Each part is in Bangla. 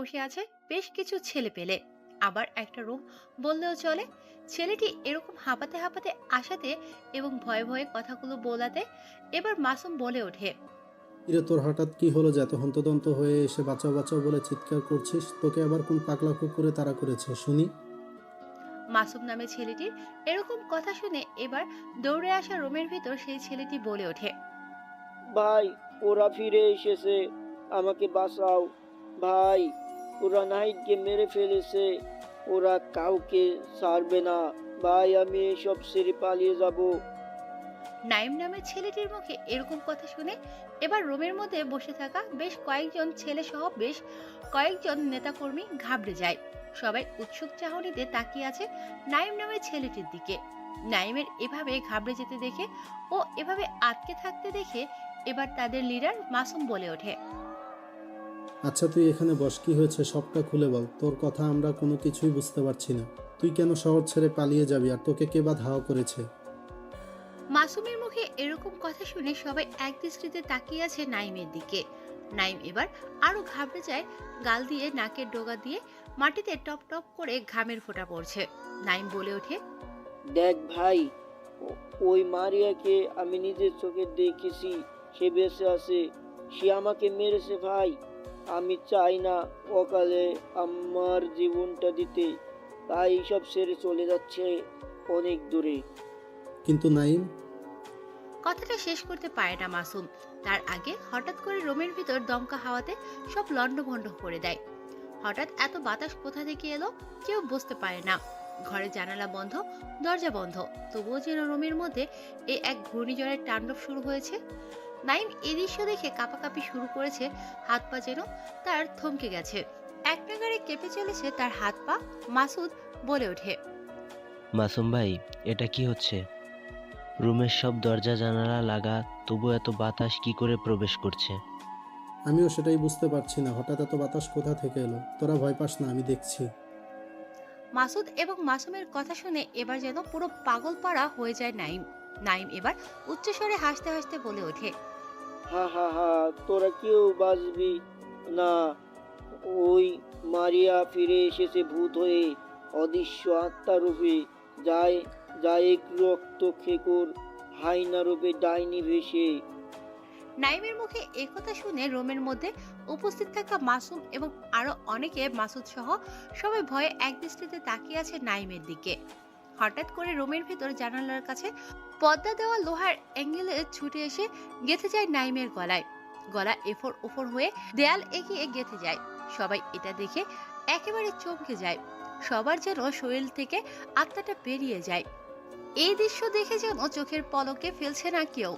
বসে আছে বেশ কিছু ছেলে পেলে, আবার একটা রুম বললেও চলে। ছেলেটি এরকম হাঁপাতে হাঁপাতে আসাতে এবং ভয়ে ভয়ে কথাগুলো বলাতে এবার মাসুম বলে ওঠে। কিরে, তোর হঠাৎ কি হলো যে এত হন্তদন্ত হয়ে এসে বাঁচাও বাঁচাও বলে চিৎকার করছিস? তোকে আবার কোন পাগলা কুকুরে তাড়া করেছে শুনি? মাসুম নামে ছেলেটির এরকম কথা শুনে এবার দৌড়ে আসা রুমের ভিতর সেই ছেলেটি বলে ওঠে। ভাই, ওরা ফিরে এসেছে, আমাকে বাঁচাও ভাই। ওরা নাহিদকে মেরে ফেলেছে, ওরা কাউকে ছাড়বে না ভাই, আমি এসব ছেড়ে পালিয়ে যাব। নাইম নামের ছেলেটির মুখে এরকম কথা শুনে এবার রুমের মধ্যে বসে থাকা বেশ কয়েকজন ছেলে সহ বেশ কয়েকজন নেতাকর্মী ঘাবড়ে যায়। সবাই উৎসুক চাহনিতে তাকিয়ে আছে নাইম নামের ছেলেটির দিকে। নাইমের এভাবে ঘাবড়ে যেতে দেখে ও এভাবে আটকে থাকতে দেখে এবার তাদের লিডার মাসুম বলে ওঠে। আচ্ছা, তুই এখানে বস, কি হয়েছে সবটা খুলে বল। তোর কথা আমরা কোনো কিছুই বুঝতে পারছি না। তুই কেন শহর ছেড়ে পালিয়ে যাবি, আর তোকে কে বা ধাওয়া করেছে? মাসুমের মুখে এরকম কথা শুনে সবাই এক দৃষ্টিতে তাকিয়ে আছে নাইমের দিকে। নাইম এবার আরো ঘাবড়ে যায়, গাল দিয়ে নাকের ডগা দিয়ে মাটিতে টপ টপ করে ঘামের ফোঁটা পড়ছে। নাইম বলে ওঠে। দেখ ভাই, ওই মারিয়াকে আমি নিজের চোখে দেখেছি, সে বেঁচে আছে, সে আমাকে মেরেছে ভাই। আমি চাই না অকালে আমার জীবনটা দিতে, তাই সব ছেড়ে চলে যাচ্ছে অনেক দূরে। কিন্তু নাইম। কথাটা শেষ করতে পারে না মাসুম, তার আগে হঠাৎ করে রুমের ভিতর দমকা হাওয়াতে সব লন্ডভন্ড করে দেয়। হঠাৎ এত বাতাস কোথা থেকে এলো কেউ বুঝতে পারে না। ঘরের জানালা বন্ধ, দরজা বন্ধ, তবুও যেন রুমের মধ্যে এই এক ঘূর্ণিঝড়ের তাণ্ডব শুরু হয়েছে। নাইম এই দৃশ্য দেখে কাঁপাকাঁপি শুরু করেছে, হাত পা যেন তার থমকে গেছে, এক নাগাড়ে কেঁপে চলেছে তার হাত পা। মাসুদ বলে ওঠে। মাসুম ভাই, এটা কি হচ্ছে? রুমের সব দরজা জানালা লাগা, তবু এত বাতাস কি করে প্রবেশ করছে? আমিও সেটাই বুঝতে পারছি না, হঠাৎ এত বাতাস কোথা থেকে এলো। তোরা ভয় পাস না, আমি দেখছি। মাসুদ এবং মাসুমের কথা শুনে এবার যেন পুরো পাগল পাড়া হয়ে যায় নাইম। নাইম এবার উচ্চস্বরে হাসতে হাসতে বলে ওঠে। হা হা হা, তোরা কেউ বাঁচবি না। ওই মারিয়া ফিরে এসেছে ভূত হয়ে, অদৃশ্য আত্মা রূপে, যায় যায় এক রক্ত খেকোর হাইনা রূপে ডাইনি ভেসে। নাইমের মুখে একথা শুনে রুমের মধ্যে উপস্থিত থাকা মাসুম এবং আরো অনেকে মাসুদ সহ সবাই ভয়ে একদৃষ্টিতে তাকিয়ে আছে নাইমের দিকে। হঠাৎ করে রুমের ভিতর জানালার কাছে পর্দা দেওয়া লোহার অ্যাঙ্গেলে ছুটে এসে গেঁথে যায় নাইমের গলায়। গলা এফোর ওফর হয়ে দেয়াল এগিয়ে গেঁথে যায়। সবাই এটা দেখে একেবারে চমকে যায়, সবার যেন শরীর থেকে আত্মাটা বেরিয়ে যায়। এই দৃশ্য দেখে যেন চোখের পলকে ফেলছে না কেউ।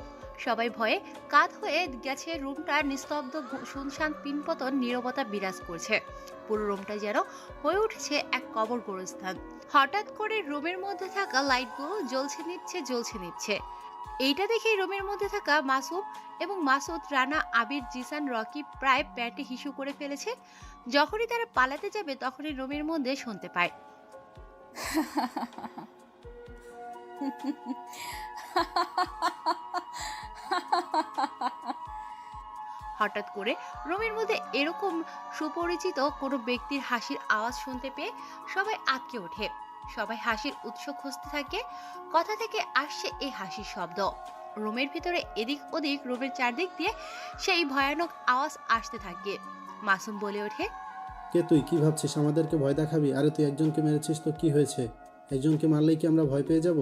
সবাই ভয়ে কাত হয়ে গেছে, রুমটা নিস্তব্ধ, শুনশান, পিনপতন নীরবতা বিরাজ করছে। পুরো রুমটা যেন হয়ে উঠেছে এক কবর গোরস্থান। হঠাৎ করে রুমের মধ্যে থাকা লাইটগুলো জ্বলছে নিচ্ছে। এইটা দেখে রুমের মধ্যে থাকা মাসুম এবং মাসুদ, রানা, আবির, জিসান, রকি প্রায় প্যাটে হিসু করে ফেলেছে। যখনই তারা পালাতে যাবে তখনই রুমের মধ্যে শুনতে পায়। হঠাৎ করে রুমের মধ্যে এরকম সুপরিচিত কোনো ব্যক্তির হাসির আওয়াজ শুনতে পেয়ে সবাই আটকে ওঠে। সবাই হাসির উৎস খুঁজতে থাকে, কথা থেকে আসছে এই হাসির শব্দ। রুমের ভিতরে এদিক ওদিক রুমের চারদিক দিয়ে সেই ভয়ানক আওয়াজ আসতে থাকে। মাসুম বলে ওঠে। কে তুই? কি ভাবছিস আমাদেরকে ভয় দেখাবি? আরে তুই একজনকে মেরেছিস তো কি হয়েছে? একজনকে মারলেই কি আমরা ভয় পেয়ে যাব?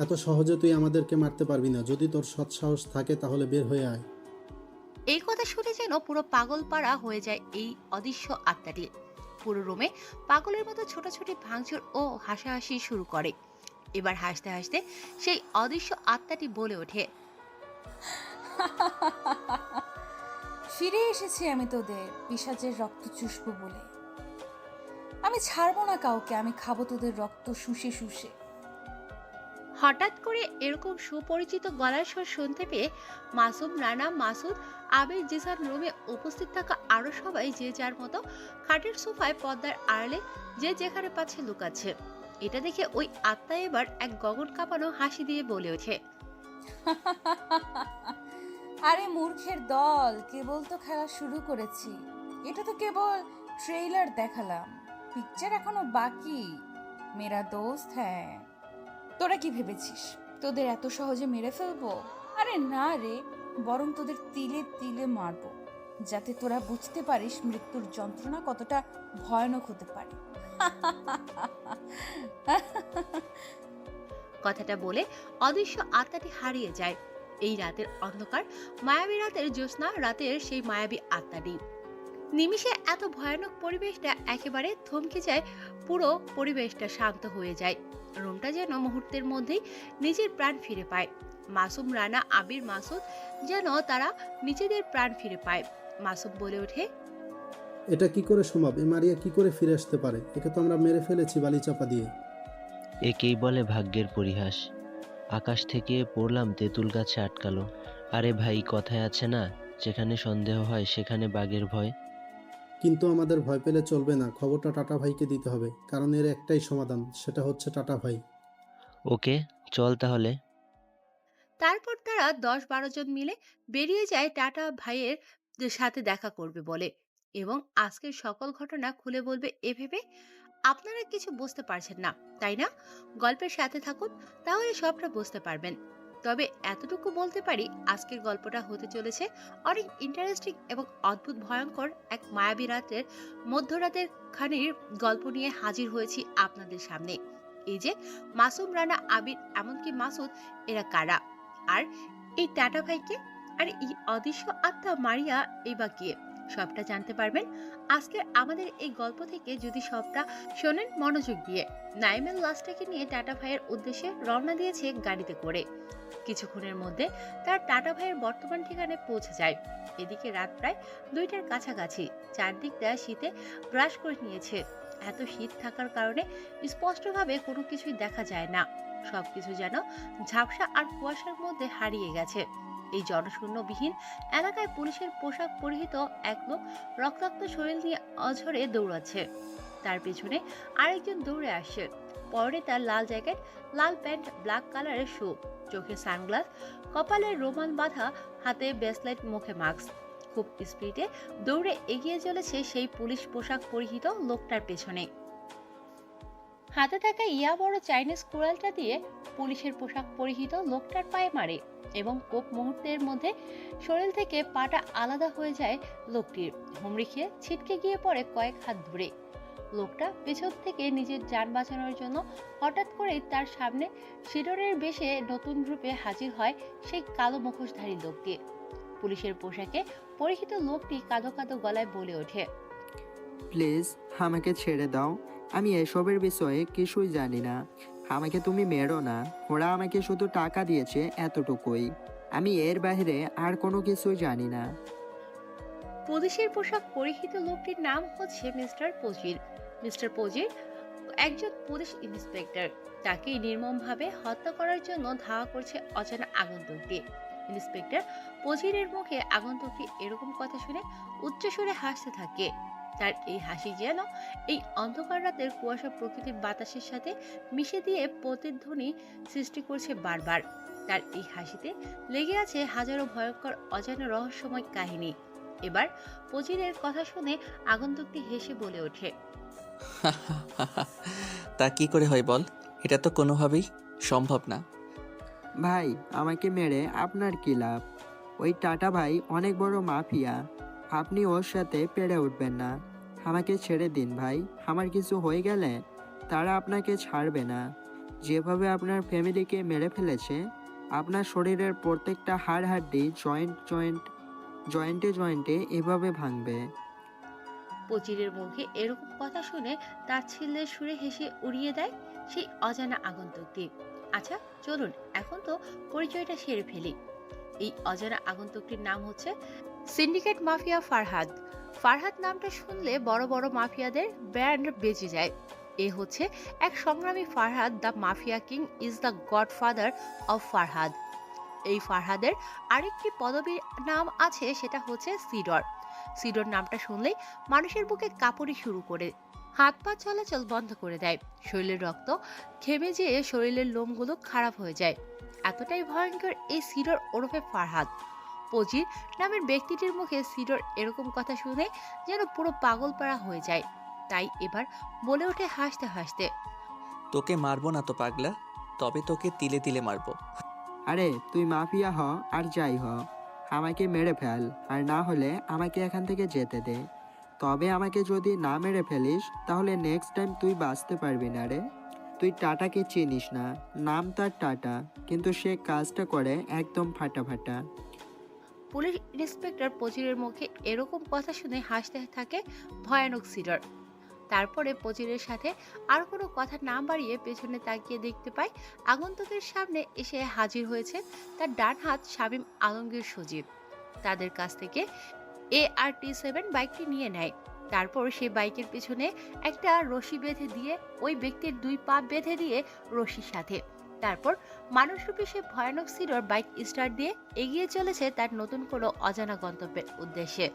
এত সহজে তুই আমাদেরকে মারতে পারবি না। যদি তোর সৎ সাহস থাকে তাহলে বের হয়ে আয়। এই কথা শুনে যেন পুরো পাগল পাড়া হয়ে যায় এই অদৃশ্য আত্মাটি। পুরো রুমে পাগলের মতো ছোটাছুটি, ভাঙচুর ও হাসাহাসি শুরু করে। এবার হাসতে হাসতে সেই অদৃশ্য আত্মাটি বলে ওঠে। ফিরে এসেছি আমি তোদের পিশাচের রক্ত চুষবো বলে। আমি ছাড়বো না কাউকে, আমি খাবো তোদের রক্ত শুষে শুষে। হঠাৎ করে এরকম সুপরিচিত গলার স্বর শুনতে পেয়ে মাসুম, রানা, মাসুদ, আবির, জিসান, রুমে উপস্থিত থাকা আরো সবাই যে যার মতো খাটের সোফায় পর্দার আড়ালে যে যেখানে পাচ্ছে লুকাচ্ছে। এটা দেখে ওই আত্মা এবার এক গগন কাঁপানো হাসি দিয়ে বলে ওঠে। আরে মূর্খের দল, কেবল তো খেলা শুরু করেছি। এটা তো কেবল ট্রেইলার দেখালাম, পিকচার এখনো বাকি। মেরা দোস্ত হ্যাঁ। তোরা কি ভেবেছিস তোদের এত সহজে মেরে ফেলবো? আরে না রে, বরং তোদের তিলে তিলে মারবো, যাতে তোরা বুঝতে পারিস মৃত্যুর যন্ত্রণা কতটা ভয়ানক হতে পারে। কথাটা বলে অদৃশ্য আত্মাটি হারিয়ে যায়। এই রাতের অন্ধকার, মায়াবী রাতের জ্যোৎস্না, রাতের সেই মায়াবী আত্মাটি। নিমিষে এত ভয়ানক পরিবেশটা একেবারে থমকে যায়, পুরো পরিবেশটা শান্ত হয়ে যায়। রুমটা যেন মুহূর্তের মধ্যেই নিজের প্রাণ ফিরে পায়। মাসুম, রানা, আবির, মাসুদ যেন তারা নিজেদের প্রাণ ফিরে পায়। মাসুম বলে ওঠে, এটা কি করে সম্ভব? এ মারিয়া কি করে ফিরে আসতে পারে? একে তো আমরা মেরে ফেলেছি বালি চাপা দিয়ে। একেই বলে ভাগ্যের পরিহাস। আকাশ থেকে পড়লাম তেঁতুল গাছে আটকালো। আরে ভাই, কথায় আছে না, যেখানে সন্দেহ হয় সেখানে বাঘের ভয়। কিন্তু আমাদের ভয় পেলে চলবে না, খবরটা টাটা ভাইকে দিতে হবে, কারণ এর একটাই সমাধান, সেটা হচ্ছে টাটা ভাই। ওকে, চল তাহলে। তারপর তারা 10-12 জন মিলে বেরিয়ে যায় টাটা ভাইয়ের সাথে দেখা করবে বলে, এবং আজকের সকল ঘটনা খুলে বলবে এ ভেবে। আপনারা কিছু বুঝতে পারছেন না, তাই না? গল্পের সাথে থাকুন, তাহলে সবটা বুঝতে পারবেন। তবে এতটুকু বলতে পারি, আজকের গল্পটা হতে চলেছে অনেক ইন্টারেস্টিং এবং অদ্ভুত ভয়ঙ্কর। এক মায়াবী রাতের মধ্যরাতের খানির গল্প নিয়ে হাজির হয়েছি আপনাদের সামনে। এই যে মাসুম, রানা, আবির, এমনকি মাসুদ, এরা কারা? আর এই টাটা ভাইকে, আর এই অদৃশ্য আত্মা মারিয়া, এই বা কে? সবটা জানতে পারবেন আজকে আমাদের এই গল্প থেকে, যদি সবটা শোনেন মনোযোগ দিয়ে। নাইমের লাশটাকে নিয়ে টাটা ভাইয়ের উদ্দেশ্যে রওনা দিয়েছে গাড়িতে করে। কিছুক্ষণের মধ্যে তার টাটা ভাইয়ের বর্তমান ঠিকানায় পৌঁছে যায়। এদিকে রাত প্রায় 2টার কাছাকাছি। চারদিকটা শীতে গ্রাস করে নিয়েছে। এত শীত থাকার কারণে স্পষ্টভাবে কোনো কিছুই দেখা যায় না। সবকিছু যেন ঝাপসা আর কুয়াশার মধ্যে হারিয়ে গেছে। এই জনশূন্যবিহীন এলাকায় পুলিশের পোশাক পরিহিত এক লোক রক্তাক্ত শরীর নিয়ে অঝরে দৌড়াচ্ছে। তার পেছনে আরেকজন দৌড়ে আসছে। পরনে তার লাল জ্যাকেট, লাল প্যান্ট, ব্ল্যাক কালারের শু, চোখে সানগ্লাস, কপালে রোমাল বাঁধা, হাতে ব্রেসলেট, মুখে মাস্ক। খুব স্পিডে দৌড়ে এগিয়ে চলেছে সেই পুলিশ পোশাক পরিহিত লোকটার পেছনে। হাতে থাকা ইয়া বড় চাইনিজ কুড়ালটা দিয়ে পুলিশের পোশাক পরিহিত লোকটার পায়ে মারে, এবং খুব মুহূর্তের মধ্যে শরীর থেকে পাটা আলাদা হয়ে যায় লোকটির। হুমড়ি খেয়ে ছিটকে গিয়ে পড়ে কয়েক হাত দূরে। লোকটা পেছন থেকে নিজের যান বাঁচানোর জন্য হঠাৎ করেই তার সামনে শিরোরের বেশে নতুন রূপে হাজির হয় সেই কালো মুখোশধারী লোকটি। পুলিশের পোশাকে পরিহিত লোকটি কাঁদো কাঁদো গলায় বলে ওঠে, প্লিজ আমাকে ছেড়ে দাও, আমি এসবের বিষয়ে কিছুই জানি না। আমাকে তুমি মেরো না, ওরা আমাকে শুধু টাকা দিয়েছে এতটুকুই, আমি এর বাইরে আর কোনো কিছুই জানি না। পুলিশের পোশাক পরিহিত লোকটির নাম হচ্ছে মিস্টার পজির। মিস্টার পজির একজন পুলিশ ইন্সপেক্টর। তাকে নির্মমভাবে হত্যা করার জন্য ধাওয়া করছে অজানা আগন্তুকটি। ইন্সপেক্টর পজিরের মুখে আগন্তুকটি এরকম কথা শুনে উচ্চস্বরে হাসতে থাকে। তার এই হাসি যেন এই অন্ধকার রাতের কুয়াশা প্রকৃতির বাতাসের সাথে মিশে দিয়ে প্রতিধ্বনি সৃষ্টি করছে বারবার। তার এই হাসিতে লেগে আছে হাজারো ভয়ঙ্কর অজানা রহস্যময় কাহিনী। এবার পজিরের কথা শুনে আগন্তুকটি হেসে বলে ওঠে, তা কি করে হয় বল? এটা তো কোনোভাবেই সম্ভব না। ভাই, আমাকে মেরে আপনার কি লাভ? ওই টাটা ভাই অনেক বড় মাফিয়া, আপনি ওর সাথে পেরে উঠবেন না। আমাকে ছেড়ে দিন ভাই, আমার কিছু হয়ে গেলে তারা আপনাকে ছাড়বে না। যেভাবে আপনার ফ্যামিলিকে মেরে ফেলেছে, আপনার শরীরের প্রত্যেকটা হাড় হাড্ডি, জয়েন্টে জয়েন্টে এভাবে ভাঙবে। পজিরের মুখে এরকম কথা শুনে তার ছেলের সুরে হেসে উড়িয়ে দেয় সেই অজানা আগন্তুকটি। আচ্ছা চলুন এখন তো পরিচয়টা সেরে ফেলি। এই অজানা আগন্তুকটির নাম হচ্ছে সিন্ডিকেট মাফিয়া ফারহাদ। ফারহাদ নামটা শুনলে বড় বড় মাফিয়াদের ব্র্যান্ড বেজে যায়। এ হচ্ছে এক সংগ্রামী Farhad. The mafia king is the godfather of Farhad. এই ফারহাদের আরেকটি পদবীর নাম আছে, সেটা হচ্ছে সিডর। সিডর নামটা শুনলেই মানুষের বুকে কাঁপুনি শুরু করে, হাত পা চলাচল বন্ধ করে দেয়, শরীরের রক্ত ঘেমে যেয়ে শরীরের লোমগুলো খারাপ হয়ে যায়। এতটাই ভয়ঙ্কর এই সিডর ওরফে ফারহাদ। পজির নামের ব্যক্তিটির মুখে সিডোর এরকম কথা শুনে যেন পুরো পাগলপাড়া হয়ে যায়। তাই এবার বলে ওঠে হাসতে হাসতে, তোকে মারবো না তো পাগলা, তবে তোকে তিলে তিলে মারবো। আরে তুই মাফিয়া হ আর যাই হ, আমাকে মেরে ফেল, আর না হলে আমাকে এখান থেকে যেতে দে। তবে আমাকে যদি না মেরে ফেলিস তাহলে নেক্সট টাইম তুই বাঁচতে পারবি না রে। তুই টাটাকে চিনিস না, নাম তার টাটা, কিন্তু সে কাজটা করে একদম ফাটাফাটা। পুলিশ ইন্সপেক্টর পজিরের মুখে এরকম কথা শুনে হাসতে থাকে ভয়ানক সিডর। তারপরে পজিরের সাথে আর কোনো কথা না বাড়িয়ে পেছনে তাকিয়ে দেখতে পায় আগন্তুকের সামনে এসে হাজির হয়েছে তার ডান হাত শামীম আলমগীর সজীব। তাদের কাছ থেকে ART-7 বাইকটি নিয়ে নেয়। তারপর সেই বাইকের পিছনে একটা রশি বেঁধে দিয়ে ওই ব্যক্তির 2 পা বেঁধে দিয়ে রশির সাথে। তারপর মানুষরূপী সে ভয়ানক সিডর বাইক স্টার্ট দিয়ে এগিয়ে চলেছে তার নতুন কোনো অজানা গন্তব্যের উদ্দেশ্যে।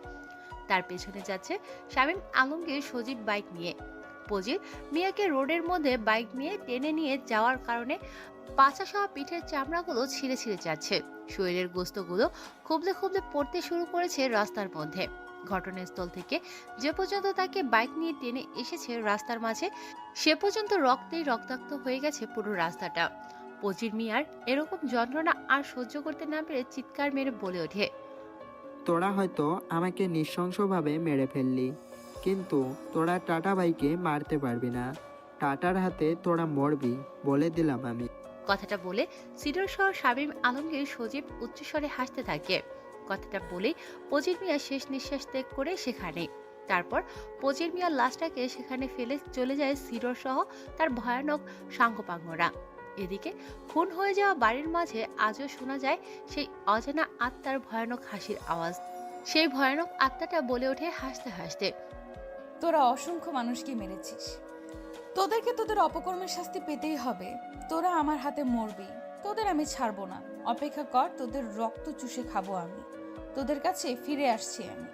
তার পেছনে যাচ্ছে শামীম আলমগীর সজীব বাইক নিয়ে। পজির মিয়াকে রোডের মধ্যে বাইক নিয়ে টেনে নিয়ে যাওয়ার কারণে পাছা সহ পিঠের চামড়াগুলো ছিঁড়ে ছিঁড়ে যাচ্ছে। শরীরের গোস্তগুলো খুবলে খুবলে পড়তে শুরু করেছে রাস্তার মধ্যে। ঘটনাস্থল থেকে যে পর্যন্ত তাকে বাইক নিয়ে টেনে এসেছে রাস্তার মাঝে, সে পর্যন্ত রক্তেই রক্তাক্ত হয়ে গেছে পুরো রাস্তাটা। পজির মিয়ার এরকম যন্ত্রণা আর সহ্য করতে না পেরে চিৎকার মেরে বলে ওঠে, তোরা হয়তো আমাকে নৃশংসভাবে মেরে ফেললি, কিন্তু তোরা টাটা ভাইকে মারতে পারবি না। টাটার হাতে তোরা মরবি, বলে দিলাম আমি। কথাটা বলে সিডর সহ শামীম আলমগীর সজীব উচ্চস্বরে হাসতে থাকে। কথাটা বলে পজির মিয়া শেষ নিঃশ্বাস ত্যাগ করে সেখানে। তারপর পজির মিয়ার লাশটাকে সেখানে ফেলে চলে যায় সিডর সহ তার ভয়ানক সাঙ্গপাঙ্গরা। এদিকে খুন হয়ে যাওয়া বাড়ির মাঝে আজও শোনা যায় সেই অজানা আত্মার ভয়ানক হাসির আওয়াজ। সেই ভয়ানক আত্মাটা বলে ওঠে হাসতে হাসতে, তোরা অসংখ্য মানুষকে মেরেছিস, তোদেরকে তোদের অপকর্মের শাস্তি পেতেই হবে। তোরা আমার হাতে মরবি, তোদের আমি ছাড়বো না। অপেক্ষা কর, তোদের রক্ত চুষে খাবো আমি। তোদের কাছে ফিরে আসছি আমি।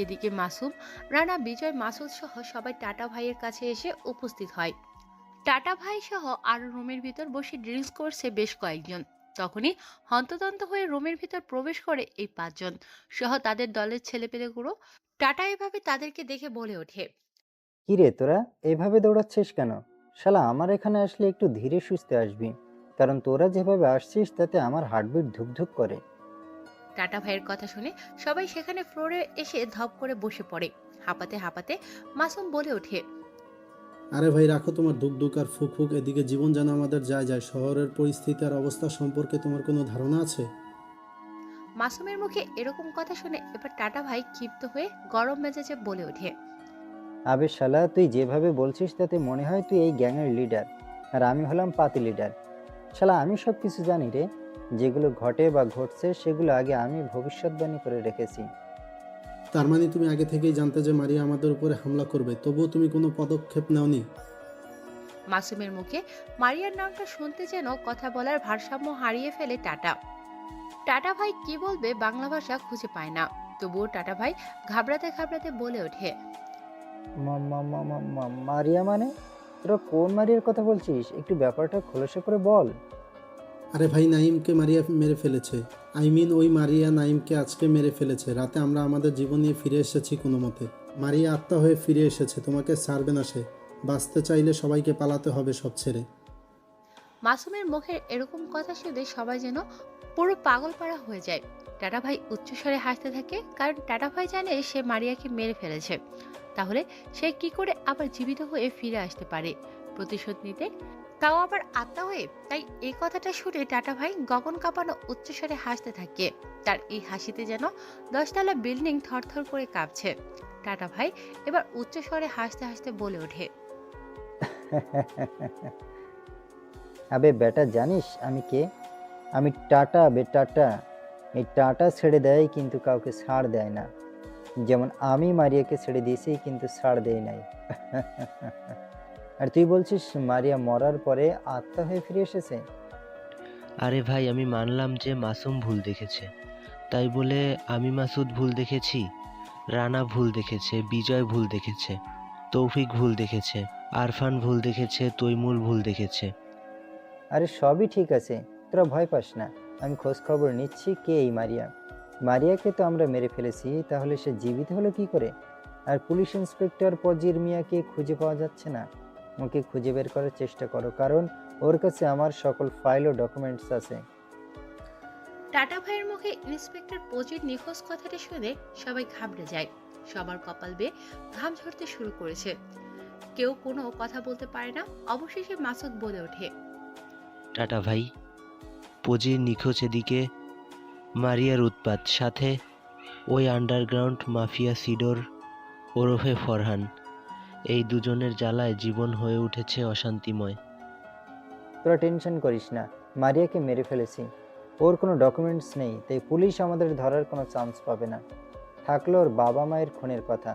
এদিকে মাসুম, রানা, বিজয়, মাসুদ সহ সবাই টাটা ভাইয়ের কাছে এসে উপস্থিত হয়। টাটা ভাই সহ আরো রুমের ভিতর বসে ড্রিঙ্কস করছে বেশ কয়েকজন। তখনই হন্তদন্ত হয়ে রুমের ভিতর প্রবেশ করে এই 5 জন সহ তাদের দলের ছেলেপেলেগুলো। টাটা এভাবে তাদেরকে দেখে বলে ওঠে, কিরে তোরা এভাবে দৌড়াচ্ছিস কেন? শালা আমার এখানে আসলে একটু ধীরে সুস্থে আসবি, কারণ তোরা যেভাবে আসছিস তাতে আমার হার্টবিট ধুকধুক করে। টাটা ভাইয়ের কথা শুনে সবাই সেখানে ফ্লোরে এসে ধপ করে বসে পড়ে। হাঁপাতে হাঁপাতে মাসুম বলে ওঠে, আরে ভাই রাখো তোমার দুক আর ফুক ফুক, এদিকে জীবন যেন আমাদের যায় যায়। শহরের পরিস্থিতি আর অবস্থা সম্পর্কে তোমার কোনো ধারণা আছে? মাসুমের মুখে এরকম কথা শুনে এবার টাটা ভাই ক্ষিপ্ত হয়ে গরম মেজাজে বলে ওঠে, আবে শালা তুই যেভাবে বলছিস তাতে মনে হয় তুই এই গ্যাংয়ের লিডার, আর আমি হলাম পাতি লিডার। শালা আমি সব কিছু জানি রে, যেগুলো ঘটে বা ঘটছে সেগুলো আগে আমি ভবিষ্যৎবাণী করে রেখেছি। তার মানে তুমি আগে থেকেই জানতে যে মারিয়া আমাদের উপরে হামলা করবে, তবুও তুমি কোনো পদক্ষেপ নাওনি? মাসুমের মুখে মারিয়ার নামটা শুনতে যেন কথা বলার ভারসাম্য হারিয়ে ফেলে টাটা। টাটা ভাই কি বলবে বাংলা ভাষা খুঁজে পায় না। তবুও টাটা ভাই ঘাবড়াতে ঘাবড়াতে বলে ওঠে, মারিয়া মানে? তোরা কোন মারিয়ার কথা বলছিস? একটু ব্যাপারটা খোলসা করে বল। আরে ভাই, নাইমকে মারিয়া মেরে ফেলেছে। ওই মারিয়া নাইমকে আজকে মেরে ফেলেছে। রাতে আমরা আমাদের জীবন নিয়ে ফিরে এসেছি কোনো মতে। মারিয়া আত্মা হয়ে ফিরে এসেছে, তোমাকে ছাড়বে না সে। বাঁচতে চাইলে সবাইকে পালাতে হবে সব ছেড়ে। মাসুমের মুখের এরকম কথা শুনে সবাই যেন পুরো পাগলপাড়া হয়ে যায়। টাটা ভাই উচ্চস্বরে হাসতে থাকে, কারণ টাটা ভাই জানে সে মারিয়াকে মেরে ফেলেছে। তাহলে সে কি করে আবার জীবিত হয়ে ফিরে আসতে পারে প্রতিশোধ নিতে, তাও আবার আত্মা হয়ে? তাই এই কথাটা শুনে টাটা ভাই গগন কাঁপানো উচ্চস্বরে হাসতে থাকে। তার এই হাসিতে যেন 10 তলা বিল্ডিং থরথর করে কাঁপছে। টাটা ভাই এবার উচ্চস্বরে হাসতে হাসতে বলে ওঠে, আবে বেটা জানিস আমি কে? আমি টাটা বে টাটা। এই টাটা ছেড়ে দেয় কিন্তু কাউকে ছাড় দেয় না। যেমন আমি মারিয়াকে ছেড়ে দিয়েছি কিন্তু ছাড় দেই নাই। আর তুই বলছিস মারিয়া মরার পরে আত্মা হয়ে ফিরে এসেছে? আরে ভাই আমি মানলাম যে মাসুম ভুল দেখেছে, তাই বলে আমি মাসুদ ভুল দেখেছি? রানা ভুল দেখেছে, বিজয় ভুল দেখেছে, তৌফিক ভুল দেখেছে, আরফান ভুল দেখেছে, তৈমুর ভুল দেখেছে। আরে সবই ঠিক আছে, তোরা ভয় পাস না। আমি খোঁজ খবর নিচ্ছি কে এই মারিয়া। মারিয়াকে তো আমরা মেরে ফেলেছি, তাহলে সে জীবিত হলো কি করে? আর পুলিশ ইন্সপেক্টর পজির মিয়াকে খুঁজে পাওয়া যাচ্ছে না। ওকে খুঁজে বের করার চেষ্টা করো, কারণ ওর কাছে আমার সকল ফাইল ও ডকুমেন্টস আছে। টাটা ভাইয়ের মুখে ইন্সপেক্টর পজির নিখোঁজ কথাটা শুনে সবাই ঘাবড়ে যায়। সবার কপাল বেয়ে ঘাম ঝরতে শুরু করেছে। কেউ কোনো কথা বলতে পারে না। অবশেষে মাসুদ বলে ওঠে, টাটা ভাই, পজির নিখোঁজ এদিকে, মারিয়ার উৎপাত, সাথে ওই আন্ডারগ্রাউন্ড মাফিয়া সিডোর ওরফে ফরহান। এই দুজনের জ্বালায় জীবন হয়ে উঠেছে অশান্তিময়। তোরা টেনশন করিস না, মারিয়াকে মেরে ফেলেছি। ওর কোনো ডকুমেন্টস নেই, তাই পুলিশ আমাদের ধরার কোনো চান্স পাবে না। থাকলো ওর বাবা মায়ের খুনের কথা,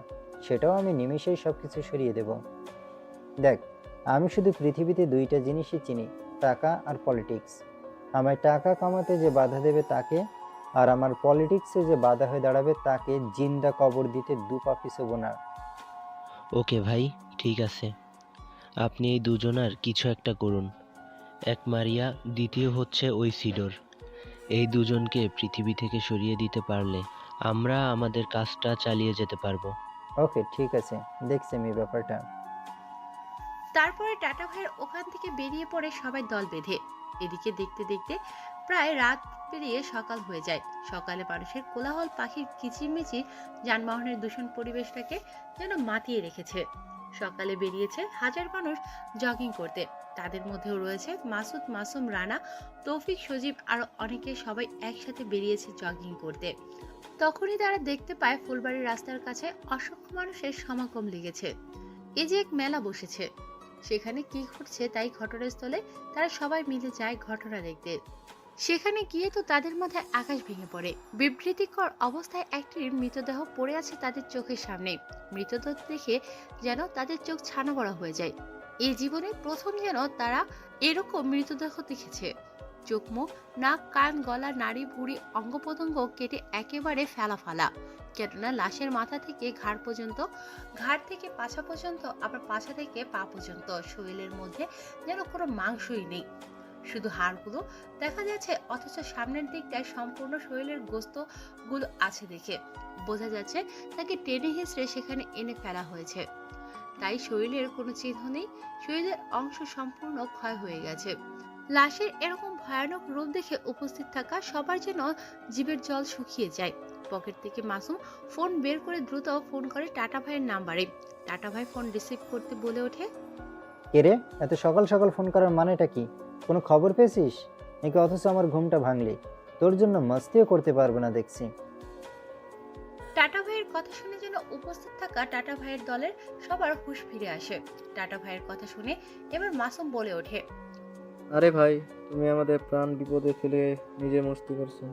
সেটাও আমি নিমেষেই সব কিছু সরিয়ে দেব। দেখ, আমি শুধু পৃথিবীতে দুইটা জিনিসই চিনি, টাকা আর পলিটিক্স। আমার টাকা কামাতে যে বাধা দেবে তাকে, আর আমার পলিটিক্সে যে বাধা হয়ে দাঁড়াবে তাকে জিন্দা কবর দিতে দু পা পিছবো না। ওকে ভাই, ঠিক আছে। আপনি এই দুজনার কিছু একটা করুন। এক মারিয়া, দ্বিতীয় হচ্ছে ওই সিডোর। এই দুজনকে পৃথিবী থেকে সরিয়ে দিতে পারলে আমরা আমাদের কাজটা চালিয়ে যেতে পারবো। ওকে, ঠিক আছে, দেখছি আমি ব্যাপারটা। তারপরে টাটা ভাইয়ের ওখান থেকে বেরিয়ে পড়ে সবাই দল বেঁধে। এদিকে দেখতে দেখতে প্রায় রাত পেরিয়ে সকাল হয়ে যায়। সকালে মানুষের কোলাহল, পাখির কিচিরমিচির, যানবাহনের দূষণ পরিবেশটাকে যেন মাতিয়ে রেখেছে। সকালে বেরিয়েছে হাজার মানুষ জগিং করতে। তাদের মধ্যেও রয়েছে মাসুদ, মাসুম, রানা, তৌফিক, সজীব, আরো অনেকে। সবাই একসাথে বেরিয়েছে জগিং করতে। তখনই তারা দেখতে পায় ফুলবাড়ির রাস্তার কাছে অসংখ্য মানুষের সমাগম লেগেছে। এই যে এক মেলা বসেছে, সেখানে কি ঘটছে তাই ঘটনাস্থলে তারা সবাই মিলে যায় ঘটনা দেখতে। সেখানে গিয়ে তো তাদের মধ্যে আকাশ ভেঙে পড়ে। বিবৃতিকর অবস্থায় একটির মৃতদেহ পড়ে আছে তাদের চোখের সামনে। মৃতদেহ দেখে যেন তাদের চোখ ছানা বড়া হয়ে যায়। এই জীবনে প্রথম যেন তারা এরকম মৃতদেহ দেখেছে। চোখ, মুখ, নাক, কান, গলা, নাড়ি, ভুঁড়ি, অঙ্গ প্রত্যঙ্গ কেটে একেবারে ফেলা। কেননা লাশের মাথা থেকে ঘাড় পর্যন্ত, ঘাড় থেকে পাছা পর্যন্ত, আবার পাছা থেকে পা পর্যন্ত শরীরের মধ্যে যেন কোনো মাংসই নেই, শুধু হাড়গুলো দেখা যাচ্ছে। অথচ সামনের দিকটায় সম্পূর্ণ শরীরের গোস্ত গুলো আছে দেখে বোঝা যাচ্ছে তাকে টেনে হিঁচড়ে সেখানে এনে ফেলা হয়েছে। তাই শরীরের কোনো চিহ্ন নেই, শরীরের অংশ সম্পূর্ণ ক্ষয় হয়ে গেছে। লাশের এরকম ভয়ানক রূপ দেখে উপস্থিত থাকা সবার যেন জিভের জল শুকিয়ে যায়। পকেট থেকে মাসুম ফোন বের করে দ্রুত ফোন করে টাটা ভাইয়ের নাম্বারে। টাটা ভাই ফোন রিসিভ করতে বলে ওঠে, কে রে, এত সকাল সকাল ফোন করার মানেটা কি? কোনো খবর পেয়েছিস নাকি? অথচ আমার ঘুমটা ভাঙলি, তোর জন্য মস্তিও করতে পারবে না দেখছি। টাটা ভাইয়ের কথা শুনে যেন উপস্থিত থাকা টাটা ভাইয়ের দলের সবার হুঁশ ফিরে আসে। টাটা ভাইয়ের কথা শুনে এবার মাসুম বলে ওঠে, আরে ভাই, তুমি আমাদের প্রাণ বিপদে ফেলে নিজে মস্তি করছো,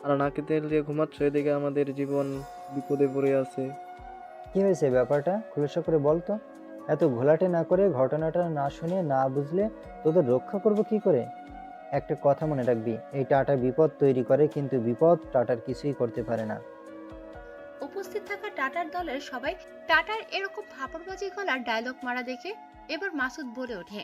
আর নাকে তেল দিয়ে ঘুমাচ্ছ, এদিকে আমাদের জীবন বিপদে পড়ে আছে। কি হয়েছে ব্যাপারটা খুলাসা করে বলতো। এত ঘোলাটে না করে, ঘটনাটা না শুনে না বুঝলে তোদের রক্ষা করব কি করে? একটা কথা মনে রাখবি, এই টাটা বিপদ তৈরি করে, কিন্তু বিপদ টাটার কিছুই করতে পারে না। উপস্থিত থাকা টাটার দলের সবাই টাটার এরকম ফাপড়বাজি গলার ডায়লগ মারা দেখে এবার মাসুদ বলে ওঠে,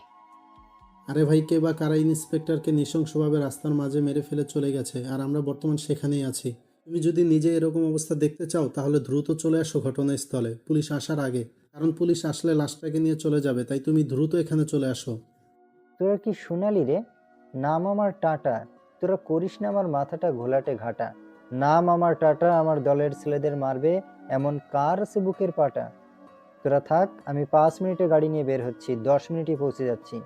আরে ভাই, কে বা কারা ইন্সপেক্টরকে নৃশংসভাবে রাস্তার মাঝে মেরে ফেলে চলে গেছে, আর আমরা বর্তমান সেখানেই আছি। তুমি যদি নিজে এরকম অবস্থা দেখতে চাও তাহলে দ্রুত চলে আসো ঘটনাস্থলে, পুলিশ আসার আগে। কারণ পুলিশ আসলে লাশটাকে নিয়ে চলে যাবে, তাই তুমি দ্রুত এখানে চলে আসো। তোরা কি শোনালি রে? নাম আমার টাটা, তোরা করিস না আমার মাথাটা ঘোলাটে ঘাটা। নাম আমার টাটা, আমার দলের ছেলেদের মারবে এমন কার আছে বুকের পাটা? তোরা থাক, আমি 5 মিনিটে গাড়ি নিয়ে বের হচ্ছি, 10 মিনিটে পৌঁছে যাচ্ছি।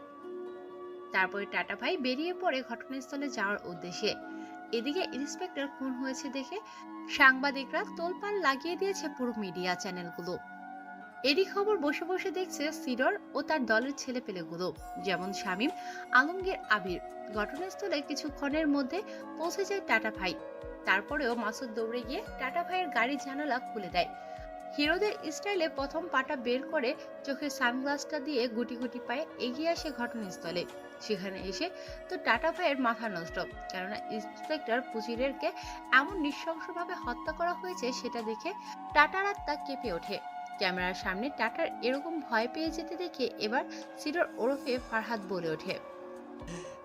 তারপরে টাটা ভাই বেরিয়ে পড়ে ঘটনাস্থলে যাওয়ার উদ্দেশ্যে। এদিকে ইন্সপেক্টর খুন হয়েছে দেখে সাংবাদিকরা তোলপাড় লাগিয়ে দিয়েছে পুরো মিডিয়া চ্যানেলগুলো। এরই খবর বসে বসে দেখছে সিডর ও তার দলের ছেলেপেলেগুলো, যেমন শামীম, আলমগীর, আবির। ঘটনাস্থলে কিছুক্ষণের মধ্যে পৌঁছে যায় টাটা ভাই। তারপরেও মাসুদ দৌড়ে গিয়ে টাটা ভাইয়ের গাড়ির জানালা খুলে দেয়। হিরোদের স্টাইলে প্রথম পাটা বের করে চোখের সানগ্লাসটা দিয়ে গুটি গুটি পায়ে এগিয়ে আসে ঘটনাস্থলে। সেখানে এসে তো টাটা ভাইয়ের মাথা নষ্ট, কেননা ইন্সপেক্টর পুজিরেরকে এমন নৃশংসভাবে হত্যা করা হয়েছে সেটা দেখে টাটার আত্মা কেঁপে ওঠে। ক্যামেরার সামনে টাটার এরকম ভয় পেয়ে যেতে দেখে এবার সিডর ওরফে ফারহাদ বলে ওঠে,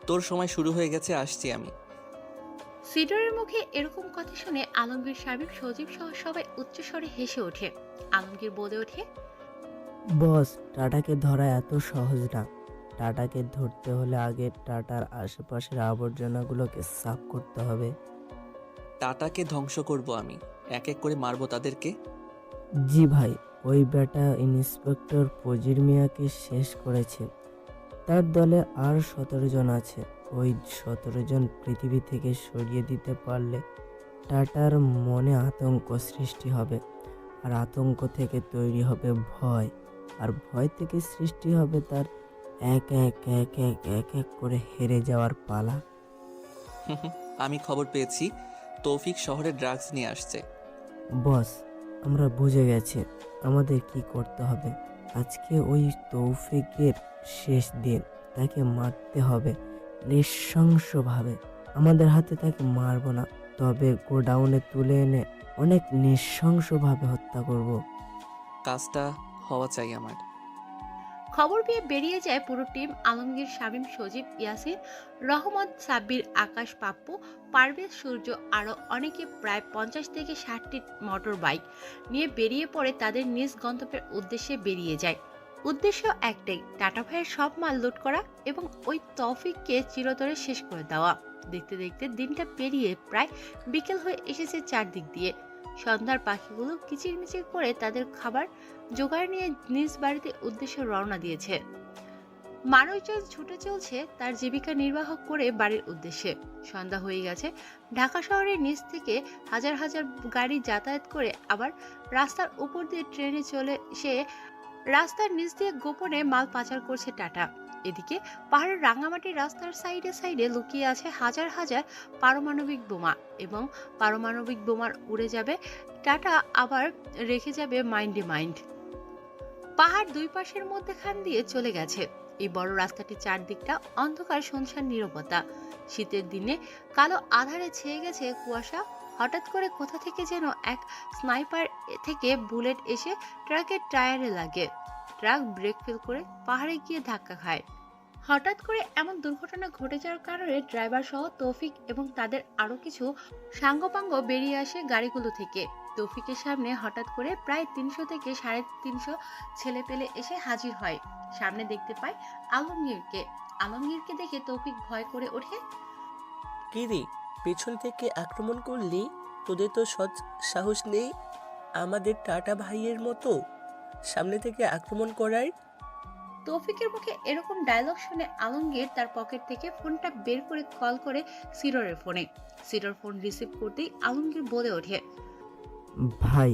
তোর সময় শুরু হয়ে গেছে, আসছি আমি। সিডরের মুখে এরকম কথা শুনে আলমগীর সাহেব সজীব সহ সবাই উচ্চস্বরে হেসে ওঠে। আলমগীর বলে ওঠে, বস, টাটাকে ধরা এত সহজ না। টাটাকে ধরতে হলে আগে টাটার আশেপাশের আবর্জনাগুলোকে সাফ করতে হবে। টাটাকে ধ্বংস করব আমি, এক এক করে মারবো তাদেরকে। জি ভাই, ওই বেটা ইন্সপেক্টর পজির মিয়াকে শেষ করেছে। তার দলে আর 17 জন আছে। ওই 17 জন পৃথিবী থেকে সরিয়ে দিতে পারলে টাটার মনে আতঙ্ক সৃষ্টি হবে, আর আতঙ্ক থেকে তৈরি হবে ভয়, আর ভয় থেকে সৃষ্টি হবে তার এক এক এক এক এক এক করে হেরে যাওয়ার পালা। আমি খবর পেয়েছি তৌফিক শহরে ড্রাগস নিয়ে আসছে। বস, আমরা বুঝে গেছি আমাদের কি করতে হবে। আজকে ওই তৌফিকের শেষ দিন, তাকে মারতে হবে নৃশংসভাবে। আমাদের হাতে তাকে মারবো না, তবে গোডাউনে তুলে এনে অনেক নৃশংসভাবে হত্যা করব। কাজটা হওয়া চাই আমার। খবর পেয়ে বেরিয়ে যায় পুরো টিম। আলমগীর, শামীম, সজীব, ইয়াসির, রহমত, সাব্বির, আকাশ, পাপ্পু, পারভেজ, সূর্য আরো অনেকে প্রায় 50 থেকে 60টি মোটর বাইক নিয়ে বেরিয়ে পড়ে তাদের নিজ গন্তব্যের উদ্দেশ্যে বেরিয়ে যায়। উদ্দেশ্য একটাই, টাটা ভাইয়ের সব মাল লুট করা এবং ওই তৌফিককে চিরতরে শেষ করে দেওয়া। দেখতে দেখতে দিনটা পেরিয়ে প্রায় বিকেল হয়ে এসেছে চারদিক দিয়ে। সন্ধ্যার পাখিগুলো কিচিরমিচির করে তাদের খাবার জোগাড় নিয়ে নিজ বাড়িতে উদ্দেশ্যে রওনা দিয়েছে। মানুষজন ছুটে চলছে তার জীবিকা নির্বাহ করে বাড়ির উদ্দেশ্যে। সন্ধ্যা হয়ে গেছে। ঢাকা শহরের নিচ থেকে হাজার হাজার গাড়ি যাতায়াত করে আবার রাস্তার উপর দিয়ে ট্রেনে চলে সে রাস্তার নিচ দিয়ে গোপনে মাল পাচার করছে টাটা। এদিকে পাহাড়ের রাঙামাটির রাস্তার সাইডে সাইডে লুকিয়ে আছে হাজার হাজার পারমাণবিক বোমা, এবং পারমাণবিক বোমার উড়ে যাবে টাটা, আবার রেখে যাবে মাইন্ডে মাইন্ড। পাহাড় দুই পাশের মধ্যেখান দিয়ে চলে গেছে। এই বড় রাস্তাটি চারদিকটা অন্ধকার, শুনশান নীরবতা। শীতের দিনে কালো আধারে ছেয়ে গেছে কুয়াশা। হঠাৎ করে কোথা থেকে যেন এক স্নাইপার থেকে বুলেট এসে ট্রাকের টায়ারে লাগে। ট্রাক ব্রেক ফেল করে পাহাড়ে গিয়ে ধাক্কা খায়। হঠাৎ করে এমন দুর্ঘটনা ঘটে যাওয়ার কারণে ড্রাইভার সহ তৌফিক এবং তাদের আরো কিছু সাঙ্গপাঙ্গ বেরিয়ে আসে গাড়িগুলো থেকে। তৌফিকের সামনে হঠাৎ করে প্রায় 300 থেকে 350 ছেলে পেলে এসে হাজির হয়। সামনে দেখতে পায় আলমগীরকে। আলমগীরকে দেখে তৌফিক ভয় করে ওঠে। কি রে, পেছন থেকে আক্রমণ করলি? তোদের তো সৎ সাহস নেই আমাদের টাটা ভাইয়ের মতো সামনে থেকে আক্রমণ করার। তৌফিকের মুখে এরকম ডায়লগ শুনে আলমগীর তার পকেট থেকে ফোনটা বের করে কল করে সিডরের ফোনে। সিডর ফোন রিসিভ করতেই আলমগীর বলে ওঠে, ভাই,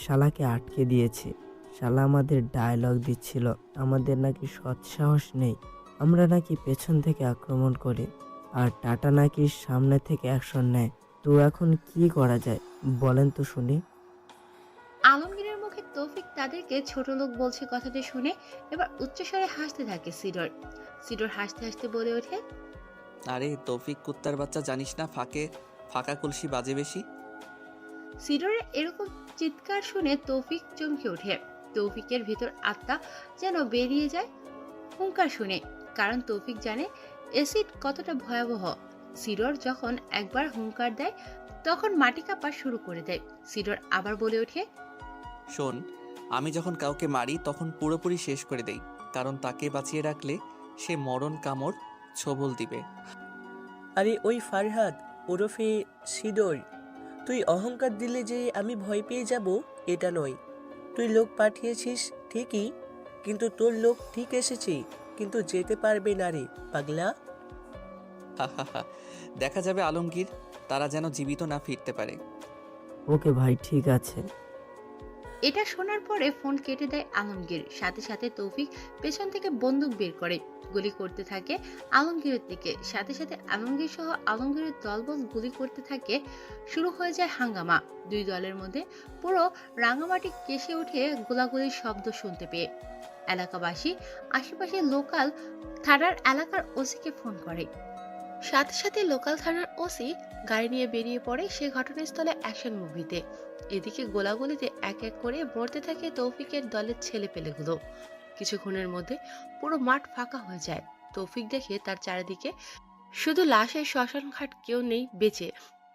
শালাকে আটকে দিয়েছে। শালা আমাদের ডায়লগ দিচ্ছিল আমাদের নাকি সৎসাহস নেই, আমরা নাকি পেছন থেকে আক্রমণ করি, আর টাটা নাকি সামনে থেকে অ্যাকশন নেয়। তো এখন কি করা যায় বলেন তো শুনি। আলমগীরের মুখে তৌফিক তাদেরকে ছোট লোক বলছে কথাটি শুনে এবার উচ্চস্বরে হাসতে থাকে সিডর। সিডর হাসতে হাসতে বলে ওঠে, আরে তৌফিক কুত্তার বাচ্চা, জানিস না ফাঁকা কলসি বাজে বেশি। সিডরের এরকম চিৎকার শুনে তৌফিক চমকে ওঠে। তৌফিকের ভেতর আত্মা যেন বেরিয়ে যায় হুঙ্কার শুনে, কারণ তৌফিক জানে অ্যাসিড কতটা ভয়াবহ। সিডর যখন একবার হুঙ্কার দেয় তখন মাটি কাঁপা শুরু করে দেয়। সিডর আবার বলে ওঠে, শোন, আমি যখন কাউকে মারি তখন পুরোপুরি শেষ করে দেই, কারণ তাকে বাঁচিয়ে রাখলে সে মরণ কামড় ছবল দিবে। আরে ওই ফারহাদ ওরফে সিডর, তুই অহংকার দিলে যে আমি ভয় পেয়ে যাব এটা নয়। তুই লোক পাঠিয়েছিস ঠিকই, কিন্তু তোর লোক ঠিক এসেছে, কিন্তু যেতে পারবে না রে পাগলা। হা, দেখা যাবে আলমগীর, তারা যেন জীবিত না ফিরতে পারে। ওকে ভাই, ঠিক আছে। এটা শোনার পরে ফোন কেটে দেয় আলমগীর। সাথে সাথে তৌফিক পেছন থেকে বন্দুক বের করে গুলি করতে থাকে আলমগীরের দিকে। সাথে সাথে আলমগীর সহ আলমগীরের দলবল গুলি করতে থাকে। শুরু হয়ে যায় হাঙ্গামা। দুই দলের মধ্যে পুরো রাঙামাটি কেসে ওঠে গোলাগুলির শব্দ শুনতে পেয়ে। এলাকাবাসী আশেপাশে লোকাল থানার এলাকার ওসিকে ফোন করে। সাথে সাথে লোকাল থানার ওসি গাড়ি নিয়ে বেরিয়ে পড়ে সে ঘটনাস্থলে অ্যাকশন মুভিতে। এদিকে গোলাগুলিতে এক এক করে মরতে থাকে তৌফিকের দলের ছেলে পেলেগুলো। কিছুক্ষণের মধ্যে পুরো মাঠ ফাঁকা হয়ে যায়। তৌফিক দেখে তার চারিদিকে শুধু লাশের শ্মশান ঘাট, কেউ নেই বেঁচে।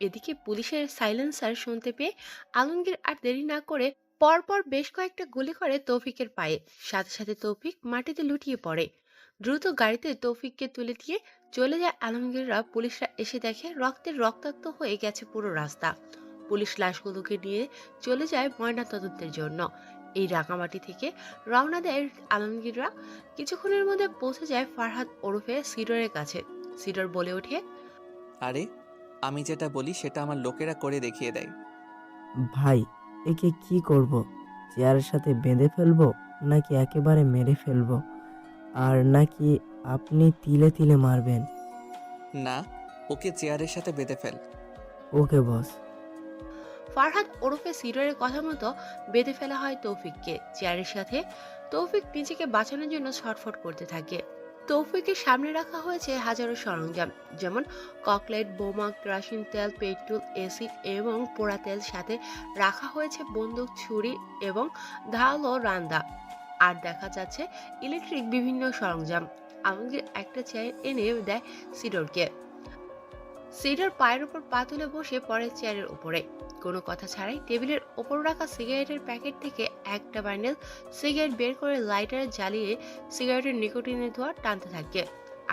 এদিকে পুলিশের সাইলেন্সার শুনতে পেয়ে আলমগীর আর দেরি না করে পরপর বেশ কয়েকটা গুলি করে তৌফিকের পায়ে। সাথে সাথে তৌফিক মাটিতে লুটিয়ে পড়ে। দ্রুত গাড়িতে তৌফিককে তুলে দিয়ে চলে যায় আলমগীররা। পুলিশরা এসে দেখে রক্তের রক্তাক্ত হয়ে গেছে পুরো রাস্তা। পুলিশ লাশগুলোকে নিয়ে চলে যায় ময়নাতদন্তের জন্য। এই রাঙামাটি থেকে রওনা দেয় আলমগীররা। কিছুক্ষণের মধ্যে পৌঁছে যায় ফারহাদ ওরফে সিডরের কাছে। সিডর বলে ওঠে, আরে আমি যেটা বলি সেটা আমার লোকেরা করে দেখিয়ে দেয়। ভাই, একে কি করব? চেয়ারের সাথে বেঁধে ফেলবো, নাকি একেবারে মেরে ফেলবো, আর নাকি আপনি তিলে তিলে মারবেন? না, ওকে চেয়ারের সাথে বেঁধে ফেল। ওকে বস। ফারহাদ ওরফে সিডরের কথা মতো বেঁধে ফেলা হয় তৌফিককে চেয়ারের সাথে। তৌফিক নিজেকে বাঁচানোর জন্য ছটফট করতে থাকে। তৌফিকের সামনে রাখা হয়েছে হাজারো সরঞ্জাম, যেমন ককলেট, বোমা, কেরোসিন তেল, পেট্রোল, এসিড এবং পোড়া তেল। সাথে রাখা হয়েছে বন্দুক, ছুরি এবং ধারালো রান্দা। আর দেখা যাচ্ছে ইলেকট্রিক বিভিন্ন সরঞ্জাম। আলমগীর একটা চেয়ার এনে দেয় সিডরকে। সিডর পায়ের উপর পা তুলে বসে পড়ে চেয়ারের উপরে। কোনো কথা ছাড়াই টেবিলের ওপর রাখা সিগারেটের প্যাকেট থেকে একটা বান্ডেল সিগারেট বের করে লাইটারে জ্বালিয়ে সিগারেটের নিকোটিনের ধোঁয়া টানতে থাকে।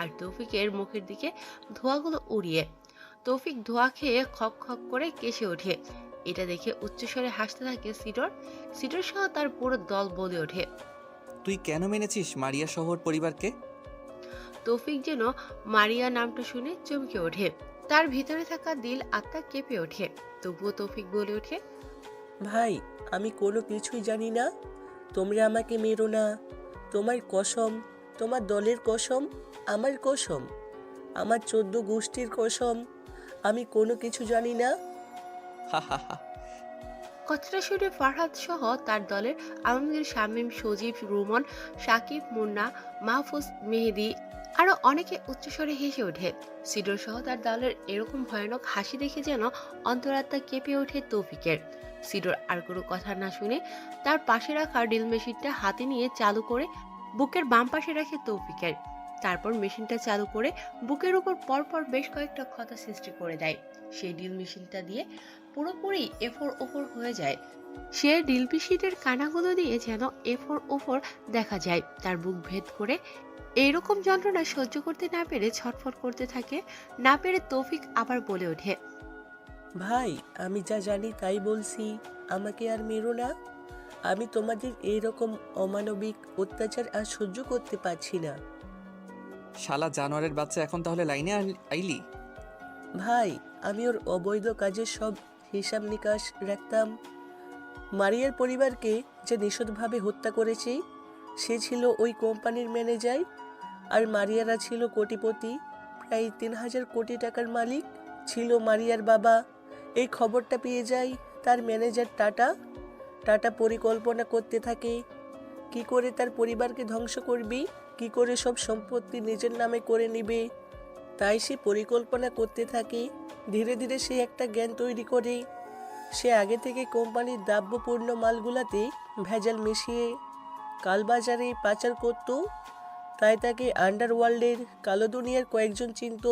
আর তৌফিকের মুখের দিকে ধোঁয়াগুলো উড়িয়ে। তৌফিক ধোঁয়া খেয়ে খক খক করে কেসে ওঠে। এটা দেখে উচ্চস্বরে হাসতে থাকে সিডর। সিডর সহ তার পুরো দল বলে ওঠে, তুই কেন মেনেছিস মারিয়া শহর পরিবারকে? তৌফিক যেন মারিয়া নামটা শুনে চমকে ওঠে। তার ভিতরে থাকা দিল আত্মা কেঁপে ওঠে। তবুও তৌফিক বলে ওঠে, ভাই, আমি কোনো কিছুই জানি না। তোমরা আমাকে মেরো না। তোমার কসম, তোমার দলের কসম, আমার কসম, আমার 14 গোষ্ঠীর কসম, আমি কোনো কিছু জানি না। হা হা হা। কথাটা শুনে ফারহাদ সহ তার দলের আলমগীর, শামীম, সজীব, রুমন, সাকিব, মুন্না, মাহফুজ, মেহেদি আরো অনেকে উচ্চস্বরে হেসে ওঠে। সিডর সহ তার দলের এরকম ভয়ানক হাসি দেখে যেন অন্তরাত্মা কেঁপে ওঠে তৌফিকের। সিডর আর কোনো কথা না শুনে তার পাশে রাখা ড্রিল মেশিনটা হাতে নিয়ে চালু করে বুকের বাম পাশে রাখে তৌফিকের। তারপর মেশিনটা চালু করে বুকের উপর পরপর বেশ কয়েকটা ক্ষত সৃষ্টি করে দেয়। সেই ড্রিল মেশিনটা দিয়ে পুরোপুরি এফোর ওফর হয়ে যায়। সে ড্রিল মেশিনের কানাগুলো দিয়ে যেন এফোর ওফর দেখা যায়। তার বুক ভেদ করে এইরকম যন্ত্রণা সহ্য করতে না পেরে ছটফট করতে থাকে। না পেরে তৌফিক আবার বলে ওঠে, ভাই, আমি যা জানি তাই বলছি, আমাকে আর মেরো না। আমি তোমাদের এইরকম অমানবিক অত্যাচার আর সহ্য করতে পারছি না। শালা জানোয়ারের বাচ্চা, এখন তাহলে লাইনে আইলি? ভাই, আমি ওর অবৈধ কাজের সব হিসাব নিকাশ রাখতাম। মারিয়ার পরিবারকে যে নিষধভাবে হত্যা করেছে সে ছিল ওই কোম্পানির ম্যানেজার। আর মারিয়ারা ছিল কোটিপতি, প্রায় 3000 কোটি টাকার মালিক ছিল মারিয়ার বাবা। এই খবরটা পেয়ে যায় তার ম্যানেজার টাটা পরিকল্পনা করতে থাকে কি করে তার পরিবারকে ধ্বংস করবি, কি করে সব সম্পত্তি নিজের নামে করে নিবে। তাই সে পরিকল্পনা করতে থাকে। ধীরে ধীরে সে একটা জ্ঞান তৈরি করে। সে আগে থেকে কোম্পানির দ্রব্যপূর্ণ মালগুলাতে ভেজাল মিশিয়ে কালবাজারে পাচার করত। তাই তাকে আন্ডারওয়ার্ল্ডের কালো দুনিয়ার কয়েকজন চিনত।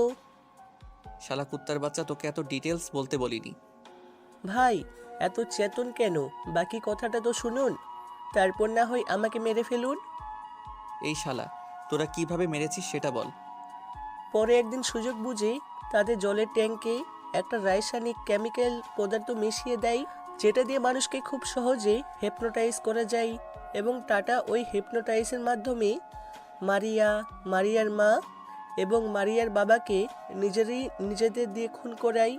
শালা কুত্তার বাচ্চা, তোকে এত ডিটেলস বলতে বলিনি। ভাই, এত চেতন কেন? বাকি কথাটা তো শুনুন, তারপর না হয় আমাকে মেরে ফেলুন। এই শালা, তোরা কিভাবে মেরেছিস সেটা বল। পরে একদিন সুযোগ বুঝে তাদের জলের ট্যাঙ্কে একটা রাসায়নিক কেমিক্যাল পদার্থ মিশিয়ে দেয়, যেটা দিয়ে মানুষকে খুব সহজে হিপনোটাইজ করা যায়। এবং টাটা ওই হিপনোটাইজের মাধ্যমে মারিয়ার মা এবং মারিয়ার বাবাকে নিজেদের দিয়ে খুন করায়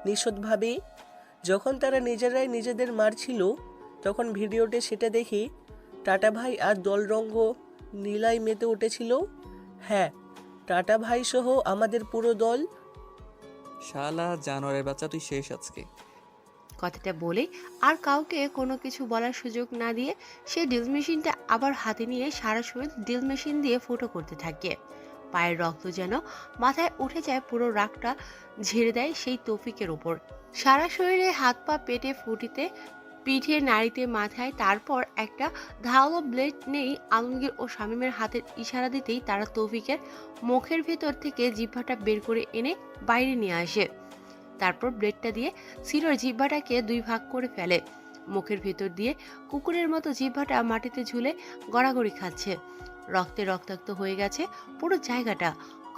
নিষধভাবে। যখন তারা নিজেরাই নিজেদের মারছিল তখন ভিডিওতে সেটা দেখে টাটা ভাই আর দলরঙ্গ নীলায় মেতে উঠেছিল। হ্যাঁ, টাটা ভাই সহ আমাদের পুরো দল। শালা জানোয়ারের বাচ্চা, তুই শেষ আজকে। কথাটা বলে আর কাউকে কোনো কিছু বলার সুযোগ না দিয়ে সে ড্রিল মেশিনটা আবার হাতে নিয়ে সারা শরীর ড্রিল মেশিন দিয়ে ফুটো করতে থাকে। পায়ের রক্ত যেন মাথায় উঠে যায়। পুরো রাগটা ঝেড়ে দেয় সেই তৌফিকের ওপর। সারা শরীরে, হাত পা, পেটে, ফুটিতে, পিঠে, নাড়িতে, মাথায়। তারপর একটা ধারালো ব্লেড নেই আলমগীর ও শামীমের হাতের ইশারা দিতেই তারা তৌফিকের মুখের ভেতর থেকে জিহ্বাটা বের করে এনে বাইরে নিয়ে আসে। তারপর ব্লেডটা দিয়ে সিডোর জিহ্বাটাকে 2 ভাগ করে ফেলে। মুখের ভিতর দিয়ে কুকুরের মতো জিহ্বাটা মাটিতে ঝুলে গড়াগড়ি খাচ্ছে। রক্তে রক্তাক্ত হয়ে গেছে পুরো জায়গাটা।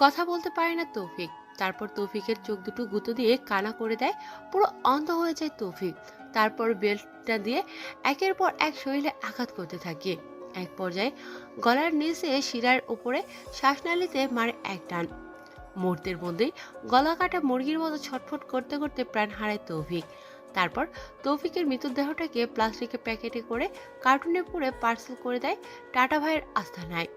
কথা বলতে পারে না তৌফিক। তারপর তৌফিকের চোখ দুটো গুঁতো দিয়ে কানা করে দেয়। পুরো অন্ধ হয়ে যায় তৌফিক। তারপর বেল্টটা দিয়ে একের পর এক শরীরে আঘাত করতে থাকে। এক পর্যায়ে গলার নিচে শিরার উপরে শ্বাসনালীতে মারে এক টান। মুহূর্তের মধ্যেই গলা কাটা মুরগির মতো ছটফট করতে করতে প্রাণ হারায় তৌফিক। তারপর তৌফিকের মৃতদেহটাকে প্লাস্টিকের প্যাকেটে করে কার্টুনে পুরে পার্সেল করে দেয় টাটা ভাইয়ের আস্তানায়।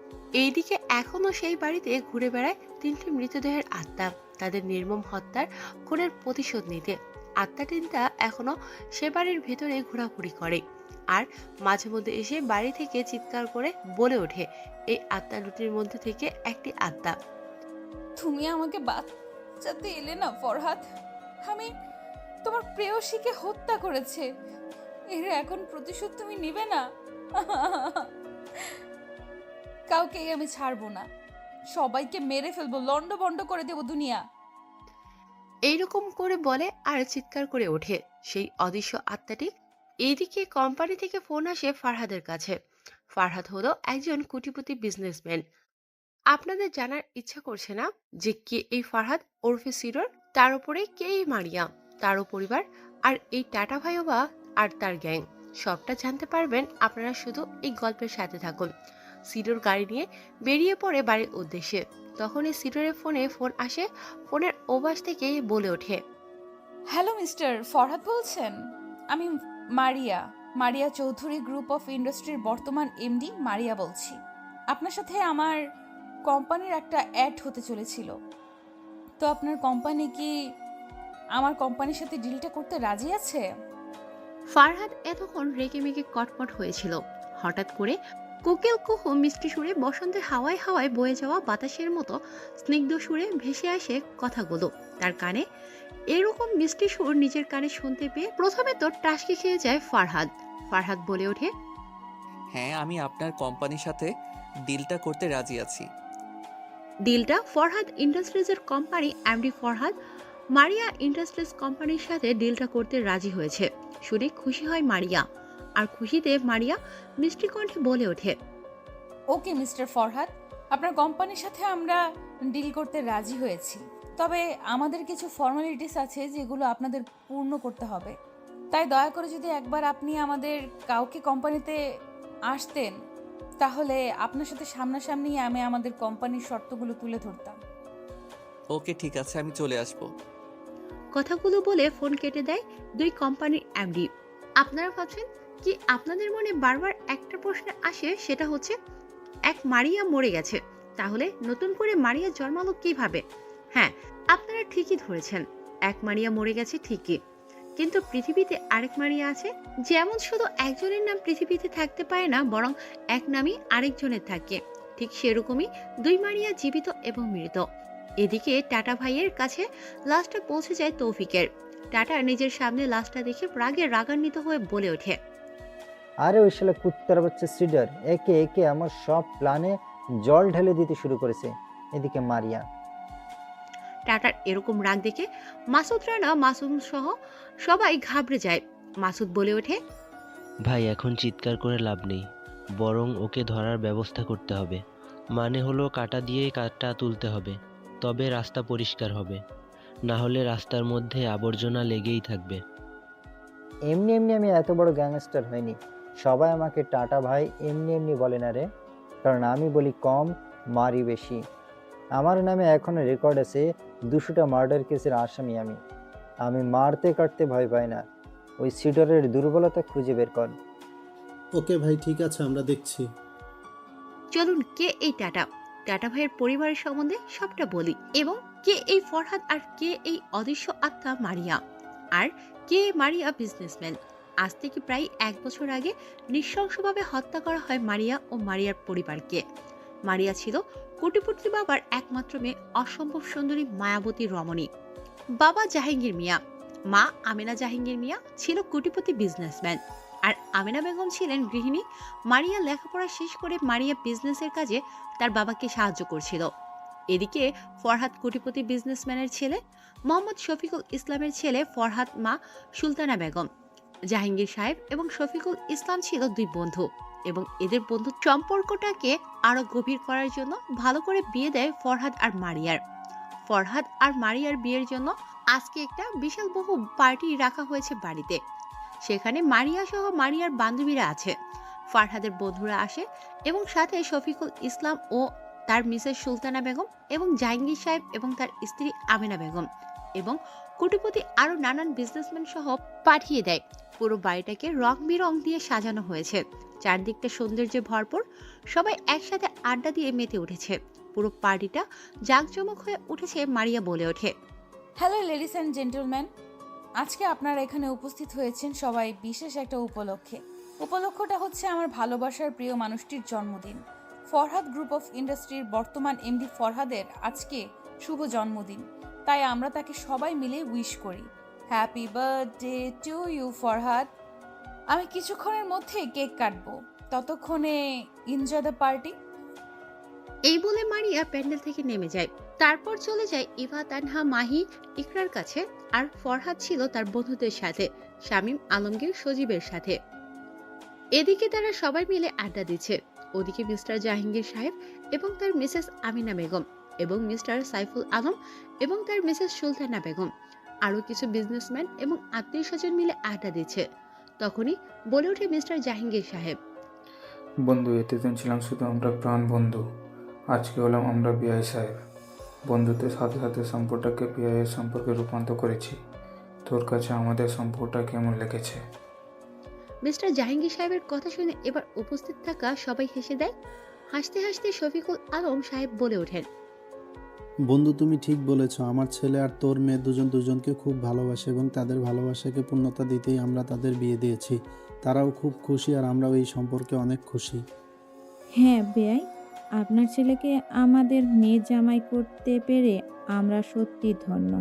এইদিকে এখনো সেই বাড়িতে ঘুরে বেড়ায় 3টি মৃতদেহের আত্মা, তাদের নির্মম হত্যার খুনের প্রতিশোধ নিতে। আত্মা 3টা এখনো সে বাড়ির ভেতরে ঘোরাঘুরি করে আর মাঝে মধ্যে এসে বাড়ি থেকে চিৎকার করে বলে ওঠে। এই আত্মা দুটির মধ্যে থেকে একটি আত্মা, তুমি আমাকে বাঁচাতে এলে না ফরহাদ। আমি তোমার প্রেয়সীকে হত্যা করেছে, এর এখন প্রতিশোধ তুমি নিবে না। কাউকেই আমি ছাড়বো না, সবাইকে মেরে ফেলবো, লন্ডভন্ড করে দেবো দুনিয়া। এইরকম করে বলে আর চিৎকার করে ওঠে সেই অদৃশ্য আত্মাটি। এইদিকে কোম্পানি থেকে ফোন আসে ফারহাদের কাছে। ফারহাদ হলো একজন কোটিপতি বিজনেসম্যান। আপনাদের জানার ইচ্ছা করছে না যে কে এই ফারহাদ ওরফে সিডর, তার উপরে কে এই মারিয়া, তারও পরিবার, আর এই টাটা ভাইও বা আর তার গ্যাং? সবটা জানতে পারবেন আপনারা শুধু এই গল্পের সাথে থাকুন। সিডর গাড়ি নিয়ে বেরিয়ে পড়ে বাড়ির উদ্দেশ্যে। তখনই সিডরের ফোন আসে। ফোনের ওপাশ থেকে বলে ওঠে, হ্যালো মিস্টার ফরহাদ বলছেন? আমি মারিয়া চৌধুরী গ্রুপ অফ ইন্ডাস্ট্রির বর্তমান এমডি মারিয়া বলছি। আপনার সাথে আমার কোম্পানির একটা অ্যাড হতে চলেছিল, তো আপনার কোম্পানি কি আমার কোম্পানির সাথে ডিলটা করতে রাজি আছে? ফারহাদ এতক্ষণ রেগে মেগে কটমট হয়েছিল। হঠাৎ করে কোকিল কুহু মিষ্টি সুরে বসন্তের হাওয়ায় হাওয়ায় বয়ে যাওয়া বাতাসের মতো স্নিগ্ধ সুরে ভেসে আসে কথাগুলো তার কানে। এরকম মিষ্টি সুর নিজের কানে শুনতে পেয়ে প্রথমে তো টাসকি খেয়ে যায় ফারহাদ বলে ওঠে, হ্যাঁ, আমি আপনার কোম্পানির সাথে ডিলটা করতে রাজি আছি। ডিলটা ফরহাদ ইন্ডাস্ট্রিজের company MD Farhad Maria industries কোম্পানির সাথে ডিলটা করতে রাজি হয়েছে শুনে খুশি হয় মারিয়া। আর খুশিতে মারিয়া মিষ্টি কণ্ঠে বলে ওঠে, ওকে মিস্টার ফরহাদ, আপনার কোম্পানির সাথে আমরা ডিল করতে রাজি হয়েছি, তবে আমাদের কিছু ফর্মালিটিস আছে যেগুলো আপনাদের পূর্ণ করতে হবে। তাই দয়া করে যদি একবার আপনি আমাদের কাউকে কোম্পানিতে আসতেন, তাহলে আপনার সাথে সামনাসামনি আমি আমাদের কোম্পানির শর্তগুলো তুলে ধরতাম। ওকে, ঠিক আছে, আমি চলে আসবো। কথাগুলো বলে ফোন কেটে দেয় 2 কোম্পানির এমডি। আপনারা ভাবছেন কি আপনাদের মনে বারবার একটা প্রশ্ন আসে, সেটা হচ্ছে এক মারিয়া মরে গেছে, তাহলে নতুন করে মারিয়া জন্মালো কিভাবে? হ্যাঁ, আপনারা ঠিকই ধরেছেন, এক মারিয়া মরে গেছে ঠিকই, কিন্তু পৃথিবীতে আরেক মারিয়া আছে। যেমন শুধু একজনের নাম পৃথিবীতে থাকতে পারে না, বরং এক নামই আরেকজনের থাকে, ঠিক সেরকমই 2 মারিয়া জীবিত এবং মৃত। এদিকে টাটা ভাইয়ের কাছে লাশটা পৌঁছে যায় তৌফিকের। টাটা নিজের সামনে লাশটা দেখে রাগে রাগান্বিত হয়ে বলে ওঠে, আরে ওই শালা কুত্তার বাচ্চা সিডার একে একে আমার সব প্ল্যানে জল ঢেলে দিতে শুরু করেছে। এদিকে মারিয়া। টাটার এরকম রাগ দেখে মাসুদ, রানা, মাসুম সহ সবাই ঘাবড়ে যায়। মাসুদ বলে ওঠে, ভাই এখন চিৎকার করে লাভ নেই, বরং ওকে ধরার ব্যবস্থা করতে হবে। মানে হলো কাঁটা দিয়ে কাঁটা তুলতে হবে, তবে রাস্তা পরিষ্কার হবে, না হলে রাস্তার মধ্যে আবর্জনা লেগেই থাকবে। এমনি এমনি আমি এত বড় গ্যাংস্টার হয়নি। সবাই আমাকে টাটা ভাই এমনি এমনি বলে না রে, কারণ আমি বলি কম, মারি বেশি। আমার নামে এখনো রেকর্ড আছে 200টা মার্ডার কেসের আসামি আমি মারতে কাটতে ভয় পাই না। ওই সিডরের দুর্বলতা খুঁজে বের কর। ওকে ভাই, ঠিক আছে, আমরা দেখছি। চলুন কে এই টাটা ভাইয়ের পরিবারের সম্বন্ধে সবটা বলি, এবং কে এই ফরহাদ আর কে এই অদৃশ্য আত্মা মারিয়া, আর কে মারিয়া বিজনেসম্যান। আজ থেকে প্রায় 1 বছর আগে নৃশংসভাবে হত্যা করা হয় মারিয়া ও মারিয়ার পরিবারকে। মারিয়া ছিল কোটিপতি বাবার একমাত্র মেয়ে, অসম্ভব সুন্দরী মায়াবতী রমণী। বাবা জাহাঙ্গীর মিয়া, মা আমেনা জাহাঙ্গীর মিয়া ছিল কোটিপতি বিজনেসম্যান, আর আমেনা বেগম ছিলেন গৃহিণী। মারিয়া লেখাপড়া শেষ করে মারিয়া বিজনেসের কাজে তার বাবাকে সাহায্য করছিল। এদিকে ফরহাদ কোটিপতি বিজনেসম্যানের ছেলে, মোহাম্মদ শফিকুল ইসলামের ছেলে ফরহাদ, মা সুলতানা বেগম। জাহাঙ্গীর সাহেব এবং শফিকুল ইসলাম ছিল দুই বন্ধু এবং এদের বন্ধু সম্পর্কটাকে আরো গভীর করার জন্য ভালো করে বিয়ে দেয় ফরহাদ আর মারিয়ার। ফরহাদ আর মারিয়ার বিয়ের জন্য আজকে একটা বিশাল বহু পার্টি রাখা হয়েছে বাড়িতে। সেখানে মারিয়া সহ মারিয়ার বান্ধবীরা আছে, ফরহাদের বন্ধুরা আসে এবং সাথে শফিকুল ইসলাম ও তার মিসেস সুলতানা বেগম এবং জাহাঙ্গীর সাহেব এবং তার স্ত্রী আমিনা বেগম এবং কোটিপতি আরো নানান বিজনেসম্যান সহ পাঠিয়ে দেয়। পুরো বাড়িটাকে রং বেরং দিয়ে সাজানো হয়েছে, চারদিকটা সৌন্দর্যে ভরপুর। সবাই একসাথে আড্ডা দিয়ে মেতে উঠেছে। পুরো পার্টিটা জাঁকজমক হয়ে উঠেছে। মারিয়া বলে ওঠে, হ্যালো লেডিস অ্যান্ড জেন্টলম্যান, আজকে আপনারা এখানে উপস্থিত হয়েছেন সবাই বিশেষ একটা উপলক্ষে। উপলক্ষটা হচ্ছে আমার ভালোবাসার প্রিয় মানুষটির জন্মদিন। ফরহাদ গ্রুপ অফ ইন্ডাস্ট্রির বর্তমান এমডি ফরহাদের আজকে শুভ জন্মদিন, তাই আমরা তাকে সবাই মিলে উইশ করি। Happy birthday to you Farhad. আমি কিছুক্ষণের মধ্যে কেক কাটবো, ততক্ষণে এনজয় দ্য পার্টি। এই বলে মারিয়া প্যান্ডেল থেকে নেমে যায়। তারপর চলে যায় ইভা, তানহা, মাহি, ইকরার কাছে। আর ফরহাদ ছিল তার বন্ধুদের সাথে, শামীম, আলমগীর, সজীবের সাথে। এদিকে তারা সবাই মিলে আড্ডা দিচ্ছে। ওদিকে মিস্টার জাহাঙ্গীর সাহেব এবং তার মিসেস আমিনা বেগম এবং মিস্টার সাইফুল আলম এবং তার মিসেস সুলতানা বেগম আরো কিছু বিজনেসম্যান এবং আত্মীয় স্বজন মিলে আড্ডা দিচ্ছে। তখনই বলে ওঠে মিস্টার জাহাঙ্গীর সাহেব, বন্ধু, এতদিন ছিলাম শুধু আমরা প্রাণ বন্ধু, আজকে হলাম আমরা বিআই সাহেব। বন্ধুত্বের সাথে সাথে সম্পর্কটাকে বিআইয়ের সম্পর্কে রূপান্তর করেছি। তোর কাছে আমাদের সম্পর্কটা কেমন লেগেছে? মিস্টার জাহাঙ্গীর সাহেবের কথা শুনে এবার উপস্থিত থাকা সবাই হেসে দেয়। হাসতে হাসতে শফিকুল আলম সাহেব বলে ওঠেন, বন্ধু, তুমি ঠিক বলেছ। আমার ছেলে আর তোর মেয়ে দুজন দুজনকে খুব ভালোবাসে এবং তাদের ভালোবাসাকে পূর্ণতা দিতেই আমরা তাদের বিয়ে দিয়েছি। তারাও খুব খুশি আর আমরাও এই সম্পর্কে অনেক খুশি। হ্যাঁ বেয়াই, আপনার ছেলেকে আমাদের মেয়ে জামাই করতে পেরে আমরা সত্যি ধন্য।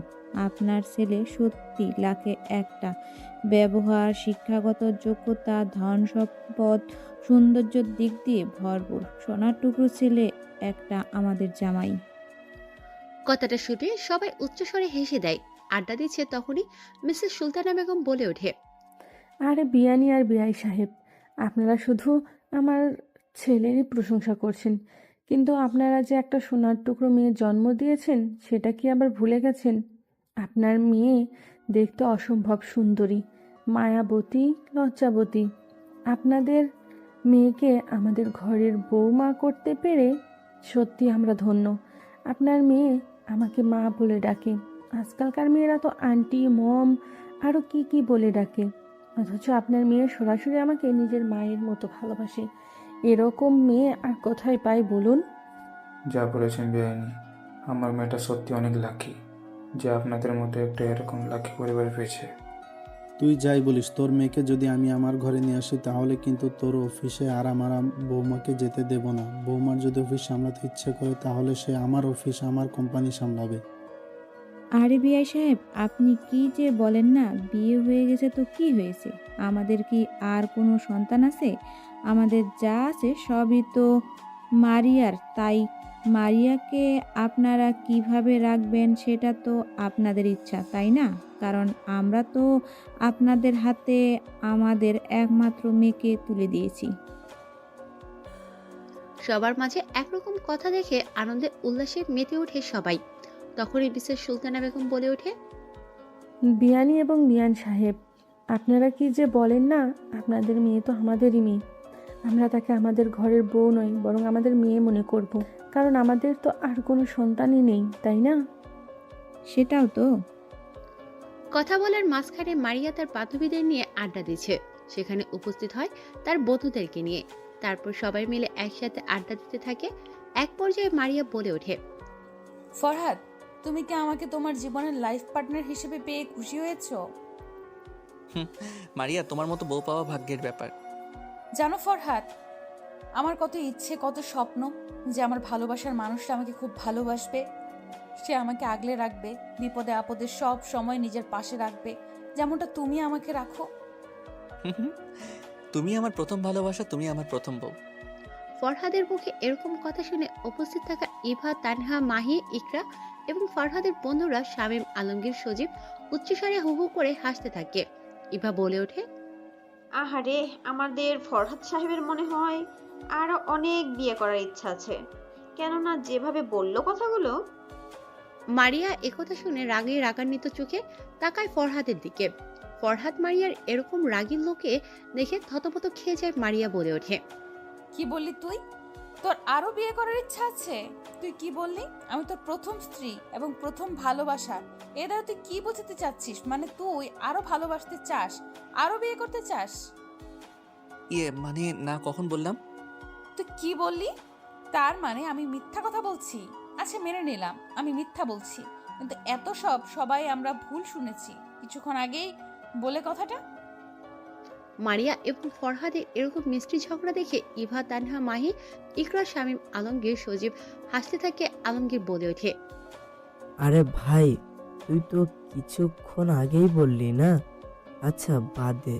আপনার ছেলে সত্যি লাখে একটা। ব্যবহার, শিক্ষাগত যোগ্যতা, ধন সম্পদ, সৌন্দর্যের দিক দিয়ে ভরপুর সোনার টুকরো ছেলে একটা আমাদের জামাই। কথাটা শুনে সবাই উচ্চস্বরে হেসে দেয়। আড্ডা দিচ্ছে। তখনই মিসেস সুলতানা বেগম বলে ওঠে, আরে বিয়ানি আর বিআই সাহেব, আপনারা শুধু আমার ছেলেরই প্রশংসা করছেন, কিন্তু আপনারা যে একটা সোনার টুকরো মেয়ে জন্ম দিয়েছেন সেটা কি আবার ভুলে গেছেন? আপনার মেয়ে দেখতে অসম্ভব সুন্দরী, মায়াবতী, লজ্জাবতী। আপনাদের মেয়েকে আমাদের ঘরের বৌমা করতে পেরে সত্যি আমরা ধন্য। আপনার মেয়ে আমাকে মা বলে ডাকে। আজকালকার মেয়েরা তো আন্টি, মম, আরও কি কি বলে ডাকে, অথচ আপনার মেয়ে সরাসরি আমাকে নিজের মায়ের মতো ভালোবাসে। এরকম মেয়ে আর কোথায় পাই বলুন? যা বলেছেন বেআইনি, আমার মেয়েটা সত্যি অনেক লাকি যে আপনাদের মতো একটা এরকম লাকি পরিবার পেয়েছে। তুই যাই বলিস, তোর মেয়েকে যদি আমি আমার ঘরে নিয়ে আসি তাহলে কিন্তু তোর অফিসে আর আমার বৌমাকে যেতে দেব না। বৌমার যদি অফিস সামলাতে ইচ্ছে করে তাহলে সে আমার অফিস, আমার কোম্পানি সামলাবে। আরে বিআই সাহেব, আপনি কি যে বলেন না, বিয়ে হয়ে গেছে তো কি হয়েছে? আমাদের কি আর কোনো সন্তান আছে? আমাদের যা আছে সবই তো মারিয়ার। তাই মারিয়াকে আপনারা কিভাবে রাখবেন সেটা তো আপনাদের ইচ্ছা, তাই না? কারণ আমরা তো আপনাদের হাতে আমাদের একমাত্র মেয়েকে তুলে দিয়েছি। সবার মাঝে একরকম কথা দেখে আনন্দে উল্লাসে মেতে ওঠে সবাই। তখনই মিসেস সুলতানা বেগম বলে ওঠে, বিয়ানি এবং বিয়ান সাহেব, আপনারা কি যে বলেন না, আপনাদের মেয়ে তো আমাদেরই মেয়ে। আমরা তাকে আমাদের ঘরের বউ নয়, বরং আমাদের মেয়ে মনে করব, কারণ আমাদের তো আর কোনো সন্তানই নেই, তাই না? সেটাও তো। কথা বলার মাঝখানে মারিয়া তার বান্ধবীদের নিয়ে আড্ডা দিচ্ছে। সেখানে উপস্থিত হয় তার বন্ধুদেরকে নিয়ে। তারপর সবাই মিলে একসাথে আড্ডা দিতে থাকে। এক পর্যায়ে মারিয়া বলে ওঠে, ফরহাদ, তুমি কি আমাকে তোমার জীবনের লাইফ পার্টনার হিসেবে পেয়ে খুশি হয়েছো? মারিয়া, তোমার মতো বউ পাওয়া ভাগ্যের ব্যাপার। জানো ফরহাদ, আমার কত ইচ্ছে, কত স্বপ্ন যে আমার ভালোবাসার মানুষটা আমাকে খুব ভালোবাসবে, সে আমাকে আগলে রাখবে, বিপদে আপদে সব সময় নিজের পাশে রাখবে, যেমনটা তুমি আমাকে রাখো। তুমি আমার প্রথম ভালোবাসা, তুমি আমার প্রথম বউ। ফরহাদের মুখে এরকম কথা শুনে উপস্থিত থাকা ইভা, তানহা, মাহি, ইকরা এবং ফরহাদের বন্ধুরা শামীম, আলমগীর, সজীব উচ্চস্বরে হু হু করে হাসতে থাকে। ইভা বলে ওঠে, আহারে, আমাদের ফরহাদ সাহেবের মনে হয় আরো অনেক বিয়ে করার ইচ্ছা আছে, কেননা যেভাবে বলল কথাগুলো। মারিয়া একথা শুনে রাগে রাগান্বিত চোখে তাকায় ফরহাদের দিকে। ফরহাদ মারিয়ার এরকম রাগী লোকে দেখে থতমত খেয়ে যায়। মারিয়া বলে ওঠে, কি বললি তুই? তোর আরো বিয়ে করার ইচ্ছা আছে? তুই কি বললি? আমি তোর প্রথম স্ত্রী এবং প্রথম ভালোবাসা। এ দ্বারা তুই কি বোঝাতে চাচ্ছিস? মানে তুই আরো ভালোবাসতে চাস, আরো বিয়ে করতে চাস? মানে না, কখন বললাম? তুই কি বললি? তার মানে আমি মিথ্যা কথা বলছি? আচ্ছা, মেনে নিলাম আমি মিথ্যা বলছি, কিন্তু এত সবাই আমরা ভুল শুনেছি কিছুক্ষণ আগেই বলে কথাটা। মারিয়া এবং ফরহাদের এরকম মিষ্টি ঝগড়া দেখে ইভা, তানহা, মাহি, ইকরা, শামীম, আলমগীর, সজীব হাসতে থাকে। আলমগীর বলে ওঠে, আরে ভাই, তুই তো কিছুক্ষণ আগেই বললি না। আচ্ছা বাদ দে,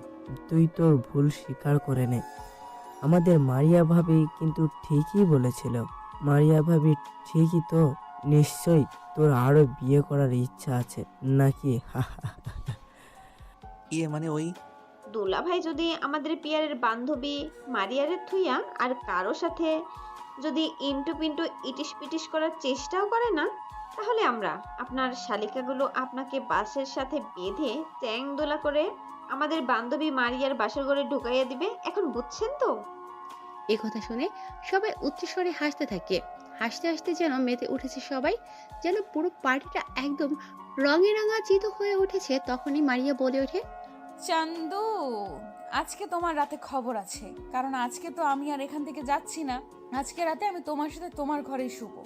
তুই তোর ভুল স্বীকার করে নে। আমাদের মারিয়া ভাবি কিন্তু ঠিকই বলেছিল। মারিয়া ভাবি ঠিকই তো। নিশ্চয়ই তোর আরো বিয়ে করার ইচ্ছা আছে নাকি? মানে ওই দুলা ভাই যদি আমাদের পিয়ারের বান্ধবী মারিয়ারে থুইয়া আর কারো সাথে যদি ইন্টু পিন্টু ইটিস পিটিস করার চেষ্টাও করে না, তাহলে আমরা আপনার শালিকাগুলো আপনাকে বাসের সাথে বেঁধে চ্যাং দোলা করে আমাদের বান্ধবী মারিয়ার বাসর ঘরে ঢুকাইয়া দিবে। এখন বুঝছেন তো? এ কথা শুনে সবাই উচ্চস্বরে হাসতে থাকে। হাসতে হাসতে যেন মেতে উঠেছে সবাই, যেন পুরো পার্টিটা একদম রঙে রাঙাচিত হয়ে উঠেছে। তখনই মারিয়া বলে ওঠে, চান্দু, আজকে তোমার রাতে খবর আছে, কারণ আজকে তো আমি আর এখান থেকে যাচ্ছি না। আজকে রাতে আমি তোমার সাথে তোমার ঘরে শুবো,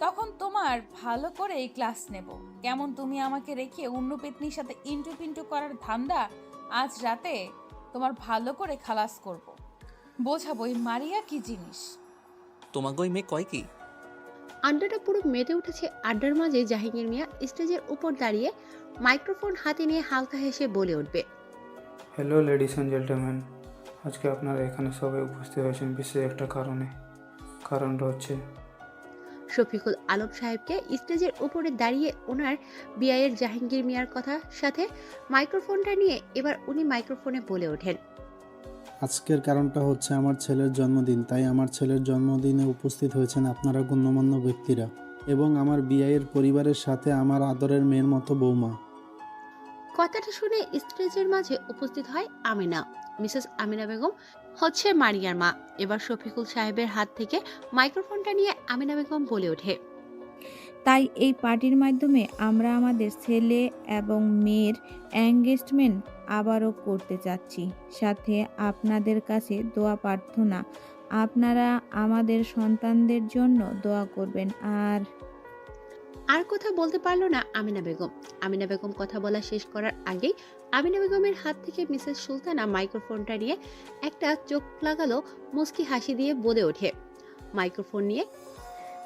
তখন তোমার ভালো করে এই ক্লাস নেব। কেমন তুমি আমাকে রেখে অন্য পেতনির সাথে ইন্টু পিন্টু করার ধান্দা আজ রাতে তোমার ভালো করে খালাস করব। বোঝাবো এই মারিয়া কি জিনিস। তোমাকে ওই মেয়ে কয় কি? আড্ডাটা পুরো মেতে উঠেছে। আড্ডার মাঝে জাহাঙ্গীর মিয়া স্টেজের উপর দাঁড়িয়ে মাইক্রোফোন হাতে নিয়ে হালকা হেসে বলে উঠবে, হ্যালো লেডিস অ্যান্ড জেন্টলম্যান, আজকে আপনারা এখানে সবাই উপস্থিত হয়েছেন বিশেষ একটা কারণটা হচ্ছে শফিকুল আলম সাহেবকে স্টেজের উপরে দাঁড়িয়ে ওনার বিআইয়ের জাহাঙ্গীর মিয়ার কথা সাথে মাইক্রোফোনটা নিয়ে এবার উনি মাইক্রোফোনে বলে ওঠেন, আজকের কারণটা হচ্ছে আমার ছেলের জন্মদিন। তাই আমার ছেলের জন্মদিনে উপস্থিত হয়েছেন আপনারা গণ্যমান্য ব্যক্তিরা এবং আমার বিআইয়ের পরিবারের সাথে আমার আদরের মেয়ের মতো বৌমা। কথাটা শুনে স্টেজের মাঝে উপস্থিত হয় আমিনা। মিসেস আমিনা বেগম হচ্ছে মারিয়ার মা। এবার শফিকুল সাহেবের হাত থেকে মাইক্রোফোনটা নিয়ে আমিনা বেগম বলে ওঠে, তাই এই পার্টির মাধ্যমে আমরা আমাদের ছেলে এবং মেয়ের এঙ্গেজমেন্ট আবারও করতে চাচ্ছি। সাথে আপনাদের কাছে দোয়া প্রার্থনা, আপনারা আমাদের সন্তানদের জন্য দোয়া করবেন। আর কথা বলতে পারলো না আমিনা বেগম। আমিনা বেগম কথা বলা শেষ করার আগেই আমিনা বেগমের হাত থেকে মিসেস সুলতানা মাইক্রোফোনটা নিয়ে একটা চোখ লাগালো মুস্কি হাসি দিয়ে বলে ওঠে মাইক্রোফোন নিয়ে,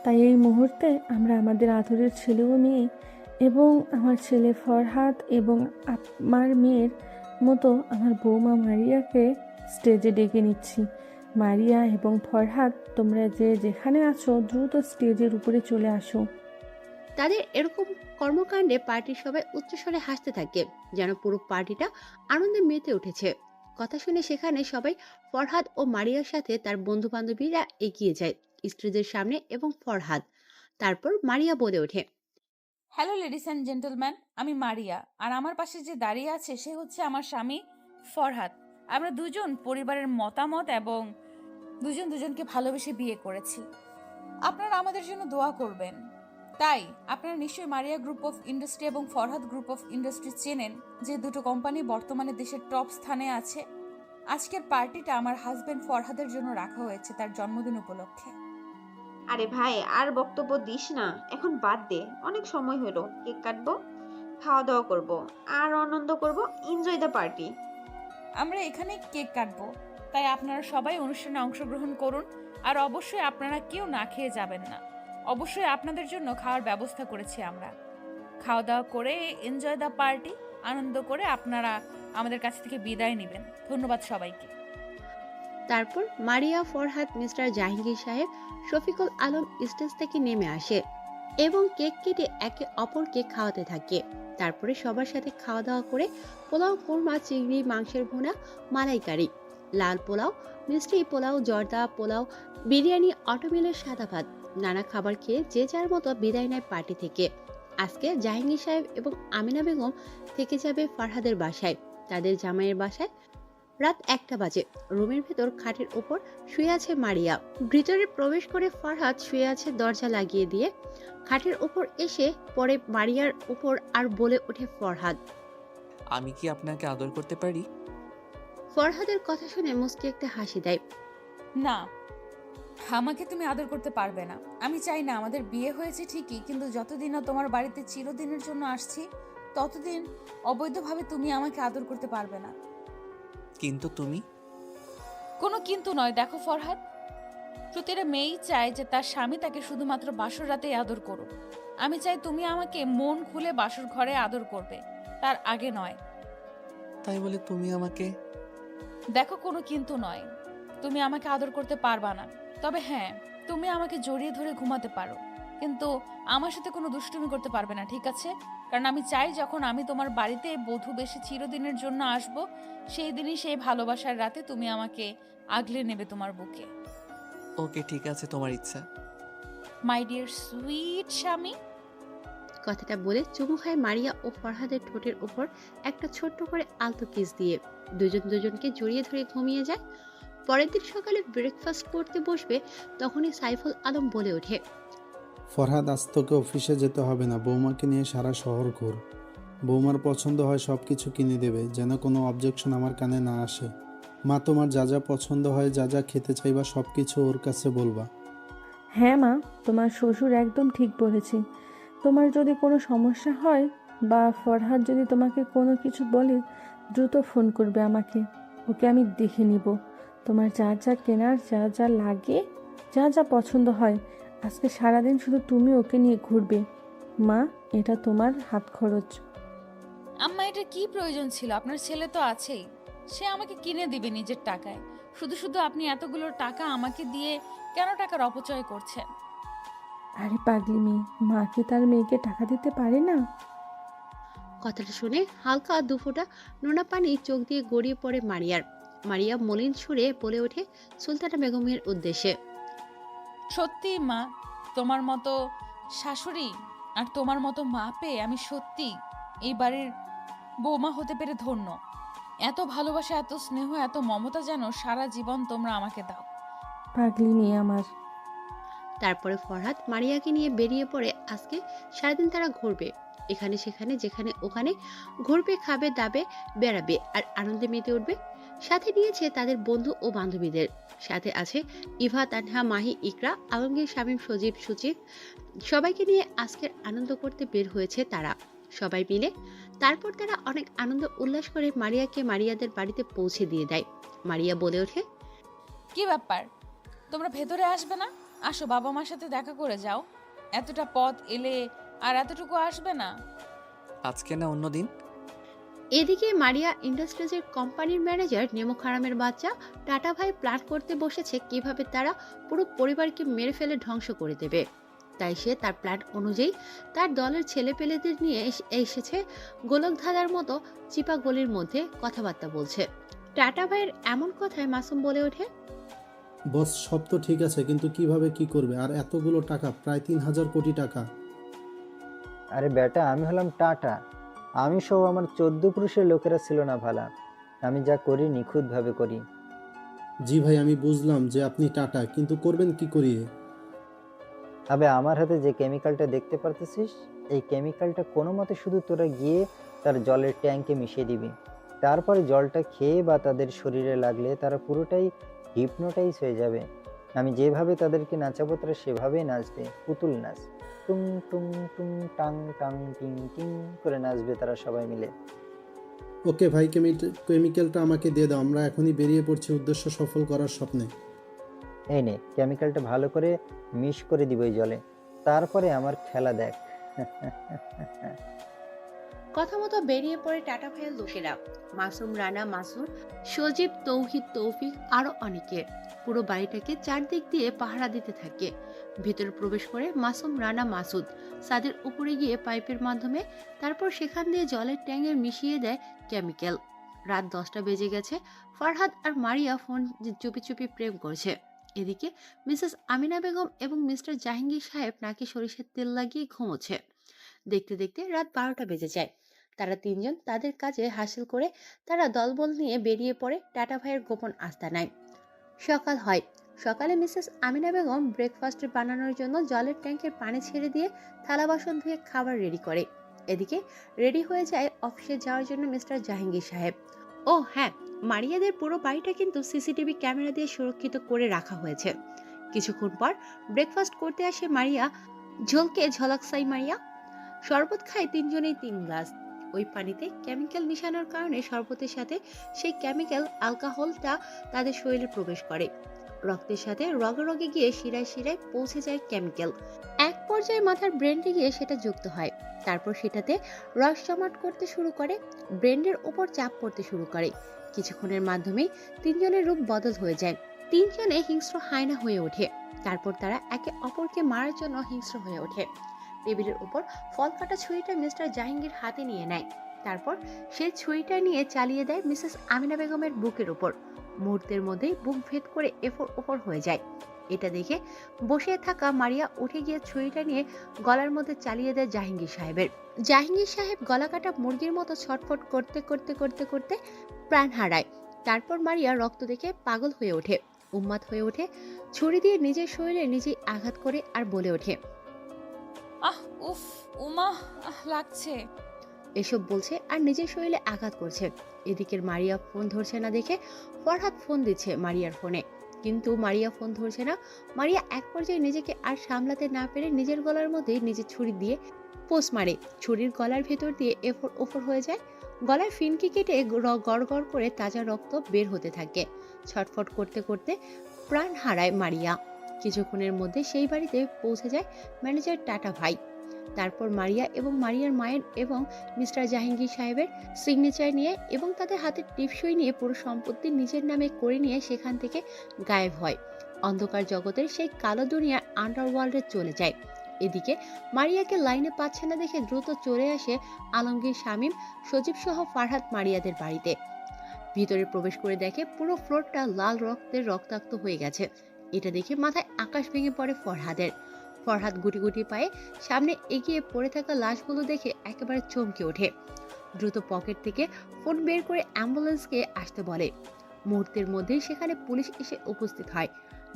তাই এই মুহূর্তে আমরা আমাদের আদরের ছেলে ও মেয়ে এবং আমার ছেলে ফরহাদ এবং আমার মেয়ের মতো আমার বৌমা মারিয়াকে স্টেজে ডেকে নিচ্ছি। মারিয়া এবং ফরহাদ, তোমরা যেখানে আছো দ্রুত স্টেজের উপরে চলে আসো। তাদের এরকম কর্মকাণ্ডে পার্টির সবাই উচ্চস্বরে হাসতে থাকে, যেন পুরো পার্টিটা আনন্দে মেতে উঠেছে। কথা শুনে সেখানে সবাই ফরহাদ ও মারিয়ার সাথে তার বন্ধু বান্ধবীরা এগিয়ে যায় স্টেজের সামনে এবং ফরহাদ, তারপর মারিয়া বলে ওঠে, হ্যালো লেডিস অ্যান্ড জেন্টলম্যান, আমি মারিয়া, আর আমার পাশে যে দাঁড়িয়ে আছে সে হচ্ছে আমার স্বামী ফরহাদ। আমরা দুজন পরিবারের মতামত এবং দুজনকে ভালোবেসে বিয়ে করেছি। আপনারা আমাদের জন্য দোয়া করবেন। তাই আপনারা নিশ্চয়ই মারিয়া গ্রুপ অফ ইন্ডাস্ট্রি এবং ফরহাদ গ্রুপ অফ ইন্ডাস্ট্রি চেনেন, যে দুটো কোম্পানি বর্তমানে দেশের টপ স্থানে আছে। আজকের পার্টিটা আমার হাজবেন্ড ফরহাদের জন্য রাখা হয়েছে তার জন্মদিন উপলক্ষে। আরে ভাই, আর বক্তব্য দিস না, এখন বাদ দে, অনেক সময় হলো। কেক কাটবো, খাওয়া দাওয়া করবো, আর আনন্দ করবো। Enjoy the party. আমরা এখানে কেক কাটবো, তাই আপনারা সবাই অনুষ্ঠানে অংশগ্রহণ করুন। আর অবশ্যই আপনারা কেউ না খেয়ে যাবেন না। অবশ্যই আপনাদের জন্য খাওয়ার ব্যবস্থা করেছি আমরা। খাওয়া দাওয়া করে এনজয় দ্য পার্টি, আনন্দ করে আপনারা আমাদের কাছ থেকে বিদায় নেবেন। ধন্যবাদ সবাইকে। তারপর মারিয়া, ফরহাদ, মিস্টার জাহাঙ্গীর সাহেব, শফিকুল আলম স্টেজ থেকে নেমে আসে এবং কেক কেটে একে অপরকে খাওয়াতে থাকে। তারপরে সবার সাথে খাওয়া দাওয়া করে পোলাও, কোরমা, চিংড়ি মাংসের ভুনা, মালাইকারি, লাল পোলাও, মিষ্টি পোলাও, জর্দা পোলাও, বিরিয়ানি, অটোমিলের সাদা ভাত, নানা খাবার খেয়ে যে যার মতো বিদায় নেয় পার্টি থেকে। আজকে জাহাঙ্গীর সাহেব এবং আমিনা বেগম থেকে যাবে ফারহাদের বাসায়, তাদের জামাইয়ের বাসায়। রাত 1টা বাজে। রুমের ভেতর খাটের উপর শুয়ে আছে মারিয়া। ভিতরে প্রবেশ করে ফরহাদ শুয়ে আছে দরজা লাগিয়ে দিয়ে। খাটের উপর এসে পড়ে মারিয়ার উপর আর বলে ওঠে ফরহাদ। আমি কি আপনাকে আদর করতে পারি? ফরহাদের কথা শুনে মুস্কি একটা হাসি দেয়। না, আমাকে তুমি আদর করতে পারবে না। আমি চাই না, আমাদের বিয়ে হয়েছে ঠিকই, কিন্তু যতদিন না তোমার বাড়িতে চিরদিনের জন্য আসছি ততদিন অবৈধভাবে তুমি আমাকে আদর করতে পারবে না। কিন্তু তুমি কোনো কিন্তু নয়। দেখো ফরহাদ, প্রতিটা মেয়েই চায় যে তার স্বামী তাকে শুধুমাত্র বাসর রাতেই আদর করুক। আমি চাই তুমি আমাকে মন খুলে বাসর ঘরে আদর করবে, তার আগে নয়। তাই বলে তুমি আমাকে দেখো, কোনো কিন্তু নয়। তুমি আমাকে আদর করতে পারবা না। তবে হ্যাঁ, তুমি আমাকে জড়িয়ে ধরে ঘুমাতে পারো, কিন্তু আমার সাথে কোনো দুষ্টুমি করতে পারবে না, ঠিক আছে? কারণ আমি চাই যখন আমি তোমার বাড়িতে বধূ বেশি চিরদিনের জন্য আসব, সেই দিনই সেই ভালোবাসার রাতে তুমি আমাকে আগলে নেবে তোমার বুকে। ওকে, ঠিক আছে, তোমার ইচ্ছা। মাই ডিয়ার সুইট স্বামী। কথাটা বলে চুমু খায় মারিয়া ও ফরহাদের ঠোঁটের উপর একটা ছোট্ট করে আলতো কিস দিয়ে। দুজন দুজনকে জড়িয়ে ধরে ঘুমিয়ে যায়। পরের দিন সকালে ব্রেকফাস্ট করতে বসবে, তখনই সাইফুল আলম বলে ওঠে। ফরহাদ, আজ তোকে অফিসে যেতে হবে না, বৌমাকে নিয়ে সারা শহর ঘুর। বৌমার পছন্দ হয় সব কিছু কিনে দেবে, যেন কোনো অবজেকশন আমার কানে না আসে। মা, তোমার যা যা পছন্দ হয়, যা যা খেতে চাইবা সব কিছু ওর কাছে বলবা। হ্যাঁ মা, তোমার শ্বশুর একদম ঠিক বলেছে। তোমার যদি কোনো সমস্যা হয় বা ফরহাদ যদি তোমাকে কোনো কিছু বলে, দ্রুত ফোন করবে আমাকে। ওকে আমি দেখে নিব। তোমার যা যা কেনার, যা যা লাগে, যা যা পছন্দ হয়, আজকে সারাদিন শুধু তুমি ওকে নিয়ে ঘুরবে। মা, এটা তোমার হাত খরচ। আম্মা, এটা কি প্রয়োজন ছিল? আপনার ছেলে তো আছেই, সে আমাকে কিনে দিবে নিজের টাকায়। শুধু শুধু আপনি এতগুলো টাকা আমাকে দিয়ে কেন টাকার অপচয় করছেন? আরে পাগলি মেয়ে, মা কি তার মেয়েকে টাকা দিতে পারে না? কথাটা শুনে হালকা দুফোঁটা নোনা পানি চোখ দিয়ে গড়িয়ে পড়ে মারিয়ার। মারিয়া মলিন সুরে বলে ওঠে সুলতানা বেগমের উদ্দেশ্যে। সত্যি মা, তোমার মতো শাশুড়ি আর তোমার মতো মা পেয়ে আমি সত্যি এই বাড়ির বৌমা হতে পেরে ধন্য। এত ভালোবাসা, এত স্নেহ, এত মমতা যেন সারা জীবন তোমরা আমাকে দাও। পাগলি মেয়ে আমার। তারপরে ফরহাদ মারিয়াকে নিয়ে বেরিয়ে পড়ে। আজকে সারাদিন তারা ঘুরবে, এখানে সেখানে, যেখানে ওখানে ঘুরবে, খাবে, দাবে, বেড়াবে আর আনন্দে মেতে উঠবে। সাথে নিয়েছে তাদের বন্ধু ও বান্ধবীদের। সাথে আছে ইভা, তানহা, মাহি, ইকরা, আলমগীর, শামীম, সজীব, সুচিব। সবাইকে নিয়ে আজকের আনন্দ করতে বের হয়েছে তারা সবাই মিলে। তারপর তারা অনেক আনন্দ উল্লাস করে মারিয়াকে মারিয়াদের বাড়িতে পৌঁছে দিয়ে দেয়। মারিয়া বলে ওঠে, কি ব্যাপার, তোমরা ভেতরে আসবে না? আসো, বাবা মার সাথে দেখা করে যাও। এতটা পথ এলে আর এতটুকু আসবে না? আজকে না অন্যদিন? এদিকে মারিয়া ইন্ডাস্ট্রিজের কোম্পানির ম্যানেজার নেমো খারামের বাচ্চা টাটা ভাই প্ল্যান করতে বসেছে কিভাবে তারা পুরো পরিবারকে মেরে ফেলে ধ্বংস করে দেবে। তাই সে তার প্ল্যান অনুযায়ী তার দলের ছেলেপেলেদের নিয়ে এসেছে গোলকধাঁধার মতো চিপা গলির মধ্যে কথাবার্তা বলছে। টাটা ভাইয়ের এমন কথায় মাসুম বলে ওঠে, বস, সব তো ঠিক আছে, কিন্তু কিভাবে কি করবে? আর এতগুলো টাকা, প্রায় 3000 কোটি টাকা। আরে বেটা, আমি হলাম টাটা। আমি সব আমার 14 পুরুষের লোকেরা ছিল না ভালা। আমি যা করি নিখুঁতভাবে করি। জি ভাই, আমি বুঝলাম যে আপনি টাটা, কিন্তু করবেন কি করিয়ে? আবে, আমার হাতে যে কেমিক্যালটা দেখতে পারতেছিস, এই কেমিক্যালটা কোনো মতে শুধু তোরা গিয়ে তার জলের ট্যাঙ্কে মিশিয়ে দিবি। তারপরে জলটা খেয়ে বা তাদের শরীরে লাগলে তারা পুরোটাই হিপনোটাইজ হয়ে যাবে। আমি যেভাবে তাদেরকে নাচাবো তারা সেভাবেই নাচবে, পুতুল নাচ। টুং টুং টুং টাং টাং টিং টিং করে নাচবে তারা সবাই মিলে। ওকে ভাই, কেমিক্যালটা আমাকে দিয়ে দাও, আমরা এখনই বেরিয়ে পড়ছি উদ্দেশ্য সফল করার স্বপ্নে। এই নে, কেমিক্যালটা ভালো করে মিশ করে দিব এই জলে, তারপরে আমার খেলা দেখ। কথা মতো বেরিয়ে পড়ে টাটা ভাইয়ের লোকেরা, মাসুম, রানা, মাসুর, সজীব, তৌহিদ, তৌফিক আরো অনেকে। পুরো বাড়িটাকে চারদিক দিয়ে পাহারা দিতে থাকে। ভেতরে প্রবেশ করে মাসুম, রানা, মাসুদ ছাদের উপরে গিয়ে পাইপের মাধ্যমে, তারপর সেখান দিয়ে জলের ট্যাঙ্কে মিশিয়ে দেয় কেমিক্যাল। রাত 10টা বেজে গেছে। ফারহাদ আর মারিয়া ফোন চুপি চুপি প্রেম করছে। এদিকে মিসেস আমিনা বেগম এবং মিস্টার জাহাঙ্গীর সাহেব নাকি সরিষার তেল লাগিয়ে ঘুমোচ্ছে। দেখতে দেখতে রাত 12টা বেজে যায়। তারা তিনজন তাদের কাজে হাসিল করে তারা দলবল নিয়ে বেরিয়ে পড়ে টাটা ভাইয়ের গোপন আস্তানায়। সকাল হয়। সকালে মিসেস আমিনা বেগম ব্রেকফাস্ট বানানোর জন্য জলের ট্যাঙ্কের পানি ছেড়ে দিয়ে থালা বাসন ধুয়ে খাবার রেডি করে। এদিকে রেডি হয়ে যায় অফিসে যাওয়ার জন্য মিস্টার জাহাঙ্গীর সাহেব। ও হ্যাঁ, মারিয়াদের পুরো বাড়িটা কিন্তু সিসিটিভি ক্যামেরা দিয়ে সুরক্ষিত করে রাখা হয়েছে। কিছুক্ষণ পর ব্রেকফাস্ট করতে আসে মারিয়া। ঝলকে ঝলকসাই মারিয়া। শরবত খায় তিনজনেই 3 গ্লাস। ওই পানিতে কেমিক্যাল মিশানোর কারণে শরবতের সাথে সেই কেমিক্যাল অ্যালকোহলটা তাদের শরীরে প্রবেশ করে। রক্তের সাথে রগে রগে গিয়ে শিরায় শিরায় পৌঁছে যায় কেমিক্যাল। এক পর্যায়ে মাথার ব্রেন্ডে গিয়ে সেটা যুক্ত হয়। তারপর সেটাতে রস জমাট করতে শুরু করে, ব্রেন্ডের উপর চাপ পড়তে শুরু করে। কিছুক্ষণের মাধ্যমেই তিনজনের রূপ বদল হয়ে যায়। তিনজনে হিংস্র হায়না হয়ে ওঠে। তারপর তারা একে অপরকে মারার জন্য হিংস্র হয়ে ওঠে। টেবিলের উপর ফল কাটা ছুরিটা মিস্টার জাহাঙ্গীর হাতে নিয়ে নেয়। তারপর সে ছুরিটা নিয়ে চালিয়ে দেয় মিসেস আমিনা বেগমের বুকের উপর। মুহূর্তের মধ্যেই বুক ভেদ করে এফর ওপর হয়ে যায়। এটা দেখে বসে থাকা মারিয়া উঠে গিয়ে ছুরিটা নিয়ে গলার মধ্যে চালিয়ে দেয় জাহাঙ্গীর সাহেবের। জাহাঙ্গীর সাহেব গলা কাটা মুরগির মতো ছটফট করতে করতে করতে করতে প্রাণ হারায়। তারপর মারিয়া রক্ত দেখে পাগল হয়ে ওঠে, উন্মাদ হয়ে ওঠে। ছুরি দিয়ে নিজের শরীরে নিজেই আঘাত করে আর বলে ওঠে, আহ উফ উমা, লাগছে। এসব বলছে আর নিজের শরীরে আঘাত করছে। এদিকের মারিয়া ফোন ধরছে না দেখে ফরহাদ ফোন দিচ্ছে মারিয়ার ফোনে, কিন্তু মারিয়া ফোন ধরছে না। মারিয়া এক পর্যায়ে নিজেকে আর সামলাতে না পেরে নিজের গলার মধ্যে নিজের ছুরি দিয়ে পোষ মারে। ছুরির গলার ভেতর দিয়ে এফর ওফর হয়ে যায়। গলার ফিনকি কেটে গড় গড় করে তাজা রক্ত বের হতে থাকে। ছটফট করতে করতে প্রাণ হারায় মারিয়া। কিছুক্ষণের মধ্যে সেই বাড়িতে পৌঁছে যায় ম্যানেজার টাটা ভাই। তারপর মারিয়া এবং মারিয়ার মায়ের এবং মিস্টার জাহাঙ্গীর সাহেবের সিগনেচার নিয়ে এবং তাদের হাতের টিপসই নিয়ে পুরো সম্পত্তি নিজের নামে করে নিয়ে সেখান থেকে গায়েব হয়। অন্ধকার জগতের সেই কালো দুনিয়ার আন্ডারওয়ার্ল্ডে চলে যায়। এদিকে মারিয়াকে লাইনে পাচ্ছে না দেখে দ্রুত চলে আসে আলমগীর, শামীম, সজীব সহ ফারহাদ মারিয়াদের বাড়িতে। ভিতরে প্রবেশ করে দেখে পুরো ফ্লোরটা লাল রক্তের রক্তাক্ত হয়ে গেছে। এটা দেখে মাথায় আকাশ ভেঙে পড়ে ফরহাদের। ফরহাদ গুটি গুটি পায়ে সামনে এগিয়ে পড়ে থাকা লাশগুলো দেখে একেবারে চমকে ওঠে। দ্রুত পকেট থেকে ফোন বের করে অ্যাম্বুলেন্সকে আসতে বলে। মুহূর্তের মধ্যেই সেখানে পুলিশ এসে উপস্থিত হয়।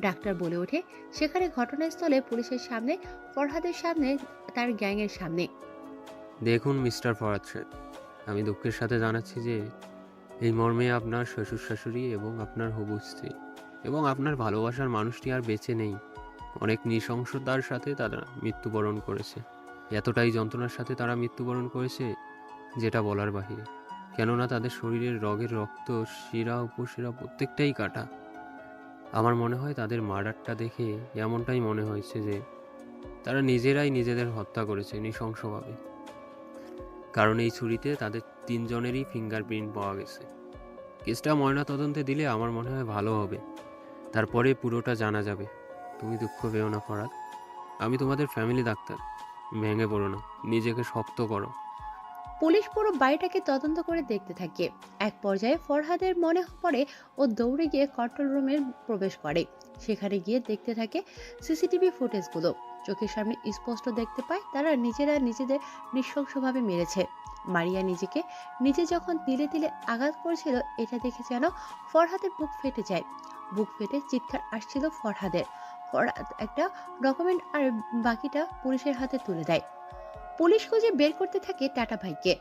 ডাক্তার বলে ওঠে সেখানে ঘটনাস্থলে পুলিশের সামনে, ফরহাদের সামনে, তার গ্যাংয়ের সামনে। দেখুন মিস্টার ফরহাদ সাহেব, আমি দুঃখের সাথে জানাচ্ছি যে এই মর্মে আপনার শ্বশুর শাশুড়ি এবং আপনার হবু স্ত্রী এবং আপনার ভালোবাসার মানুষটি আর বেঁচে নেই। অনেক নৃশংসতার সাথে তারা মৃত্যুবরণ করেছে। এতটাই যন্ত্রণার সাথে তারা মৃত্যুবরণ করেছে যেটা বলার বাহিরে। কেননা তাদের শরীরের রগের রক্ত, শিরা, উপশিরা প্রত্যেকটাই কাটা। আমার মনে হয় তাদের মার্ডারটা দেখে এমনটাই মনে হয়েছে যে তারা নিজেরাই নিজেদের হত্যা করেছে নৃশংসভাবে। কারণ এই ছুরিতে তাদের তিনজনেরই ফিঙ্গারপ্রিন্ট পাওয়া গেছে। কেসটা ময়না তদন্তে দিলে আমার মনে হয় ভালো হবে, তারপরে পুরোটা জানা যাবে। তুমি দুঃখ পেও না ফরহাদ, আমি তোমাদের ফ্যামিলি ডাক্তার। ভেঙে পড়ো না, নিজেকে শক্ত করো। পুলিশ পুরো বাড়িটাকে তদন্ত করে দেখতে থাকে। এক পর্যায়ে ফরহাদের মনে পড়ে ও দৌড়ে গিয়ে কন্ট্রোল রুমে প্রবেশ করে। সেখানে গিয়ে দেখতে থাকে সিসিটিভি ফুটেজগুলো। চোখের সামনে স্পষ্ট দেখতে পায় তারা নিজেরা নিজেদের নৃশংসভাবে মেরেছে। মারিয়া নিজেকে নিজে যখন তিলে তিলে আঘাত করছিল এটা দেখে যেন ফরহাদের বুক ফেটে যায়। বুক ফেটে চিৎকার আসছিল ফরহাদের। ফরহাদ একটা ডকুমেন্ট আর বাকিটা পুলিশের হাতে তুলে দেয়। পুলিশ খুঁজে বের করতে থাকে টাটা ভাইকে।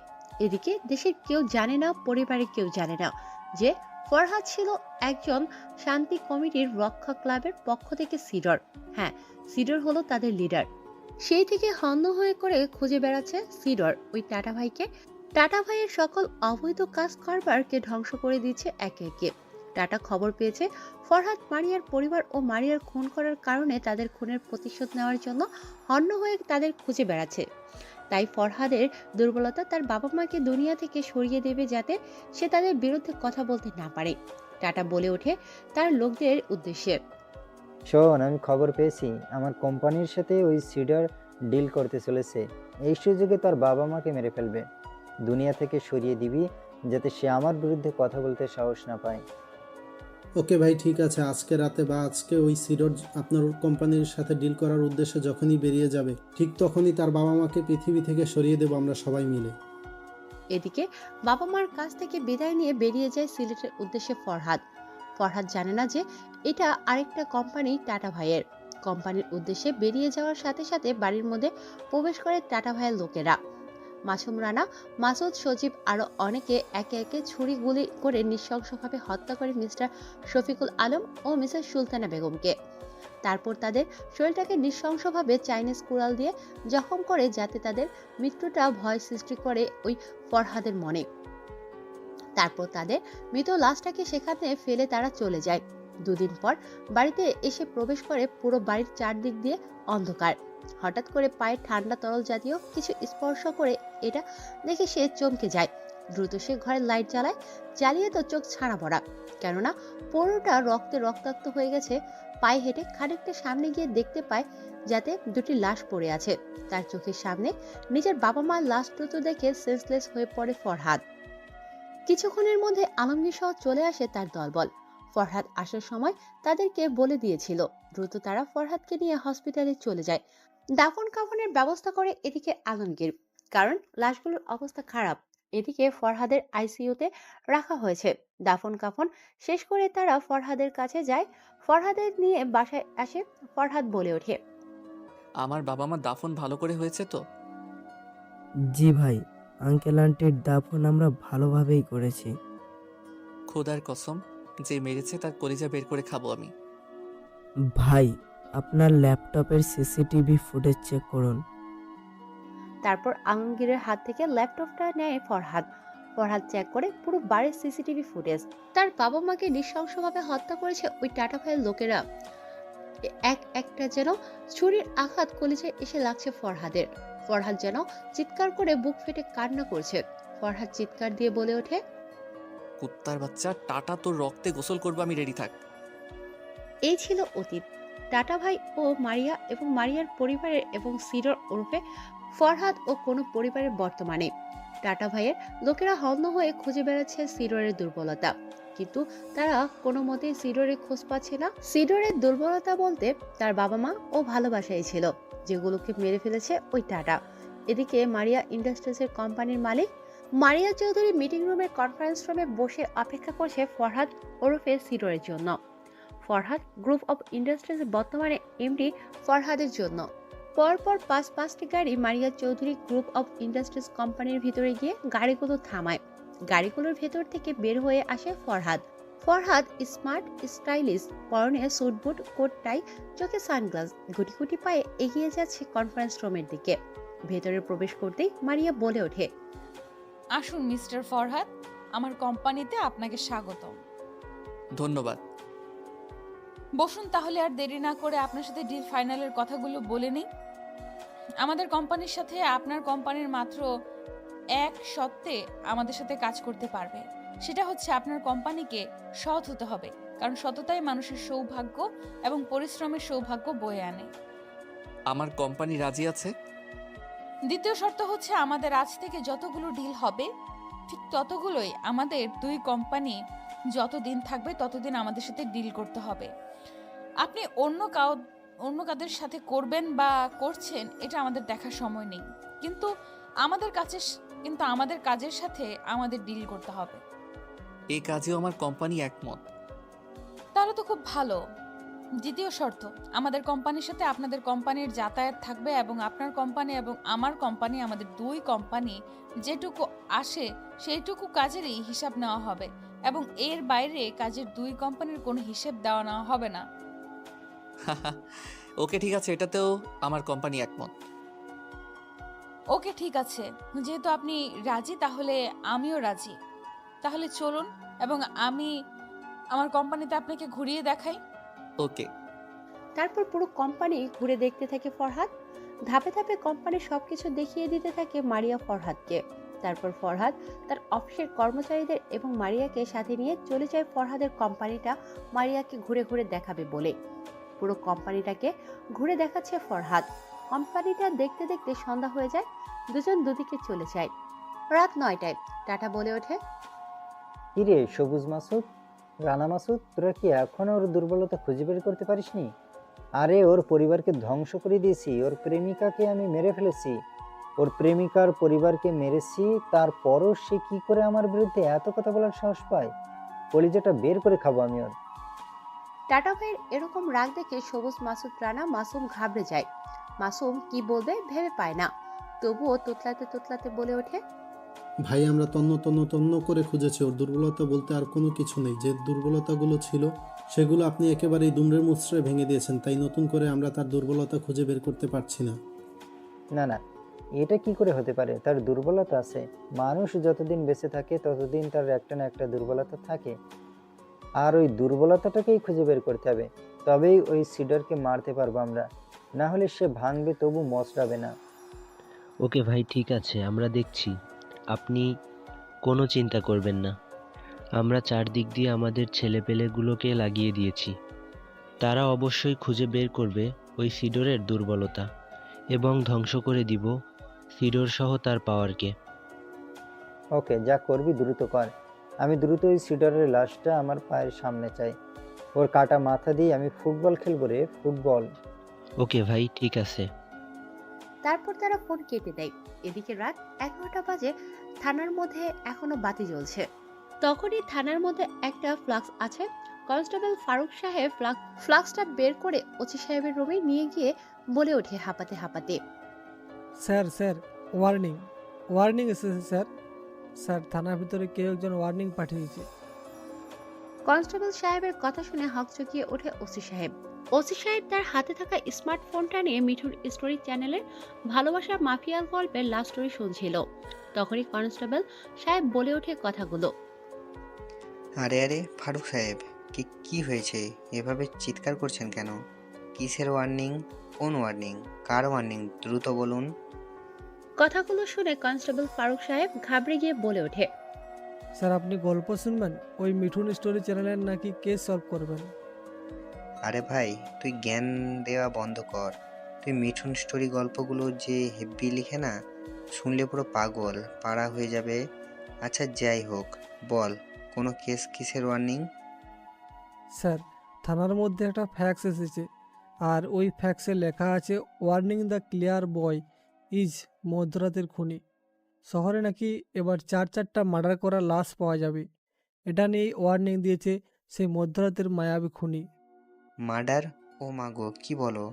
এদিকে দেশের কেউ জানে না, পরিবারের কেউ জানে না যে ফরহাদ ছিল একজন শান্তি কমিটির রক্ষা ক্লাবের পক্ষ থেকে সিডর। হ্যাঁ, সিডর হলো তাদের লিডার। সেই থেকে হন্য হয়ে করে খুঁজে বেড়াচ্ছে সিডর ওই টাটা ভাইকে। টাটা ভাইয়ের সকল অবৈধ কাজ কারবারকে ধ্বংস করে দিচ্ছে একে একে। টাটা খবর পেয়েছে ফরহাদ মারিয়ার পরিবার ও মারিয়ার খুন করার কারণে তাদের খুনের প্রতিশোধ নেওয়ার জন্য হন্য হয়ে তাদের খুঁজে বেড়াচ্ছে। তাই ফরহাদের দুর্বলতা তার বাবা মাকে দুনিয়া থেকে সরিয়ে দেবে, যাতে সে তাদের বিরুদ্ধে কথা বলতে না পারে। টাটা বলে ওঠে তার লোকদের উদ্দেশ্যে, শোন, আমি খবর পেয়েছি আমার কোম্পানির সাথে ওই সিডার ডিল করতে চলেছে। এই সুযোগে তার বাবা মাকে মেরে ফেলবে, দুনিয়া থেকে সরিয়ে দিবি যাতে সে আমার বিরুদ্ধে কথা বলতে সাহস না পায়। ওকে ভাই, ঠিক আছে। আজকে রাতে বা আজকে ওই সিডর আপনার কোম্পানির সাথে ডিল করার উদ্দেশ্যে যখনই বেরিয়ে যাবে, ঠিক তখনই তার বাবা মাকে পৃথিবী থেকে সরিয়ে দেবো আমরা সবাই মিলে। এদিকে বাবা মার কাছ থেকে বিদায় নিয়ে বেরিয়ে যায় সিলেটের উদ্দেশ্যে ফরহাদ। ফরহাদ জানে না যে এটা আরেকটা কোম্পানি টাটা ভাইয়ের। কোম্পানির উদ্দেশ্যে বেরিয়ে যাওয়ার সাথে সাথে বাড়ির মধ্যে প্রবেশ করে টাটা ভাইয়ের লোকেরা। মাসুম রানা, মাসুদ, সজীব আরো অনেকে একে একে ছুরি গুলি করে নৃশংসভাবে হত্যা করে মিস্টার শফিকুল আলম ও মিসেস সুলতানা বেগমকে। তারপর তাদের শরীরটাকে নৃশংসভাবে চাইনিজ কুড়াল দিয়ে জখম করে, যাতে তাদের মৃত্যুটা ভয় সৃষ্টি করে ওই ফরহাদের মনে। তারপর তাদের মৃত লাশটাকে সেখানে ফেলে তারা চলে যায়। দুদিন পর বাড়িতে এসে প্রবেশ করে, পুরো বাড়ির চারদিক দিয়ে অন্ধকার। হঠাৎ করে পায়ে ঠান্ডা তরল জাতীয় কিছু স্পর্শ করে, এটা দেখে সে চমকে যায়। দ্রুত সে ঘরের লাইট জ্বালায়। জ্বালিয়ে তো চোখ ছাড়া পড়া, কেননা পুরোটা রক্তে রক্তাক্ত হয়ে গেছে। পায়ে হেঁটে খানিকটা সামনে গিয়ে দেখতে পায় যাতে দুটি লাশ পড়ে আছে। তার চোখের সামনে নিজের বাবা মার লাশ দুটো দেখে সেন্সলেস হয়ে পড়ে ফরহাদ। কিছুক্ষণের মধ্যে আলমগীর সহ চলে আসে তার দলবল। ফরহাদ আসার সময় তাদেরকে বলে দিয়েছিল। দ্রুত তারা ফরহাদকে নিয়ে হসপিটালে চলে যায়। দাফন কাফনের ব্যবস্থা করে এদিকে আলমগীর, কারণ লাশগুলোর অবস্থা খারাপ। এদিকে ফরহাদের আইসিইউতে রাখা হয়েছে। দাফন কাফন শেষ করে তারা ফরহাদের কাছে যায়। ফরহাদের নিয়ে বাসায় আসে। ফরহাদ বলে ওঠে, আমার বাবা মা দাফন ভালো করে হয়েছে তো? জি ভাই, আঙ্কেল আন্টির দাফন আমরা ভালোভাবেই করেছি। খোদার কসম, যে মেরেছে তার কলিজা বের করে খাবো আমি। ভাই, আপনার ল্যাপটপের সিসিটিভি ফুটেজ চেক করুন। তারপর আলমগীরের হাত থেকে ল্যাপটপটা নেয় ফরহাদ। ফরহাদ চেক করে পুরো বাড়ির সিসিটিভি ফুটেজ। তার বাবা মাকে নৃশংসভাবে হত্যা করেছে ওই টাটা ভাইয়ের লোকেরা। একটা যেন ছুরির আঘাত কলিজায় এসে লাগছে ফরহাদের। ফরহাদ যেন চিৎকার করে বুক ফেটে কান্না করছে। ফরহাদ চিৎকার দিয়ে বলে ওঠে, কুত্তার বাচ্চা, টাটা তোর রক্তে গোসল করবো আমি, রেডি থাক। এই ছিল অতীত। টাটা ভাই ও মারিয়া এবং মারিয়ার পরিবারের এবং সিডর ওরফে ফরহাদ ও কোনো পরিবারের বর্তমানে। টাটা ভাইয়ের লোকেরা হন্য হয়ে খুঁজে বেড়াচ্ছে সিডরের দুর্বলতা, কিন্তু তারা কোনো মতেই সিডরের খোঁজ পাচ্ছে না। সিডরের দুর্বলতা বলতে তার বাবা মা ও ভালোবাসাই ছিল, যেগুলোকে মেরে ফেলেছে ওই টাটা। এদিকে মারিয়া ইন্ডাস্ট্রিজের কোম্পানির মালিক মারিয়া চৌধুরী মিটিং রুমের কনফারেন্স রুমে বসে অপেক্ষা করছে ফরহাদ ওরফে সিডরের জন্য। ফরহাদ গ্রুপ অফ ইন্ডাস্ট্রিজের বর্তমানে এমডি ফরহাদের জন্য। পরপর পাঁচটি গাড়ি মারিয়া চৌধুরী গ্রুপ অফ ইন্ডাস্ট্রিজ কোম্পানির ভিতরে গিয়ে গাড়িগুলো থামায়। গাড়িগুলোর ভেতর থেকে বের হয়ে আসে ফরহাদ। ফরহাদ স্মার্ট স্টাইলিশ, পরনে স্যুট বুট কোট টাই, চোখে সানগ্লাস, গুটি গুটি পায়ে এগিয়ে যাচ্ছে কনফারেন্স রুমের দিকে। ভেতরে প্রবেশ করতেই মারিয়া বলে ওঠে, আসুন মিস্টার ফরহাদ, আমার কোম্পানিতে আপনাকে স্বাগতম। ধন্যবাদ। বসুন তাহলে, আর দেরি না করে আপনার সাথে ডিল ফাইনালের কথাগুলো বলে নিই। আমাদের কোম্পানির সাথে আপনার কোম্পানির মাত্র এক শর্তে আমাদের সাথে কাজ করতে পারবে। সেটা হচ্ছে আপনার কোম্পানিকে সৎ হতে হবে, কারণ সততাই মানুষের সৌভাগ্য এবং পরিশ্রমের সৌভাগ্য বয়ে আনে। আমার কোম্পানি রাজি আছে। দ্বিতীয় শর্ত হচ্ছে আমাদের আজ থেকে যতগুলো ডিল হবে ঠিক ততগুলোই আমাদের দুই কোম্পানি যতদিন থাকবে ততদিন আমাদের সাথে ডিল করতে হবে। আপনি অন্য কাদের সাথে করবেন বা করছেন এটা আমাদের দেখার সময় নেই, কিন্তু আমাদের কাজের সাথে আমাদের ডিল করতে হবে। এই কাজেও আমার কোম্পানি একমত। তাহলে তো খুব ভালো। দ্বিতীয় শর্ত, আমাদের কোম্পানির সাথে আপনাদের কোম্পানির যাতায়াত থাকবে এবং আপনার কোম্পানি এবং আমার কোম্পানি, আমাদের দুই কোম্পানি যেটুকু আসে সেইটুকু কাজেরই হিসাব নেওয়া হবে এবং এর বাইরে কাজের দুই কোম্পানির কোনো হিসেব দেওয়া নেওয়া হবে না। ওকে ঠিক আছে, এটাতেও আমার কোম্পানি একমত। ওকে ঠিক আছে, যেহেতু আপনি রাজি তাহলে আমিও রাজি। তাহলে চলুন এবং আমি আমার কোম্পানিতে আপনাকে ঘুরিয়ে দেখাই। ওকে। তারপর পুরো কোম্পানি ঘুরে দেখতে থাকে ফরহাদ। ধাপে ধাপে কোম্পানির সবকিছু দেখিয়ে দিতে থাকে মারিয়া ফরহাদকে। তারপর ফরহাদ তার অফিসের কর্মচারীদের এবং মারিয়াকে সাথে নিয়ে চলে যায় ফরহাদের কোম্পানিটা মারিয়াকে ঘুরে ঘুরে দেখাবে বলে। পুরো কোম্পানিটাকে ঘুরে দেখাচ্ছে ফরহাদ। কোম্পানিটা দেখতে দেখতে সন্ধ্যা হয়ে যায়। দুজন দুদিকে চলে যায়। রাত 9টায় টাটা বলে ওঠে, কিরে সবুজ মাসুদ, রানা মাসুদ, তোরা কি এখনো ওর দুর্বলতা খুঁজে বের করতে পারিসনি? আরে ওর পরিবারকে ধ্বংস করে দিয়েছি, ওর প্রেমিকাকে আমি মেরে ফেলেছি, ওর প্রেমিকার পরিবারকে মেরেছি, তারপরও সে কি করে আমার বিরুদ্ধে এত কথা বলার সাহস পায়? কলিজাটা বের করে খাবো আমি ওর। টাটা ভাইয়ের এরকম রাগ দেখে সবুজ, মাসুদ, রানা, মাসুম ঘাবড়ে যায়। মাসুম কি বলবে ভেবে পায় না, তবুও তোতলাতে তোতলাতে বলে ওঠে, ভাই আমরা তন্ন করে খুঁজেছি, ওর দুর্বলতা বলতে আর কোনো কিছু নেই। যে দুর্বলতাগুলো ছিল সেগুলো আপনি একেবারেই দুমড়ে মুচড়ে ভেঙে দিয়েছেন, তাই নতুন করে আমরা তার দুর্বলতা খুঁজে বের করতে পারছি না। না না, এটা কি করে হতে পারে? তার দুর্বলতা আছে। মানুষ যতদিন বেঁচে থাকে ততদিন তার একটা না একটা দুর্বলতা থাকে, আর ওই দুর্বলতাটাকেই খুঁজে বের করতে হবে, তবেই ওই সিডারকে মারতে পারবো আমরা, না হলে সে ভাঙবে তবু মচড়াবে না। ওকে ভাই, ঠিক আছে, আমরা দেখছি, আপনি কোনো চিন্তা করবেন না। আমরা চারদিক দিয়ে আমাদের ছেলেপেলেগুলোকে লাগিয়ে দিয়েছি, তারা অবশ্যই খুঁজে বের করবে ওই সিডোরের দুর্বলতা এবং ধ্বংস করে দিব সিডোর সহ তার পাওয়ারকে। ওকে, যা করবি দ্রুত কর। আমি দ্রুত ওই সিডারের লাশটা আমার পায়ের সামনে চাই। ওর কাটা মাথা দিয়ে আমি ফুটবল খেলবো রে, ফুটবল। ওকে ভাই, ঠিক আছে। তারপর তারা ফোন কেটে দেয়। এদিকে রাত 11টা বাজে। থানার মধ্যে এখনো বাতি জ্বলছে। তখনই থানার মধ্যে একটা ফ্লাক্স আছে। কনস্টেবল ফারুক সাহেব ফ্লাক্সটা বের করে ওসি সাহেবের রুমে নিয়ে গিয়ে বলে ওঠে হাঁপাতে হাঁপাতে, স্যার স্যার, ওয়ার্নিং ওয়ার্নিং এসেছে স্যার। স্যার, থানার ভিতরে কেউ একজন ওয়ার্নিং পাঠিয়েছে। কনস্টেবল সাহেবের কথা শুনে হকচকিয়ে ওঠে ওসি সাহেব। ওসি সাহেব তার হাতে থাকা স্মার্টফোনটা নিয়ে মিঠুর স্টোরি চ্যানেলের ভালোবাসা মাফিয়া গল্পের লাভ স্টোরি শুনছিল। তখনই কনস্টেবল সাহেব বলে ওঠে কথাগুলো। আরে আরে ফারুক সাহেব, কি হয়েছে? এভাবে চিৎকার করছেন কেন? কিসের ওয়ার্নিং? কোন ওয়ার্নিং? কার ওয়ার্নিং? দ্রুত বলুন। কথাগুলো শুনে কনস্টেবল ফারুক সাহেব ঘাবড়ে গিয়ে বলে ওঠে, স্যার, আপনি গল্প শুনবেন? ওই মিঠুন স্টোরি চ্যানেলের নাকি কেস সলভ করবেন। আরে ভাই, তুই জ্ঞান দেওয়া বন্ধ কর। তুই মিঠুন স্টোরি গল্পগুলো যে হেব্বি লিখে না, শুনলে পুরো পাগল পাড়া হয়ে যাবে। আচ্ছা যাই হোক, বল কোনো কেস কিসের ওয়ার্নিং? স্যার, থানার মধ্যে একটা ফ্যাক্স এসেছে, আর ওই ফ্যাক্সে লেখা আছে warning the clear boy is মধ্যরাতের খুনি। শহরে নাকি এবার চারটা মার্ডার করা লাশ পাওয়া যাবে। এটা নিয়েই ওয়ার্নিং দিয়েছে সেই মধ্যরাতের মায়াবী খুনি। মার্ডার? ও মাগো, কি বলো?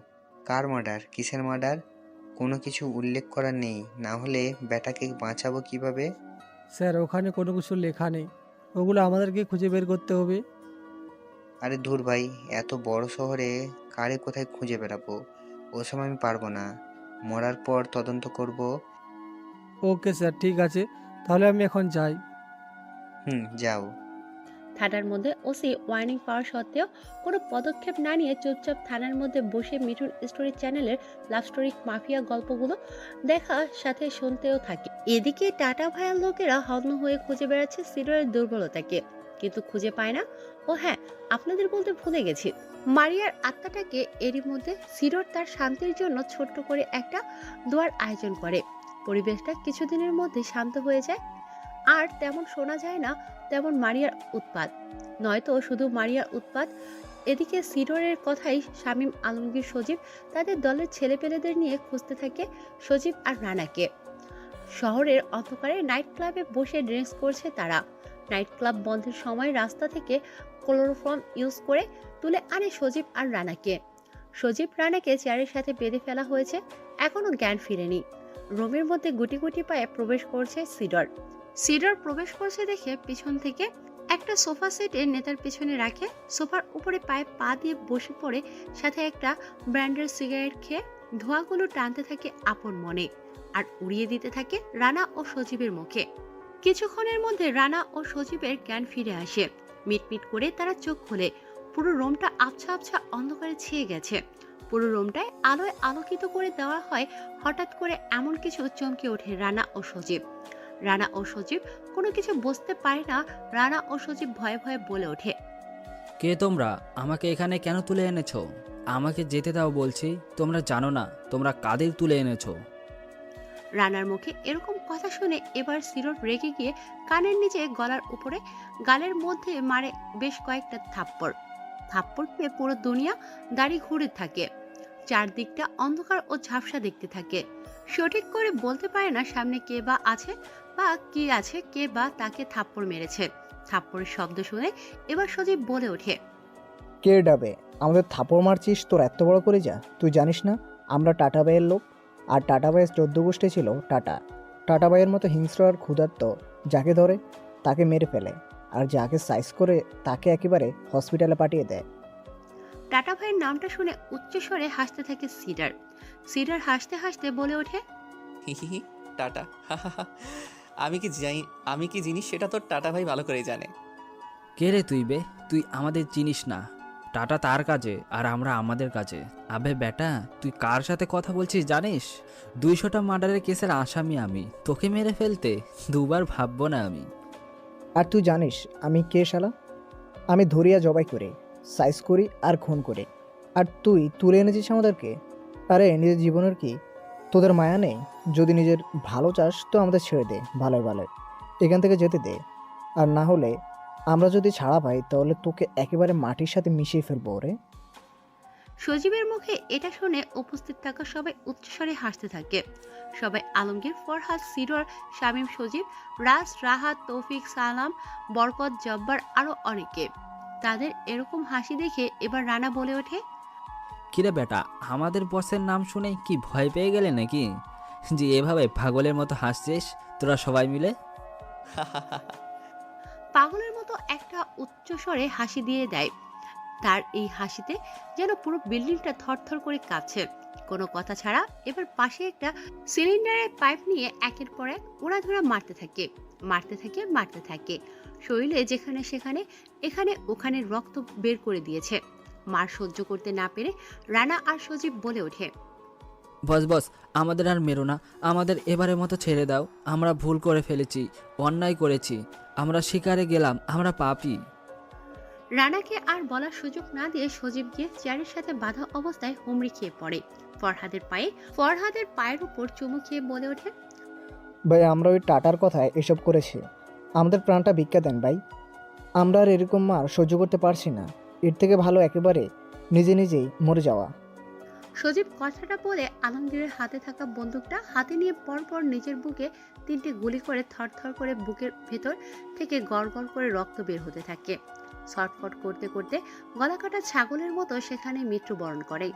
কার মার্ডার? কিসের মার্ডার? কোনো কিছু উল্লেখ করা নেই, না হলে ব্যাটাকে বাঁচাবো কিভাবে? স্যার, ওখানে কোনো কিছু লেখা নেই, ওগুলো আমাদেরকে খুঁজে বের করতে হবে। আরে ধুর ভাই, এত বড় শহরে কারে কোথায় খুঁজে বেড়াবো? ওসব আমি পারবো না, মরার পর তদন্ত করব। ওকে স্যার, ঠিক আছে, তাহলে আমি এখন যাই। যাও। থানার মধ্যে ওসি ওয়ার্নিং পাওয়ার সত্ত্বেও কোনো পদক্ষেপ না নিয়ে চুপচাপ থানার মধ্যে বসে মিঠুন স্টোরি চ্যানেলের লাভ স্টোরি মাফিয়া গল্পগুলো দেখার সাথে শুনতেও থাকে। এদিকে টাটা ভাইয়ার লোকেরা হন্য হয়ে খুঁজে বেড়াচ্ছে সিডরের দুর্বলতাকে, কিন্তু খুঁজে পায় না। ও হ্যাঁ, আপনাদের বলতে ভুলে গেছি, মারিয়ার আত্মাটাকে এরই মধ্যে সিডর তার শান্তির জন্য ছোট্ট করে একটা দোয়ার আয়োজন করে। পরিবেশটা কিছুদিনের মধ্যে শান্ত হয়ে যায়, আর তেমন শোনা যায় না তেমন মারিয়ার উৎপাত, নয়তো শুধু মারিয়ার উৎপাত। এদিকে সিডরের কথাই শামীম, আলমগীর, সজীব তাদের দলের ছেলেপেলেদের নিয়ে খুঁজতে থাকে সজীব আর রানাকে। শহরের অন্ধকারে নাইট ক্লাবে বসে ড্রিঙ্কস করছে তারা। নাইট ক্লাব বন্ধের সময় রাস্তা থেকে ক্লোরোফর্ম ইউজ করে তুলে আনে সজীব আর রানাকে। সজীব রানাকে চেয়ারের সাথে বেঁধে ফেলা হয়েছে, এখনো জ্ঞান ফিরেনি। রুমের মধ্যে গুটি গুটি পায়ে প্রবেশ করছে সিডর। সিডর প্রবেশ করছে দেখে পিছন থেকে একটা সোফা সেটে নেতার পিছনে রাখে, সোফার উপরে পায়ে পা দিয়ে বসে পড়ে, সাথে একটা ব্র্যান্ডের সিগারেট খেয়ে ধোঁয়াগুলো টানতে থাকে আপন মনে, আর উড়িয়ে দিতে থাকে রানা ও সজীবের মুখে। কিছুক্ষণের মধ্যে রানা ও সজীবের জ্ঞান ফিরে আসে। মিটমিট করে তারা চোখ খোলে। পুরো রুমটা আবছা আবছা অন্ধকারে ছেয়ে গেছে। পুরো রুমটায় আলোয় আলোকিত করে দেওয়া হয়। হঠাৎ করে এমন কিছু চমকে ওঠে রানা ও সজীব। রানা ও সজীব কোনো কিছু বুঝতে পারে না। রানা ও সজীব ভয়ে ভয়ে বলে ওঠে, কে তোমরা? আমাকে এখানে কেন তুলে এনেছো? আমাকে যেতে দাও বলছি। তোমরা জানো না তোমরা কাদের তুলে এনেছো? রানার মুখে এরকম কথা শুনে এবার সিরোর রেগে গিয়ে কানের নিচে গলার উপরে গালের মধ্যে মারে বেশ কয়েকটা থাপ্পড়। থাপ্পড় পেয়ে পুরো দুনিয়া দাড়ি ঘুরে থাকে। চারদিকটা অন্ধকার ও ঝাপসা দেখতে থাকে। সঠিক করে বলতে পারে না সামনে কে বা আছে বা কি আছে, কে বা তাকে থাপ্পড় মেরেছে। থাপ্পড়ের শব্দ শুনে এবার সজীব বলে ওঠে, কে ডাবে? আমাদের থাপড় মারছিস? তোর এত বড় করে যা, তুই জানিস না আমরা টাটা ভাইয়ের লোক? আর টাটা ভাইয়ের 14 গোষ্ঠী ছিল টাটা। টাটা ভাইয়ের মতো হিংস্র আর ক্ষুধার্ত যাকে ধরে তাকে মেরে ফেলে, আর যাকে সাইজ করে তাকে একেবারে হসপিটালে পাঠিয়ে দেয়। টাটা ভাইয়ের নামটা শুনে উচ্চস্বরে হাসতে থাকে সিডার। সিডার হাসতে হাসতে বলে ওঠে, হিহিহি, টাটা। আমি কি জিনিস সেটা তো টাটা ভাই ভালো করেই জানে। কে রে তুই বে? তুই আমাদের চিনিস না। টাটা তার কাজে আর আমরা আমাদের কাজে। আবে বেটা, তুই কার সাথে কথা বলছিস জানিস? 200টা মার্ডারের কেসের আসামি আমি। তোকে মেরে ফেলতে দুবার ভাববো না আমি। আর তুই জানিস আমি কে শালা? আমি ধরিয়া জবাই করে সাইজ করি আর খুন করি, আর তুই তুলে এনেছিস আমাদেরকে। আরে নিজের জীবনের কি তোদের মায়া নেই? যদি নিজের ভালো চাস তো আমাদের ছেড়ে দে, ভালোই ভালো এখান থেকে যেতে দে। আর না হলে আমরা যদি ছাড়া পাই তাহলে তোকে একেবারে মাটির সাথে মিশিয়ে ফেলবো রে। সজীবের মুখে এটা শুনে উপস্থিত থাকা সবাই উচ্চস্বরে হাসতে থাকে। সবাই আলমগীর, ফরহাদ, সিরোর, শামীম, সজীব, রাজ, রাহাত, তৌফিক, সালাম, বরকত, জব্বার আরো অনেকে। তাদের এরকম হাসি দেখে এবার রানা বলে ওঠে, কিরে বেটা, আমাদের বসের নাম শুনে কি ভয় পেয়ে গেলে নাকি? যে এভাবে পাগলের মতো হাসছিস তোরা সবাই মিলে? পাগলের মতো একটা উচ্চস্বরে হাসি দিয়ে দেয়। তার এই হাসিতে যেন পুরো বিল্ডিংটা থরথর করে কাঁপছে। কোনো কথা ছাড়া এবার পাশে একটা সিলিন্ডারের পাইপ নিয়ে একের পর এক উড়াধুরা মারতে থাকে। শরীরে যেখানে সেখানে এখানে ওখানে রক্ত বের করে দিয়েছে। মার সহ্য করতে না পেরে রানা আর সজীব বলে ওঠে, বস বস, আমাদের আর মেরো না। আমাদের এবারের মতো ছেড়ে দাও। আমরা ভুল করে ফেলেছি, অন্যায় করেছি। আমরা শিকারে গেলাম, আমরা পাপী। রানাকে আর বলার সুযোগ না দিয়ে সজীব গিয়ে চেয়ারের সাথে বাঁধা অবস্থায় হুমড়ি খেয়ে পড়ে। ফরহাদের পায়ের উপর চুমু খেয়ে বলে ওঠে, ভাই আমরা ওই টাটার কথায় এসব করেছি, আমাদের প্রাণটা ভিক্ষা দেন ভাই। আমরা আর এরকম মার সহ্য করতে পারছি না। এর থেকে ভালো একেবারে নিজেই মরে যাওয়া। সজীব কথাটা বলে আলমগীরের হাতে থাকা বন্দুকটা হাতে নিয়ে পরপর নিজের বুকে 3টে গুলি করে থরথর করে বুকের ভেতর থেকে গড় করে রক্ত বের হতে থাকে। ছটফট করতে করতে গলাকাটা ছাগলের মতো সেখানে মৃত্যুবরণ করে।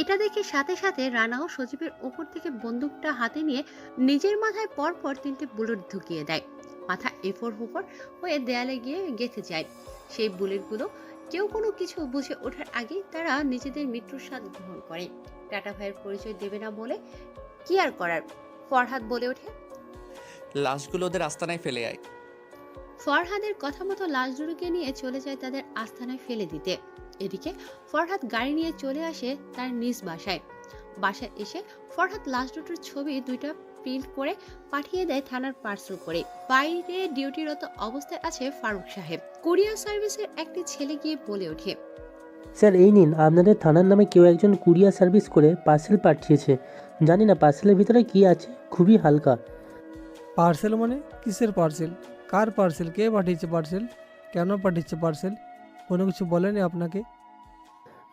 এটা দেখে সাথে সাথে রানাও সজীবের উপর থেকে বন্দুকটা হাতে নিয়ে নিজের মাথায় পরপর 3টে বুলেট ঢুকিয়ে দেয়। মাথা এফোর হুপর হয়ে দেয়ালে গিয়ে গেঁথে যায়। সেই বুলেটগুলো কেউ কোনো কিছু বুঝে ওঠার আগেই তারা নিজেদের মৃত্যুর স্বাদ গ্রহণ করে। টাটা ভাইয়ের পরিচয় দেবে না বলে কি আর করার। ফরহাদ বলে ওঠে, লাশগুলো ওদের আস্তানায় ফেলে আয়। ফরহাদের কথা মতো লাশ দুটোকে নিয়ে চলে যায় তাদের আস্তানায় ফেলে দিতে। এদিকে ফরহাদ গাড়ি নিয়ে চলে আসে তার নিজ বাসায় এসে ফরহাদ লাশ দুটোর ছবি 2টা প্রিন্ট করে পাঠিয়ে দেয় থানার পার্সেল করে। বাইরে ডিউটিরত অবস্থায় আছে ফারুক সাহেব। কুরিয়ার সার্ভিসের একটি ছেলে গিয়ে বলে ওঠে, স্যার এই নিন, আপনাদের থানার নামে কেউ একজন কুরিয়ার সার্ভিস করে পার্সেল পাঠিয়েছে। জানি না পার্সেলের ভিতরে কি আছে, খুবই হালকা। পার্সেল মানে কিসের পার্সেল? কার পার্সেল? কে পাঠিয়েছে পার্সেল? কেন পাঠিয়েছে পার্সেল? কোনো কিছু বলেনি আপনাকে?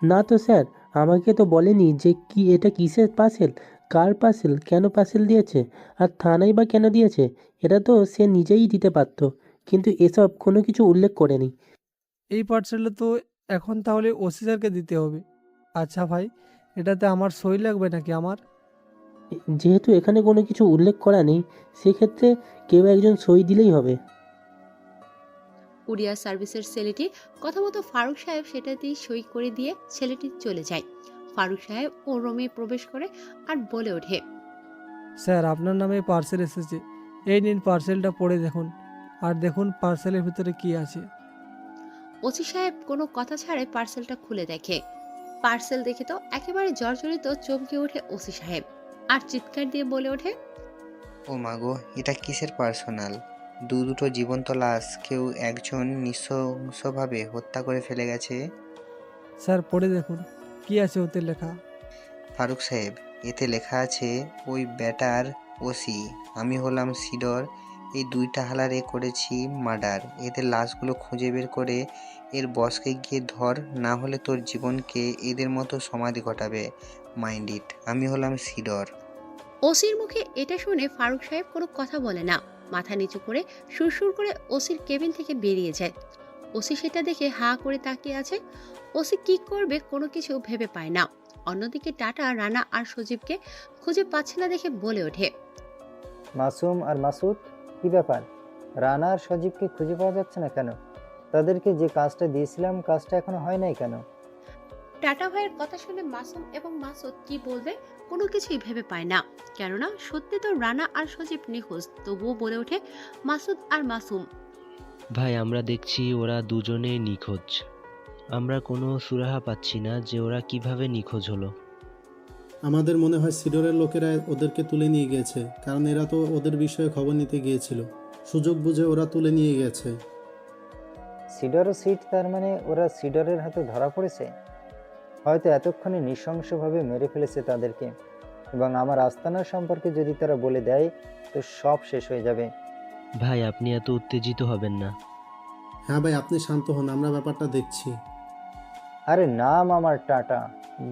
না তো স্যার, আমাকে তো বলেনি যে কি এটা কিসের পার্সেল, কার পার্সেল, কেন পার্সেল দিয়েছে, আর থানায় বা কেন দিয়েছে। এটা তো সে নিজেই দিতে পারতো, কিন্তু এসব কোনো কিছু উল্লেখ করেনি। এই পার্সেলটা তো এখন তাহলে ওসি স্যারকে দিতে হবে। আচ্ছা ভাই, এটাতে আমার সই লাগবে নাকি? আমার যেহেতু এখানে কোনো কিছু উল্লেখ করা নেই, সেক্ষেত্রে কেউ একজন সই দিলেই হবে। কুরিয়ার সার্ভিসের ছেলেটি কথা মতো ফারুক সাহেব সেটাতেই সই করে দিয়ে ছেলেটি চলে যায়। ফারুক সাহেব ও রুমে প্রবেশ করে আর বলে ওঠে, স্যার আপনার নামে পার্সেল এসেছে। এই নিন পার্সেলটা পড়ে দেখুন, আর দেখুন পার্সেলের ভিতরে কি আছে। ওসি সাহেব কোনো কথা ছাড়াই পার্সেলটা খুলে দেখে। পার্সেল দেখে তো একেবারে জর্জরিত চমকে ওঠে ওসি সাহেব, আর চিৎকার দিয়ে বলে ওঠে, ও মাগো, এটা কিসের পার্সোনাল? দুটো জীবন্ত লাশ কেউ একজন নৃশংসভাবে হত্যা করে ফেলে গেছে। স্যার পড়ে দেখুন কি আছে ওতে লেখা। ফারুক সাহেব, এতে লেখা আছে, ওই ব্যাটার ওসি, আমি হলাম সিডর, এই দুইটা হালারে করেছি মার্ডার। এদের লাশগুলো খুঁজে বের করে এর বসকে গিয়ে ধর, না হলে তোর জীবনকে এদের মতো সমাধি ঘটাবে। মাইন্ড ইট, আমি হলাম সিডর। ওসির মুখে এটা শুনে ফারুক সাহেব কোনো কথা বলে না, মাথা নিচু করে সুরসুর করে ওসির কেবিন থেকে বেরিয়ে যায়। ওসি সেটা দেখে হা করে তাকিয়ে আছে। ওসি কি করবে কোনো কিছু ভেবে পায় না। অন্যদিকে টাটা রানা আর সজীবকে খুঁজে পাচ্ছে না দেখে বলে ওঠে, মাসুম আর মাসুদ, কি ব্যাপার? রানা আর সজীবকে খুঁজে পাওয়া যাচ্ছে না কেন? তাদেরকে যে কাজটা দিয়েছিলাম কাজটা এখনো হয় নাই কেন? টাটা ভাইয়ের কথা শুনে মাসুম এবং মাসুদ কি বলবে কোনো কিছুই ভেবে পায় না, কেননা সত্যি তো রানা আর সজীব নিখোঁজ। তবুও বলে ওঠে মাসুদ আর মাসুম, ভাই আমরা দেখছি ওরা দুজনেই নিখোঁজ। আমরা কোনো সুরাহা পাচ্ছি না যে ওরা কিভাবে নিখোঁজ হলো। আমাদের মনে হয় সিডরের লোকেরা ওদেরকে তুলে নিয়ে গিয়েছে, কারণ এরা তো ওদের বিষয়ে খবর নিতে গিয়েছিল। সুযোগ বুঝে ওরা তুলে নিয়ে গেছে। সিডর ও সিট, তার মানে ওরা সিডরের হাতে ধরা পড়েছে। হয়তো এতক্ষণে নৃশংসভাবে মেরে ফেলেছে তাদেরকে, এবং আমার আস্তানার সম্পর্কে যদি তারা বলে দেয় তো সব শেষ হয়ে যাবে। ভাই আপনি এত উত্তেজিত হবেন না। হ্যাঁ ভাই, আপনি শান্ত হন, আমরা ব্যাপারটা দেখছি। আরে নাম আমার টাটা,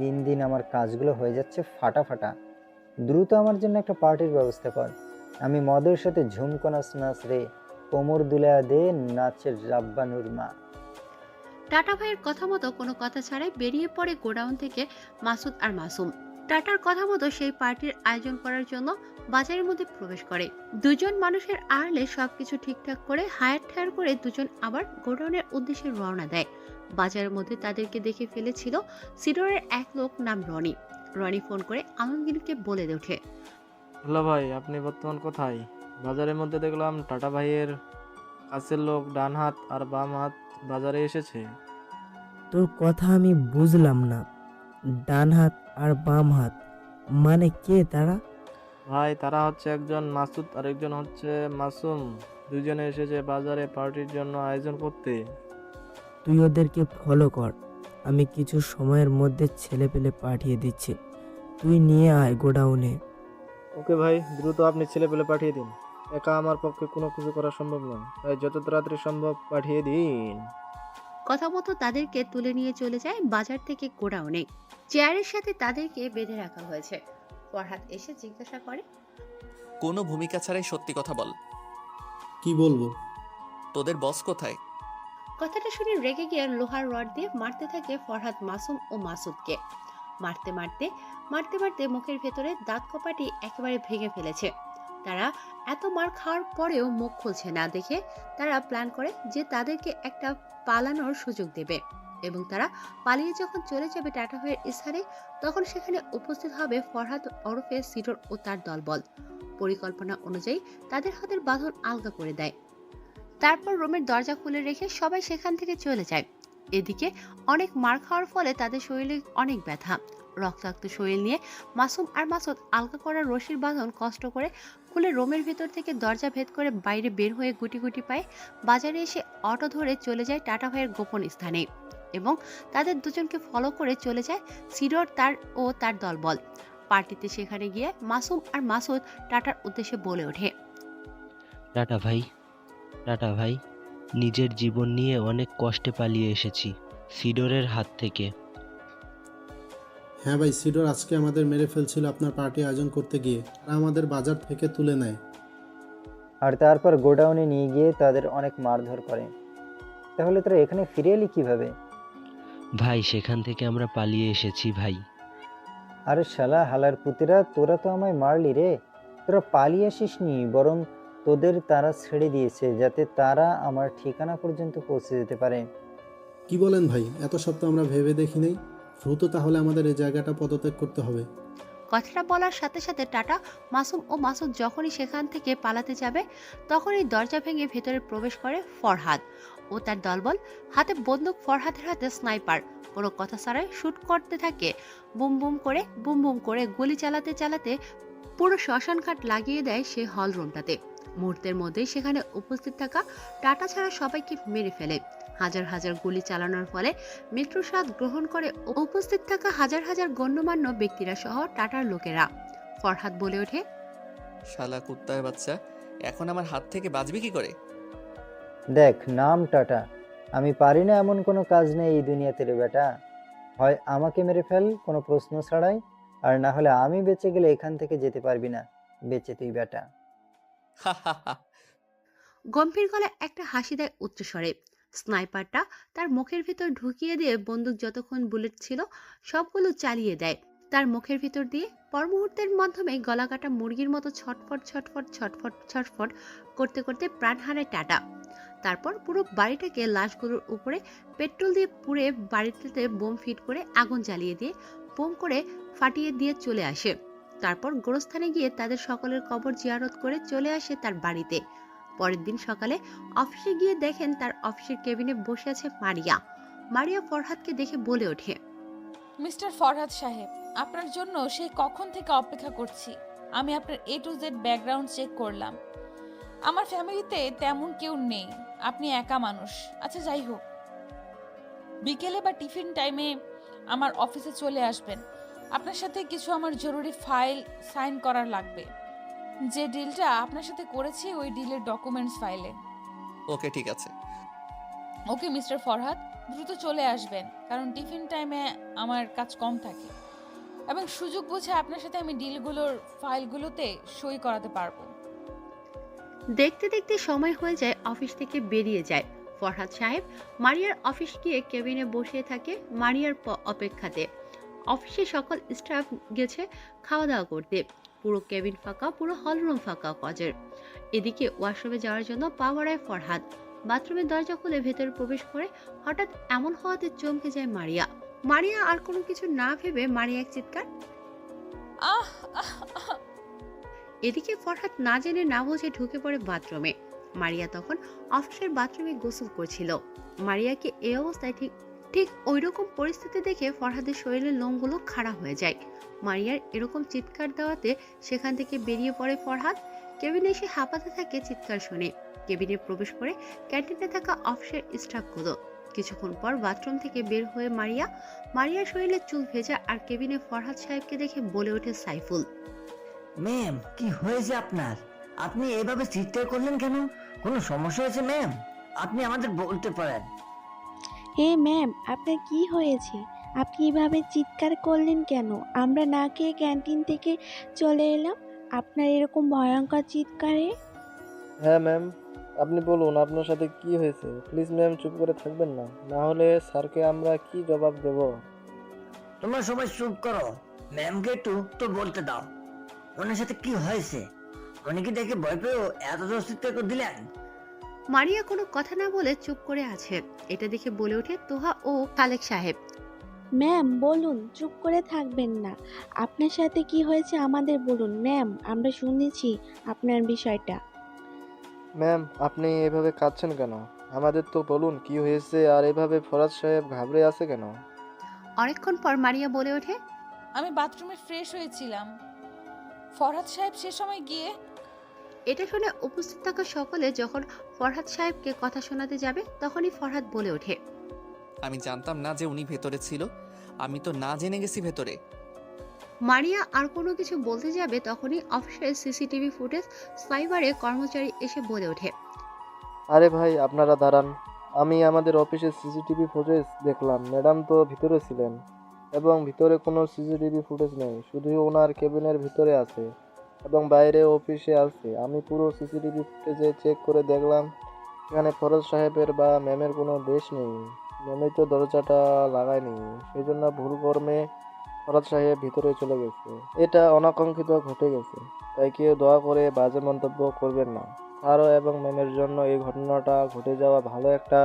দিন দিন আমার কাজগুলো হয়ে যাচ্ছে ফাটা। দ্রুত আমার জন্য একটা পার্টির ব্যবস্থা কর। আমি মদের সাথে ঝুমকো নাচ রে, কোমর দুলা দে নাচের রাব্বানুর মা। টাটা ভাইয়ের কথা মতো কোনো কথা ছাড়াই বেরিয়ে পড়ে গোডাউন থেকে মাসুদ আর মাসুম। টাটার কথা মতো সেই পার্টির আয়োজন করার জন্য বাজারের মধ্যে প্রবেশ করে। দুজন মানুষের আড়ালে সবকিছু ঠিকঠাক করে হায়ার ঠায়ার করে দুজন আবার গোডাউনের উদ্দেশ্যে রওনা দেয়। বাজারের মধ্যে তাদেরকে দেখে ফেলেছিল সিডরের এক লোক নাম রনি। রনি ফোন করে আলমগীরকে বলে ওঠে, হ্যালো ভাই, আপনি বর্তমান কোথায়? বাজারের মধ্যে দেখলাম টাটা ভাইয়ের কাছের লোক ডান হাত আর বাম হাত বাজারে এসেছে। তোর কথা আমি বুঝলাম না। ডান হাত আর বাম হাত মানে কে তারা? ভাই তারা হচ্ছে একজন মাসুদ আর একজন হচ্ছে মাসুম। দুজনে এসেছে বাজারে পার্টির জন্য আয়োজন করতে। তুই ওদেরকে ফলো কর, আমি কিছু সময়ের মধ্যে ছেলে পেলে পাঠিয়ে দিচ্ছি, তুই নিয়ে আয় গোডাউনে। ওকে ভাই, দ্রুত আপনি ছেলে পেলে পাঠিয়ে দিন। একা আমার পক্ষে কোনো কিছু করা সম্ভব নয়, তাই যত তাড়াতাড়ি সম্ভব পাঠিয়ে দিন। কথা মতো তাদেরকে তুলে নিয়ে চলে যায় বাজার থেকে গোডাউনে। চেয়ারের সাথে তাদেরকে বেঁধে রাখা হয়েছে। ফরহাদ এসে জিজ্ঞাসা করে, কোনো ভূমিকা ছাড়াই সত্যি কথা বল। কি বলবো? তোদের বস কোথায়? কথাটা শুনে রেগে গিয়ে লোহার রড দিয়ে মারতে থাকে ফরহাদ মাসুম ও মাসুদকে। মারতে মারতে মুখের ভেতরে দাঁত কপাটি একেবারে ভেঙে ফেলেছে। তারা এত মার খাওয়ার পরেও মুখ খুলছে না দেখে তারা প্ল্যান করে যে তাদেরকে একটা পালানোর সুযোগ দেবে, এবং তারা পালিয়ে যখন চলে যাবে টাটা ভাইয়ের স্থানে, তখন সেখানে উপস্থিত হবে ফরহাদ ওরফে সিডর ও তার দলবল। পরিকল্পনা অনুযায়ী তাদের হাতের বাঁধন আলগা করে দেয়। তারপর রুমের দরজা খুলে রেখে সবাই সেখান থেকে চলে যায়। এদিকে অনেক মার খাওয়ার ফলে তাদের শরীরে অনেক ব্যথা। রক্তাক্ত শরীর নিয়ে মাসুম আর মাসুদ আলগা করা রশির বাঁধন কষ্ট করে খুলে রুমের ভেতর থেকে দরজা ভেদ করে বাইরে বের হয়ে গুটি গুটি পায়ে বাজারে এসে অটো ধরে চলে যায় টাটা ভাইয়ের গোপন স্থানে, এবং তাদের দুজনকে ফলো করে চলে যায় সিডর ও তার দলবল। পার্টিতে সেখানে গিয়ে মাসুম আর মাসুদ টাটার উদ্দেশ্যে বলে ওঠে, টাটা ভাই, নিজের জীবন নিয়ে অনেক কষ্টে পালিয়ে এসেছি সিডরের হাত থেকে। হ্যাঁ ভাই, সিডর আজকে আমাদের মেরে ফেলছিল আপনার পার্টি আয়োজন করতে গিয়ে, আর আমাদের বাজার থেকে তুলে নেয়। আর তারপর গোডাউনে নিয়ে গিয়ে তাদের অনেক মারধর করে। তাহলে তোরা এখানে ফিরে এলি কিভাবে? ভাই সেখান থেকে আমরা পালিয়ে এসেছি ভাই। আরে শালা হালার পুতিরা, তোরা তো আমায় মারলি রে। তোরা পালিয়ে আসিসনি, বরং তোদের তারা ছেড়ে দিয়েছে যাতে তারা আমার ঠিকানা পর্যন্ত পৌঁছে যেতে পারে। কি বলেন ভাই? এত সপ্তাহ আমরা ভেবে দেখি নাই। দ্রুত তাহলে আমাদের এই জায়গাটা পদত্যাগ করতে হবে। কথাটা বলার সাথে সাথে টাটা, মাসুম ও মাসুদ যখনই সেখান থেকে পালাতে যাবে, তখনই দরজা ভেঙে ভেতরে প্রবেশ করে ফরহাদ। ও তার দলবল, হাতে বন্দুক, ফরহাদের হাতে স্নাইপার। কোনো কথা ছাড়াই শুট করতে থাকে। বুম বুম করে গুলি চালাতে চালাতে পুরো শ্মশান ঘাট লাগিয়ে দেয় সে হল রুমটাতে। মুহূর্তের মধ্যেই সেখানে উপস্থিত থাকা টাটা ছাড়া সবাইকে মেরে ফেলে। হাজার হাজার গুলি চালানোর ফলে মৃত্যুর স্বাদ গ্রহণ করে উপস্থিত থাকা হাজার হাজার গণ্যমান্য ব্যক্তিরা সহ টাটার লোকেরা। ফরহাদ বলে ওঠে, শালা কুত্তার বাচ্চা, এখন আমার হাত থেকে বাঁচবি কি করে? দেখ, নাম টাটা, আমি পারি না এমন কোনো কাজ নেই এই দুনিয়াতে রে বেটা। হয় আমাকে মেরে ফেল কোনো প্রশ্ন ছাড়াই, আর না হলে আমি বেঁচে গেলে এখান থেকে যেতে পারবি না। বেঁচে তুই বেটা। গম্ভীর গলায় একটা হাসি দেয় উচ্চস্বরে। স্নাইপারটা তার মুখের ভিতর ঢুকিয়ে দিয়ে বন্দুক যতক্ষণ বুলেট ছিল সবগুলো চালিয়ে দেয় তার মুখের ভিতর দিয়ে। পর মুহূর্তের মাধ্যমে গলাকাটা মুরগির মতো ছটফট ছটফট ছটফট ছটফট করতে করতে প্রাণ হারায় টাটা। তারপর পুরো বাড়িটাকে লাশগুলোর উপরে পেট্রোল দিয়ে পুড়ে বাড়িটাতে বোম ফিট করে আগুন জ্বালিয়ে দিয়ে বোম করে ফাটিয়ে দিয়ে চলে আসে। তারপর গোরস্থানে গিয়ে তাদের সকলের কবর জিয়ারত করে চলে আসে তার বাড়িতে। পরের দিন সকালে অফিসে গিয়ে দেখেন তার অফিসের কেবিনে বসে আছে মারিয়া। মারিয়া ফরহাদকে দেখে বলে ওঠে, মিস্টার ফরহাদ সাহেব, আপনার জন্য সেই কখন থেকে অপেক্ষা করছি। আমি আপনার A to Z background check করলাম। আমার ফ্যামিলিতে তেমন কেউ নেই, আপনি একা মানুষ। আচ্ছা যাই হোক, বিকেলে বা টিফিন টাইমে আমার অফিসে চলে আসবেন। আপনার সাথে কিছু আমার জরুরি ফাইল সাইন করার লাগবে। যে ডিলটা আপনার সাথে করেছি ওই ডিলের ডকুমেন্টস ফাইলে। ওকে, ঠিক আছে। ওকে মিস্টার ফরহাদ, দ্রুত চলে আসবেন, কারণ টিফিন টাইমে আমার কাজ কম থাকে এবং সুযোগ বুঝে আপনার সাথে আমি ডিলগুলোর ফাইলগুলোতে সই করাতে পারবো। দেখতে দেখতে সময় হয়ে যায়, অফিস থেকে বেরিয়ে যায়। ফরহাদ সাহেব মারিয়ার অফিস গিয়ে কেবিনে বসে থাকে মারিয়ার অপেক্ষাতে। অফিসে সকল স্টাফ গেছে খাওয়া দাওয়া করতে। পুরো কেবিন ফাঁকা, পুরো হলরুম ফাঁকা কাজের। এদিকে ওয়াশরুমে যাওয়ার জন্য পা বাড়ায় ফরহাদ। বাথরুমের দরজা খুলে ভেতরে প্রবেশ করে হঠাৎ এমন হওয়াতে চমকে যায় মারিয়া। মারিয়া আর কোনো কিছু না ভেবে মারিয়া এক চিৎকার। আহ আহ আহ। এদিকে ফরহাদ না জেনে না বুঝে ঢুকে পড়ে বাথরুমে। মারিয়া তখন অফিসের বাথরুমে গোসল করছিল। মারিয়াকে এই অবস্থায় ঠিক ওইরকম পরিস্থিতি দেখে ফরহাদের শরীরের লোমগুলো খাড়া হয়ে যায়। মারিয়ার এরকম চিৎকার দেওয়াতে সেখান থেকে বেরিয়ে পড়ে ফরহাদ। কেবিনে এসে হাঁপাতে থাকে চিৎকার শুনে। কেবিনে প্রবেশ করে ক্যান্টিনে থাকা অফিসের স্টাফগুলো। কিছুক্ষণ পর বাথরুম থেকে বের হয়ে মারিয়ার শরীরে চুল ভেজা আর কেবিনে ফরহাদ সাহেবকে দেখে বলে ওঠে সাইফুল, ম্যাম কি হয়েছে আপনার? আপনি এভাবে চিৎকার করলেন কেন? কোনো সমস্যা হয়েছে ম্যাম? আপনি আমাদের বলতে পারেন। হ্যাঁ ম্যাম, আপনার কি হয়েছে? আপনি এভাবে চিৎকার করলেন কেন? আমরা না খেয়ে ক্যান্টিন থেকে চলে এলাম আপনার এরকম ভয়ঙ্কর চিৎকারে। হ্যাঁ ম্যাম, আপনি বলুন আপনার সাথে কি হয়েছে। প্লিজ ম্যাম, চুপ করে থাকবেন না, না হলে স্যারকে আমরা কি জবাব দেব? তোমরা সবাই চুপ করো, ম্যামকে একটু তো বলতে দাও ওনার সাথে কি হয়েছে। উনি কি দেখে ভয় পেয়েও এত জোর চিৎকার করে দিলেন? মারিয়া কোনো কথা না বলে চুপ করে আছে। এটা দেখে বলে ওঠে তোহা ও খালেক সাহেব, ম্যাম বলুন, চুপ করে থাকবেন না। আপনার সাথে কি হয়েছে আমাদের বলুন ম্যাম, আমরা শুনেছি আপনার বিষয়টা। ম্যাম, আপনি এভাবে কাঁদছেন কেন? আমাদের তো বলুন কি হয়েছে, আর এভাবে ফরাজ সাহেব ঘাবড়ে আছে কেন? অনেকক্ষণ পর মারিয়া বলে ওঠে, আমি বাথরুমে ফ্রেশ হয়েছিলাম, ফরহাদ সাহেব সে সময় গিয়ে। এটা শুনে উপস্থিত থাকা সকলে যখন ফরহাদ সাহেবকে কথা শোনাতে যাবে তখনই ফরহাদ বলে ওঠে, আমি জানতাম না যে উনি ভেতরে ছিল, আমি তো না জেনে গেছি ভেতরে। মারিয়া আর কোনো কিছু বলতে যাবে তখনই অফিসের সিসিটিভি ফুটেজ সাইবারে কর্মচারী এসে বলে ওঠে, আরে ভাই আপনারা দাঁড়ান, আমি আমাদের অফিসের সিসিটিভি ফুটেজ দেখলাম। ম্যাডাম তো ভিতরে ছিলেন এবং ভিতরে কোনো সিসিটিভি ফুটেজ নেই, শুধু ওনার কেবিনের ভিতরে আছে এবং বাইরে অফিসে আছে। আমি পুরো সিসিটিভি ফুটেজে চেক করে দেখলাম, এখানে ফরজ সাহেবের বা ম্যামের কোনো দেশ নেই। ম্যামই তো দরজাটা লাগায়নি, সেই জন্য ভুল কর্মে ফরজ সাহেব ভিতরে চলে গেছে। এটা অনাকাঙ্ক্ষিত ঘটে গেছে, তাই কেউ দয়া করে বাজে মন্তব্য করবেন না। স্যার এবং ম্যামের জন্য এই ঘটনাটা ঘটে যাওয়া ভালো একটা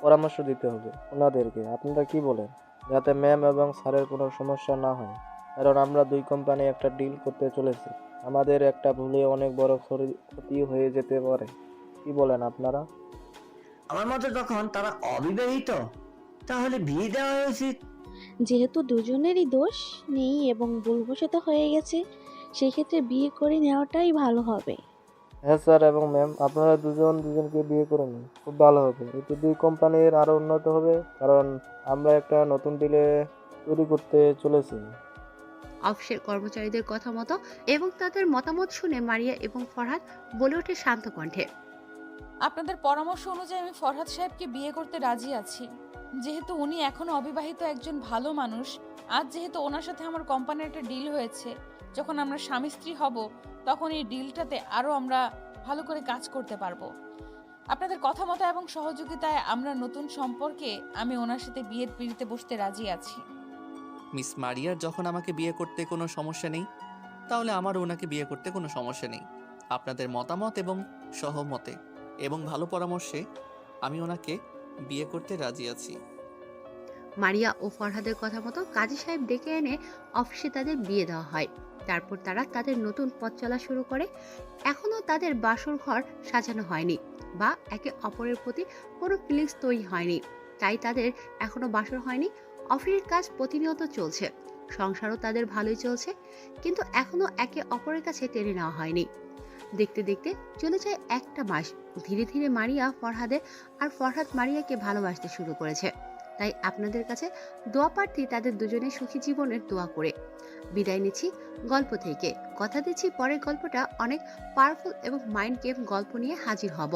পরামর্শ দিতে হবে ওনাদেরকে। আপনারা কি বলেন? যাতে ম্যাম এবং স্যারের কোনো সমস্যা না হয়, কারণ আমরা দুই কোম্পানি একটা ডিল করতে চলেছি। আমাদের একটা ভুলে অনেক বড় ক্ষতি হয়ে যেতে পারে। কি বলেন আপনারা? আমার মতে যখন তারা অবিবাহিত তাহলে বিয়ে দেওয়া উচিত। যেহেতু দুজনেরই দোষ নেই এবং ভুলবশত হয়ে গেছে, সেক্ষেত্রে বিয়ে করে নেওয়াটাই ভালো হবে। হ্যাঁ স্যার এবং ম্যাম, আপনারা দুজন দুজনকে বিয়ে করে নিন, খুব ভালো হবে। এতে দুই কোম্পানির আরও উন্নত হবে, কারণ আমরা একটা নতুন ডিলে তৈরি করতে চলেছি। অফিসের কর্মচারীদের কথা মতো এবং তাদের মতামত শুনে মারিয়া এবং ফরহাদ বলে ওঠে শান্ত কণ্ঠে, আপনাদের পরামর্শ অনুযায়ী আমি ফরহাদ সাহেবকে বিয়ে করতে রাজি আছি। যেহেতু উনি এখনো অবিবাহিত একজন ভালো মানুষ, আজ যেহেতু ওনার সাথে আমার কোম্পানির একটা ডিল হয়েছে, যখন আমরা স্বামী স্ত্রী হব তখন এই ডিলটাতে আরও আমরা ভালো করে কাজ করতে পারবো। আপনাদের কথা মতো এবং সহযোগিতায় আমরা নতুন সম্পর্কে আমি ওনার সাথে বিয়ের পিঁড়িতে বসতে রাজি আছি। মিস মারিয়ার যখন আমাকে বিয়ে করতে কোনো সমস্যা নেই, তাহলে আমারও ওনাকে বিয়ে করতে কোনো সমস্যা নেই। আপনাদের মতামত এবং সহমতে এবং ভালো পরামর্শে আমি ওনাকে বিয়ে করতে রাজি আছি। মারিয়া ও ফরহাদের কথা মতো কাজী সাহেব ডেকে এনে অফিসে তাদের বিয়ে দেওয়া হয়। তারপর তারা তাদের নতুন পথ চলা শুরু করে। এখনো তাদের বাসর ঘর সাজানো হয়নি বা একে অপরের প্রতি কোনো ফিলিংস তৈরি হয়নি, তাই তাদের এখনো বাসর হয়নি। অফিসের কাজ প্রতিনিয়ত চলছে, সংসারও তাদের ভালোই চলছে, কিন্তু এখনো একে অপরের কাছে টেনে নেওয়া হয়নি। দেখতে দেখতে চলে যায় একটা মাস। ধীরে ধীরে মারিয়া ফরহাদে আর ফরহাদ মারিয়াকে ভালোবাসতে শুরু করেছে। তাই আপনাদের কাছে দোয়া প্রার্থী তাদের দুজনের সুখী জীবনের দোয়া করে বিদায় নিচ্ছি গল্প থেকে। কথা দিচ্ছি পরের গল্পটা অনেক পাওয়ারফুল এবং মাইন্ড গেম গল্প নিয়ে হাজির হব।